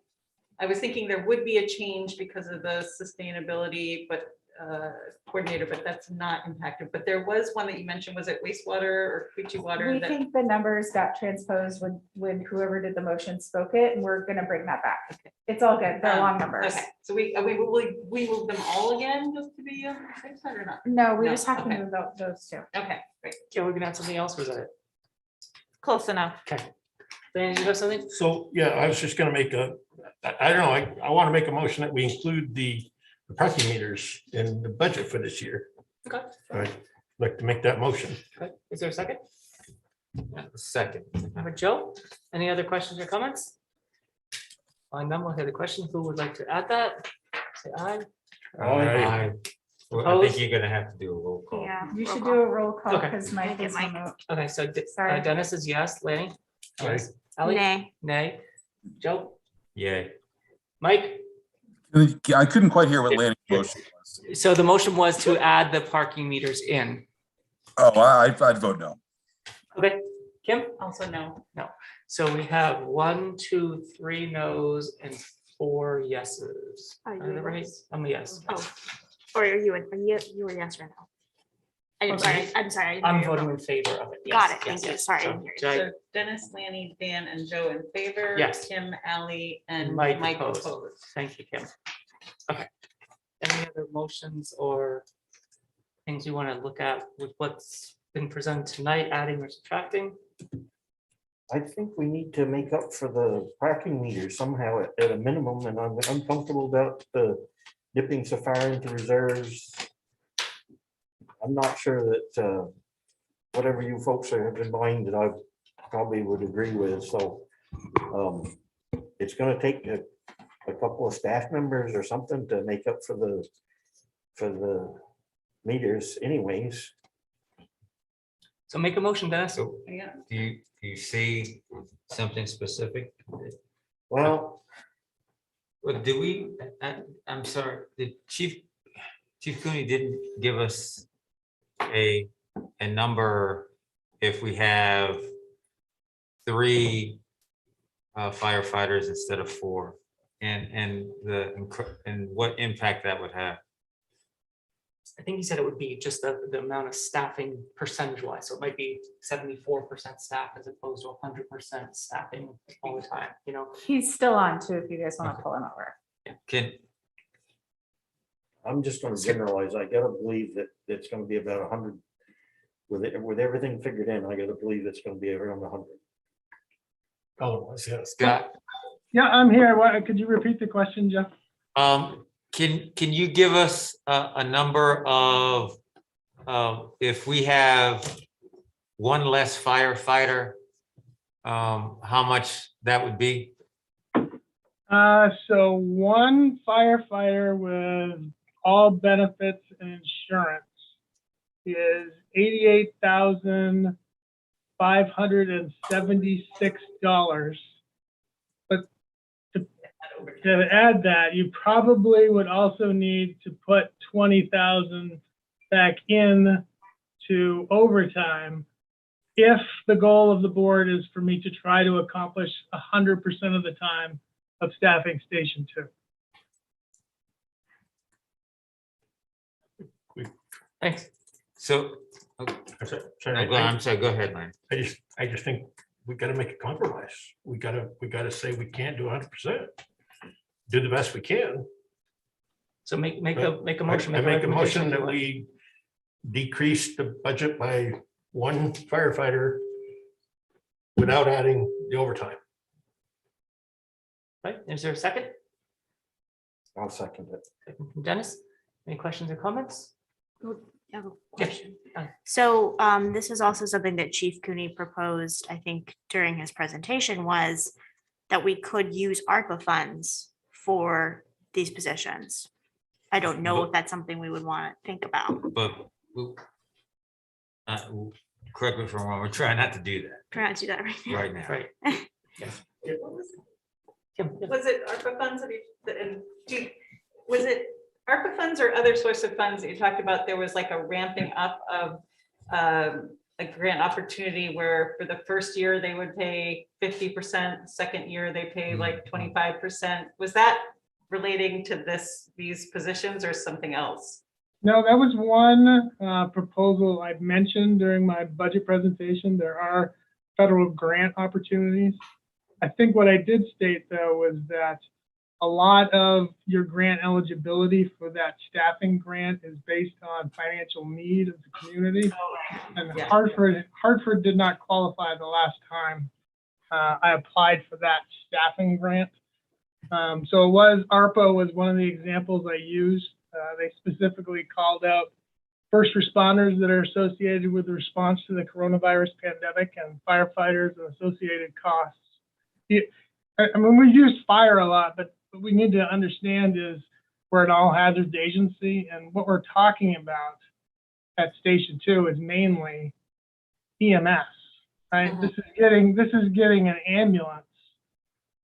Speaker 14: I was thinking there would be a change because of the sustainability, but coordinator, but that's not impacted. But there was one that you mentioned, was it wastewater or Queechee water?
Speaker 5: We think the numbers got transposed when whoever did the motion spoke it, and we're gonna bring that back.
Speaker 14: Okay.
Speaker 5: It's all good, they're long numbers.
Speaker 14: Okay, so we move them all again just to be on the safe side or not?
Speaker 5: No, we
Speaker 14: No,
Speaker 5: just have to
Speaker 14: okay.
Speaker 5: move those two.
Speaker 14: Okay, great.
Speaker 1: Can we add something else, or is that it?
Speaker 6: Close enough.
Speaker 1: Okay. Dan, you have something?
Speaker 4: So, yeah, I was just gonna make I don't know, I want to make a motion that we include the parking meters in the budget for this year.
Speaker 1: Okay.
Speaker 4: I'd like to make that motion.
Speaker 1: Okay. Is there a second?
Speaker 11: Second.
Speaker 1: All right, Joe, any other questions or comments? On them, we'll hear the question. Who would like to add that? Say aye.
Speaker 11: Aye. Well, I think you're gonna have to do a roll call.
Speaker 5: Yeah, you should do a roll call
Speaker 1: Okay.
Speaker 5: because Mike is remote.
Speaker 1: Okay, so
Speaker 5: Sorry.
Speaker 1: Dennis is yes, Lanny?
Speaker 4: Aye.
Speaker 1: Yes. Ally?
Speaker 6: Nay.
Speaker 1: Nay. Joe?
Speaker 11: Yay.
Speaker 1: Mike?
Speaker 9: I couldn't quite hear what Lanny's motion was.
Speaker 1: So the motion was to add the parking meters in.
Speaker 9: Oh, I'd vote no.
Speaker 1: Okay, Kim?
Speaker 14: Also no.
Speaker 1: No. So we have 1, 2, 3 no's and 4 yeses.
Speaker 7: Are you
Speaker 1: Are they
Speaker 7: a
Speaker 1: right?
Speaker 7: yes?
Speaker 1: I'm a yes.
Speaker 7: Oh, or are you a yes or no? I'm sorry, I'm sorry. I didn't
Speaker 1: I'm
Speaker 7: hear your
Speaker 1: voting
Speaker 7: vote.
Speaker 1: in favor of it.
Speaker 7: Got
Speaker 1: yes,
Speaker 7: it, thank
Speaker 1: yes,
Speaker 7: you.
Speaker 1: yes.
Speaker 7: Sorry, I
Speaker 1: So,
Speaker 7: didn't hear you.
Speaker 1: Jai-
Speaker 14: So Dennis, Lanny, Dan, and Joe in favor.
Speaker 1: Yes.
Speaker 14: Kim, Ally, and
Speaker 1: Mike
Speaker 14: Mike
Speaker 1: opposed.
Speaker 14: opposed.
Speaker 1: Thank you, Kim. Okay. Any other motions or things you want to look at with what's been presented tonight, adding or subtracting?
Speaker 2: I think we need to make up for the parking meters somehow at a minimum, and I'm uncomfortable about the dipping so far into reserves. I'm not sure that whatever you folks have in mind that I probably would agree with, so it's gonna take a couple of staff members or something to make up for the meters anyways.
Speaker 1: So make a motion, Dennis.
Speaker 11: So
Speaker 14: Yeah.
Speaker 11: do you see something specific?
Speaker 2: Well,
Speaker 11: Well, do we, I'm sorry, the Chief Cooney didn't give us a number if we have 3 firefighters instead of 4, and what impact that would have.
Speaker 1: I think he said it would be just the amount of staffing percentage wise. So it might be 74% staff as opposed to 100% staffing all the time, you know?
Speaker 5: He's still on too, if you guys want to pull him over.
Speaker 11: Can,
Speaker 2: I'm just gonna generalize. I gotta believe that it's gonna be about 100. With everything figured in, I gotta believe it's gonna be around 100.
Speaker 4: Otherwise, yeah.
Speaker 11: Scott,
Speaker 17: Yeah, I'm here. What, could you repeat the question, Jeff?
Speaker 11: can you give us a number of if we have 1 less firefighter, how much that would be?
Speaker 17: So 1 firefighter with all benefits and insurance is $88,576. But to add that, you probably would also need to put 20,000 back in to overtime if the goal of the board is for me to try to accomplish 100% of the time of staffing Station 2.
Speaker 1: Thanks.
Speaker 11: So, I'm sorry, go ahead, Lane.
Speaker 4: I just think we gotta make a compromise. We gotta say we can't do 100%. Do the best we can.
Speaker 1: So make a motion.
Speaker 4: I make a
Speaker 1: recommendation
Speaker 4: motion that
Speaker 1: to-
Speaker 4: we decrease the budget by 1 firefighter without adding the overtime.
Speaker 1: Right, is there a second?
Speaker 2: I'll second it.
Speaker 1: Second from Dennis, any questions or comments?
Speaker 7: I have a
Speaker 1: Yes.
Speaker 7: question. So this is also something that Chief Cooney proposed, I think, during his presentation, was that we could use ARPA funds for these positions. I don't know if that's something we would want to think about.
Speaker 11: But correct me if I'm wrong, we're trying not to do that
Speaker 7: Try not to do that right now.
Speaker 11: right now.
Speaker 1: Right.
Speaker 14: What was it ARPA funds? Was it ARPA funds or other source of funds that you talked about? There was like a ramping up of a grant opportunity where for the first year they would pay 50%, second year they pay like 25%. Was that relating to these positions or something else?
Speaker 17: No, that was one proposal I mentioned during my budget presentation. There are federal grant opportunities. I think what I did state though was that a lot of your grant eligibility for that staffing grant is based on financial need of the community. And
Speaker 14: Yeah.
Speaker 17: Hartford did not qualify the last time I applied for that staffing grant. So ARPA was one of the examples I used. They specifically called out first responders that are associated with the response to the coronavirus pandemic and firefighters and associated costs. I mean, we use fire a lot, but what we need to understand is we're an all hazards agency, and what we're talking about at Station 2 is mainly EMS, right? This is getting an ambulance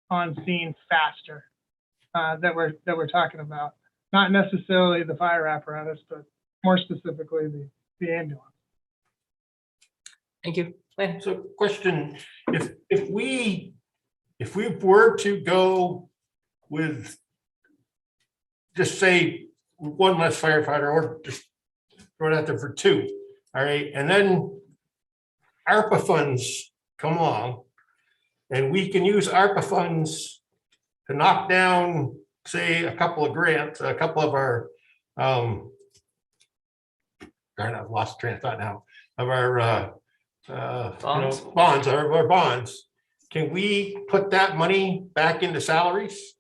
Speaker 17: on scene faster that we're talking about. Not necessarily the fire apparatus, but more specifically the ambulance.
Speaker 1: Thank you. Lynn?
Speaker 4: So question, if we were to go with, just say 1 less firefighter, or just throw it out there for 2, all right, and then ARPA funds come along, and we can use ARPA funds to knock down, say, a couple of grants, a couple of our, darn, I've lost train of thought now, of our,
Speaker 1: Bonds.
Speaker 4: Our bonds. Can we put that money back into salaries?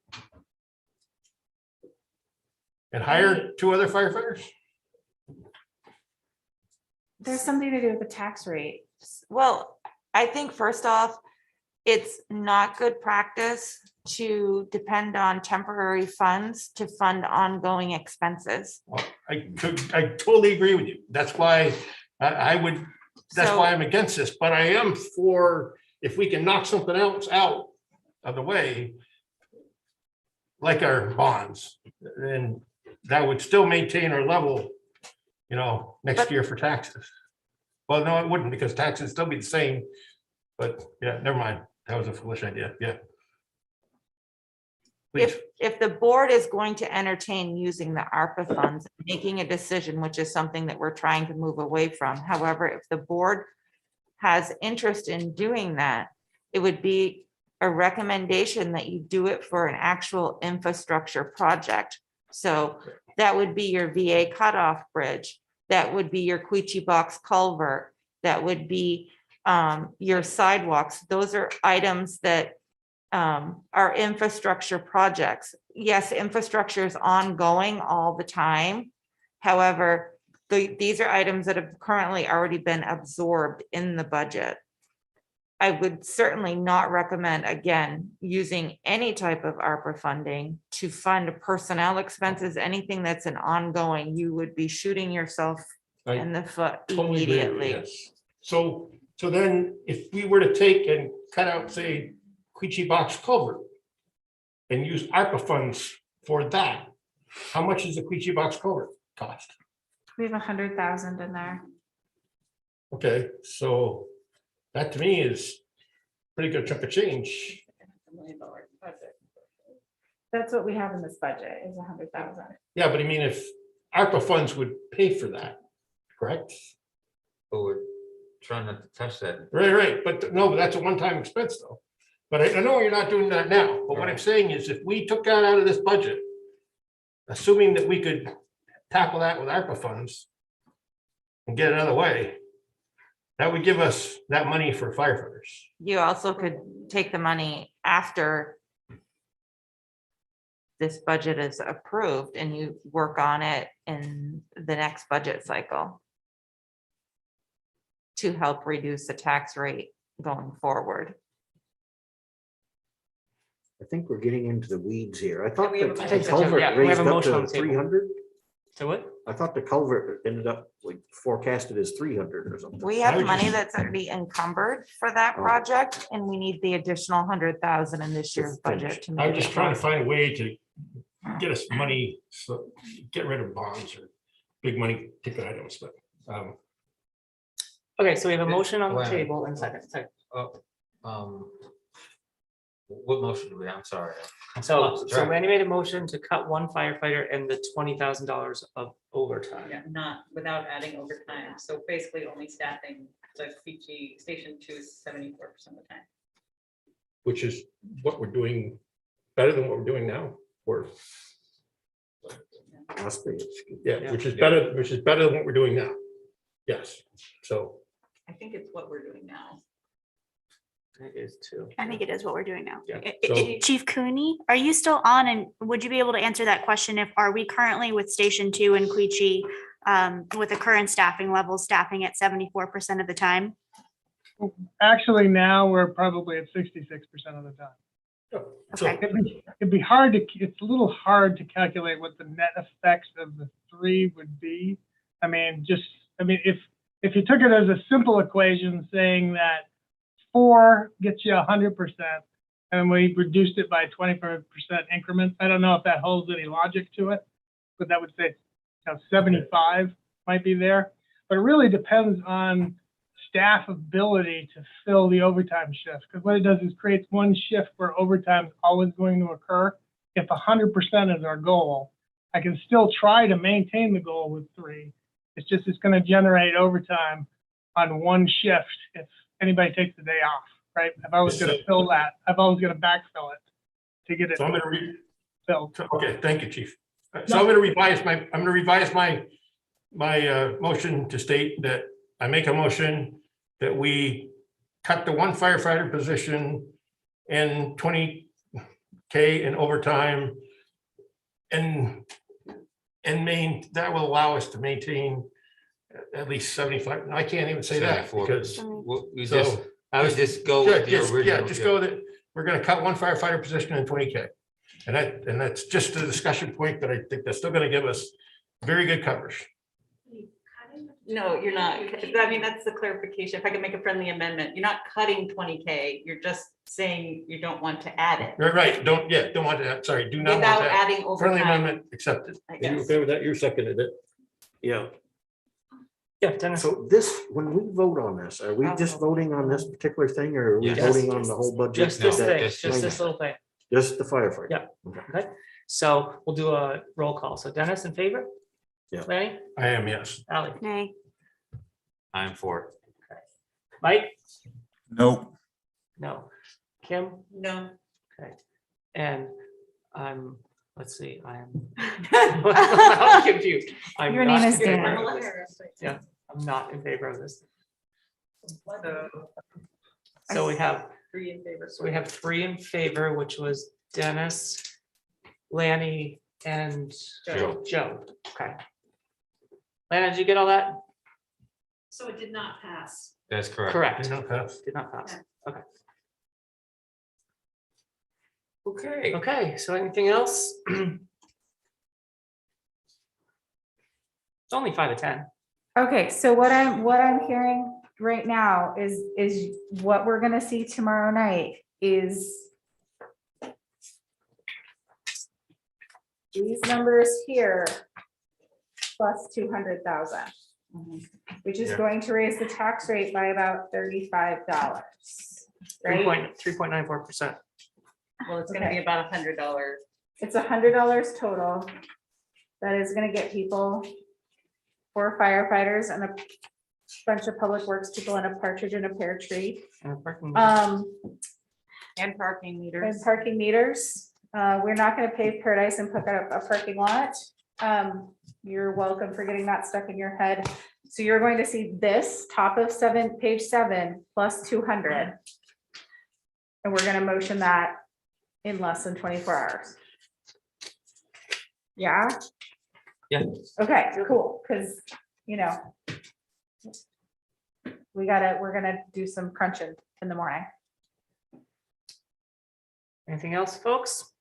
Speaker 4: And hire 2 other firefighters?
Speaker 5: There's something to do with the tax rate.
Speaker 6: Well, I think first off, it's not good practice to depend on temporary funds to fund ongoing expenses.
Speaker 4: I totally agree with you. That's why I would, that's
Speaker 6: So-
Speaker 4: why I'm against this, but I am for, if we can knock something else out of the way, like our bonds, then that would still maintain our level, next year for taxes. Well, no, it wouldn't, because taxes still be the same, but yeah, never mind. That was a foolish idea. Yeah. Please.
Speaker 6: If the board is going to entertain using the ARPA funds, making a decision, which is something that we're trying to move away from. However, if the board has interest in doing that, it would be a recommendation that you do it for an actual infrastructure project. So that would be your VA cutoff bridge. That would be your Queechee Box culvert. That would be your sidewalks. Those are items that are infrastructure projects. Yes, infrastructure is ongoing all the time. However, these are items that have currently already been absorbed in the budget. I would certainly not recommend, again, using any type of ARPA funding to fund personnel expenses, anything that's an ongoing, you would be shooting yourself in the foot
Speaker 4: Totally agree with you,
Speaker 6: immediately.
Speaker 4: yes. So then if we were to take and cut out, say, Queechee Box culvert and use ARPA funds for that, how much does the Queechee Box culvert cost?
Speaker 5: We have 100,000 in there.
Speaker 4: Okay, so that to me is pretty good chunk of change.
Speaker 5: That's what we have in this budget is 100,000.
Speaker 4: Yeah, but I mean, if ARPA funds would pay for that, correct?
Speaker 11: But we're trying not to touch that.
Speaker 4: Right, but no, but that's a one-time expense though. But I know you're not doing that now, but what I'm saying is if we took that out of this budget, assuming that we could tackle that with ARPA funds and get it out of the way, that would give us that money for firefighters.
Speaker 6: You also could take the money after this budget is approved and you work on it in the next budget cycle to help reduce the tax rate going forward.
Speaker 2: I think we're getting into the weeds here. I thought
Speaker 1: we have
Speaker 2: the
Speaker 1: a- I think so, too.
Speaker 2: culvert
Speaker 1: Yeah, we have
Speaker 2: raised
Speaker 1: a
Speaker 2: up
Speaker 1: motion on
Speaker 2: to
Speaker 1: the table.
Speaker 2: 300.
Speaker 1: So what?
Speaker 2: I thought the culvert ended up like forecasted as 300 or something.
Speaker 6: We have money that's already encumbered for that project and we need the additional 100,000 in this year's budget. to
Speaker 4: I'm
Speaker 6: make
Speaker 4: just
Speaker 6: it
Speaker 4: trying to
Speaker 6: work.
Speaker 4: find a way to get us money, so get rid of bonds or big money ticket items, but
Speaker 1: Okay, so we have a motion on the
Speaker 11: Wait.
Speaker 1: table and second.
Speaker 11: What motion do we, I'm sorry.
Speaker 1: So Randy made a motion to cut one firefighter and the $20,000 of overtime.
Speaker 14: Yeah, not without adding overtime. So basically only staffing the Fiji Station 2 is 74% of the time.
Speaker 4: which is what we're doing better than what we're doing now, or
Speaker 2: Must be.
Speaker 4: yeah, which is better than what we're doing now. Yes, so
Speaker 14: I think it's what we're doing now.
Speaker 1: It is too.
Speaker 7: I think it is what we're doing now.
Speaker 4: Yeah,
Speaker 7: I-
Speaker 4: so-
Speaker 7: Chief Cooney, are you still on and would you be able to answer that question? If, are we currently with Station 2 in Queechee with the current staffing levels, staffing at 74% of the time?
Speaker 17: Actually, now we're probably at 66% of the time.
Speaker 7: Okay.
Speaker 17: It'd be hard to, it's a little hard to calculate what the net effects of the three would be. I mean, if you took it as a simple equation saying that 4 gets you 100% and we reduced it by 25% increments, I don't know if that holds any logic to it, but that would say 75 might be there. But it really depends on staff ability to fill the overtime shifts, because what it does is creates one shift where overtime is always going to occur. If 100% is our goal, I can still try to maintain the goal with 3. It's going to generate overtime on one shift if anybody takes the day off, right? I've always got to fill that. I've always got to backfill it to get it
Speaker 4: So I'm going to
Speaker 17: filled.
Speaker 4: Okay, thank you, Chief. So I'm going to revise my motion to state that I make a motion that we cut the one firefighter position and 20K in overtime and that will allow us to maintain at least 75. I can't even say that
Speaker 11: 74.
Speaker 4: because
Speaker 11: I would
Speaker 4: so-
Speaker 11: just go with the
Speaker 4: Yeah,
Speaker 11: original.
Speaker 4: just go that we're gonna cut one firefighter position in 20K. And that's just a discussion point, but I think that's still gonna give us very good coverage.
Speaker 14: No, you're not. I mean, that's the clarification. If I can make a friendly amendment, you're not cutting 20K. You're just saying you don't want to add it.
Speaker 4: Right, don't want to, sorry, do not want
Speaker 14: Without
Speaker 4: that.
Speaker 14: adding
Speaker 4: Friendly
Speaker 14: overtime.
Speaker 4: amendment accepted.
Speaker 14: I
Speaker 2: You
Speaker 14: guess.
Speaker 2: okay with that? You seconded it. Yeah.
Speaker 1: Yeah, Dennis.
Speaker 2: So this, when we vote on this, are we just voting on this particular thing or are we
Speaker 11: Yes.
Speaker 2: voting on the whole budget?
Speaker 1: Just this
Speaker 11: No,
Speaker 1: thing,
Speaker 11: just
Speaker 1: just this little thing.
Speaker 2: Just the firefighter?
Speaker 1: Yeah. Okay, so we'll do a roll call. So Dennis in favor?
Speaker 2: Yeah.
Speaker 1: Lanny?
Speaker 4: I am, yes.
Speaker 1: Ally?
Speaker 7: Nay.
Speaker 11: I'm for it.
Speaker 1: Mike?
Speaker 9: Nope.
Speaker 1: No. Kim?
Speaker 14: No.
Speaker 1: Okay. And I'm, let's see, I'm confused. I'm
Speaker 5: Your
Speaker 1: not
Speaker 5: name is
Speaker 1: in favor
Speaker 5: Dan.
Speaker 1: of this. Yeah, I'm not in favor of this. So we have,
Speaker 14: 3 in favor.
Speaker 1: so we have 3 in favor, which was Dennis, Lanny, and Joe. Okay. Lana, did you get all that?
Speaker 3: So it did not pass.
Speaker 11: That's correct.
Speaker 1: Correct.
Speaker 4: Did not pass.
Speaker 1: Did not pass. Okay.
Speaker 11: Okay.
Speaker 1: Okay, so anything else? It's only 5 to 10.
Speaker 5: Okay, so what I'm hearing right now is what we're gonna see tomorrow night is these numbers here plus 200,000, which is
Speaker 1: Yeah.
Speaker 5: going to raise the tax rate by about $35, right?
Speaker 1: 3.94%.
Speaker 14: Well, it's gonna be
Speaker 5: Okay.
Speaker 14: about $100.
Speaker 5: It's $100 total. That is gonna get people, 4 firefighters and a bunch of public works people and a partridge in a pear tree.
Speaker 1: And parking.
Speaker 14: And parking meters.
Speaker 5: And parking meters. We're not gonna pave Paradise and put up a parking lot. You're welcome for getting that stuck in your head. So you're going to see this top of page 7 plus 200. And we're gonna motion that in less than 24 hours. Yeah?
Speaker 1: Yeah.
Speaker 5: Okay, cool, because, you know, we're gonna do some crunching in the morning.
Speaker 1: Anything else, folks?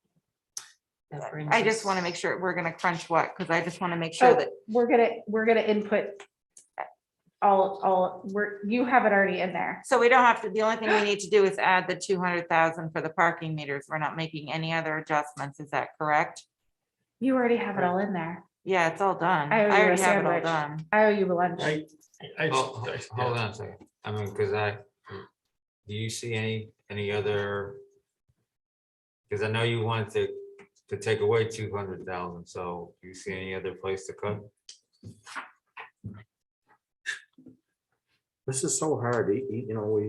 Speaker 6: I just want to make sure we're gonna crunch what, because I just want to make sure
Speaker 5: So
Speaker 6: that,
Speaker 5: we're gonna input you have it already in there.
Speaker 6: so we don't have to, the only thing we need to do is add the 200,000 for the parking meters. We're not making any other adjustments. Is that correct?
Speaker 5: You already have it all in there.
Speaker 6: Yeah, it's all done.
Speaker 5: I owe
Speaker 6: I
Speaker 5: you a
Speaker 6: already have it all
Speaker 5: sandwich.
Speaker 6: done.
Speaker 5: I owe you a lunch.
Speaker 11: Hold on a second. I mean, because do you see any other? Because I know you wanted to take away 200,000, so do you see any other place to cut?
Speaker 2: This is so hard, you know,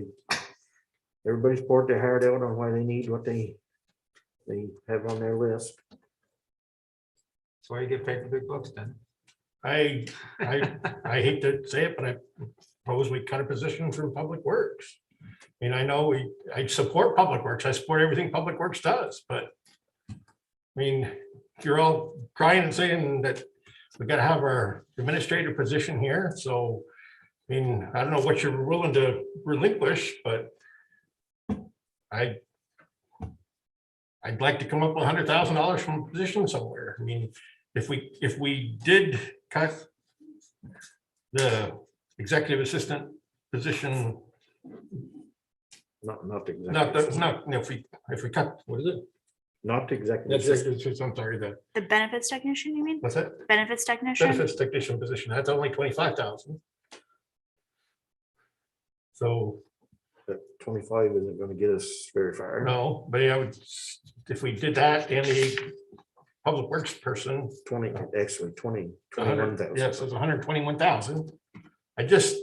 Speaker 2: everybody's poured their heart out on why they need what they have on their list.
Speaker 11: That's why you get paid the big bucks then.
Speaker 4: I hate to say it, but I propose we cut a position from Public Works. And I know I support Public Works. I support everything Public Works does, but I mean, you're all crying and saying that we gotta have our administrative position here, so I mean, I don't know what you're willing to relinquish, but I'd like to come up with $100,000 from a position somewhere. I mean, if we did cut the executive assistant position,
Speaker 2: Not
Speaker 4: if we cut, what is it?
Speaker 2: Not exactly.
Speaker 4: I'm sorry,
Speaker 7: The benefits technician, you mean?
Speaker 4: what's that?
Speaker 7: Benefits technician?
Speaker 4: Benefits technician position, that's only 25,000. So.
Speaker 2: That 25 isn't gonna get us very far.
Speaker 4: No, but yeah, if we did that and the public works person.
Speaker 2: 21,000.
Speaker 4: Yes, it's 121,000. I just.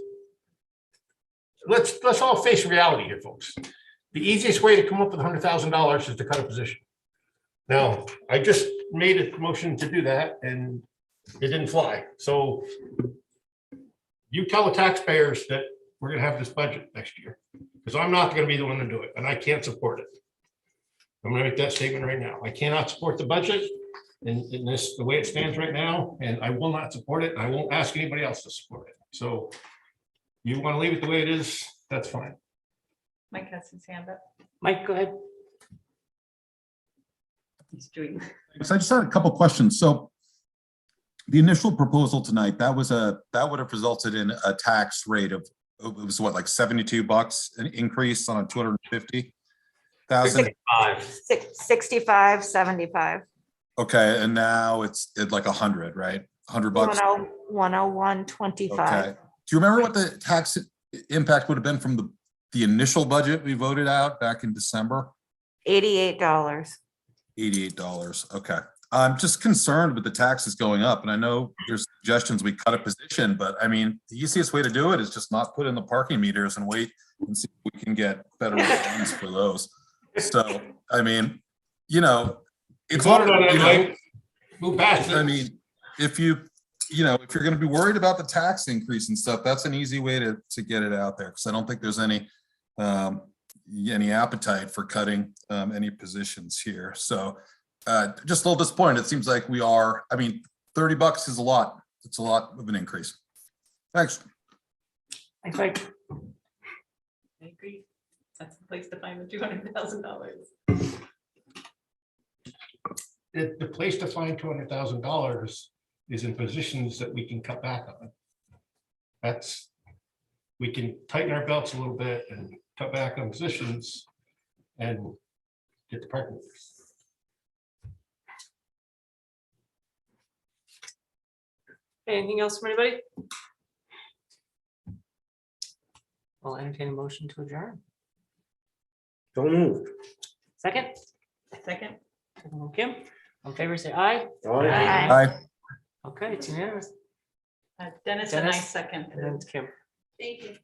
Speaker 4: Let's all face reality here, folks. The easiest way to come up with $100,000 is to cut a position. Now, I just made a motion to do that and it didn't fly. So you tell the taxpayers that we're gonna have this budget next year, because I'm not gonna be the one to do it and I can't support it. I'm gonna make that statement right now. I cannot support the budget in this, the way it stands right now, and I will not support it. I won't ask anybody else to support it. So you want to leave it the way it is, that's fine.
Speaker 14: Mike has his hand up.
Speaker 1: Mike, go ahead.
Speaker 14: he's doing.
Speaker 9: So I just had a couple questions. So the initial proposal tonight, that would have resulted in a tax rate of, it was what, like $72 an increase on a 250,000?
Speaker 6: 65, 75.
Speaker 9: Okay, and now it's at like 100, right? $100.
Speaker 6: 101.25.
Speaker 9: Okay. Do you remember what the tax impact would have been from the initial budget we voted out back in December?
Speaker 6: $88.
Speaker 9: $88. Okay. I'm just concerned with the taxes going up, and I know there's suggestions we cut a position, but I mean, the easiest way to do it is just not put in the parking meters and wait and see if we can get better returns for those. So, I mean, you know, it's hard, you know,
Speaker 4: Move past it.
Speaker 9: I mean, if you're going to be worried about the tax increase and stuff, that's an easy way to get it out there. Because I don't think there's any appetite for cutting any positions here. So just a little disappointed. It seems like we are, I mean, $30 is a lot. It's a lot of an increase. Thanks.
Speaker 1: Thanks, Mike.
Speaker 14: I agree. That's the place to find the $200,000.
Speaker 4: The place to find $200,000 is in positions that we can cut back on. We can tighten our belts a little bit and cut back on positions and get the parking meters.
Speaker 1: Anything else from anybody? I'll entertain a motion to adjourn.
Speaker 2: Don't move.
Speaker 1: Second?
Speaker 14: Second.
Speaker 1: Kim, on favor, say aye.
Speaker 9: Aye.
Speaker 1: Okay, it's unanimous.
Speaker 14: Dennis and I
Speaker 1: Dennis?
Speaker 14: second.
Speaker 1: And then it's Kim.
Speaker 14: Thank you.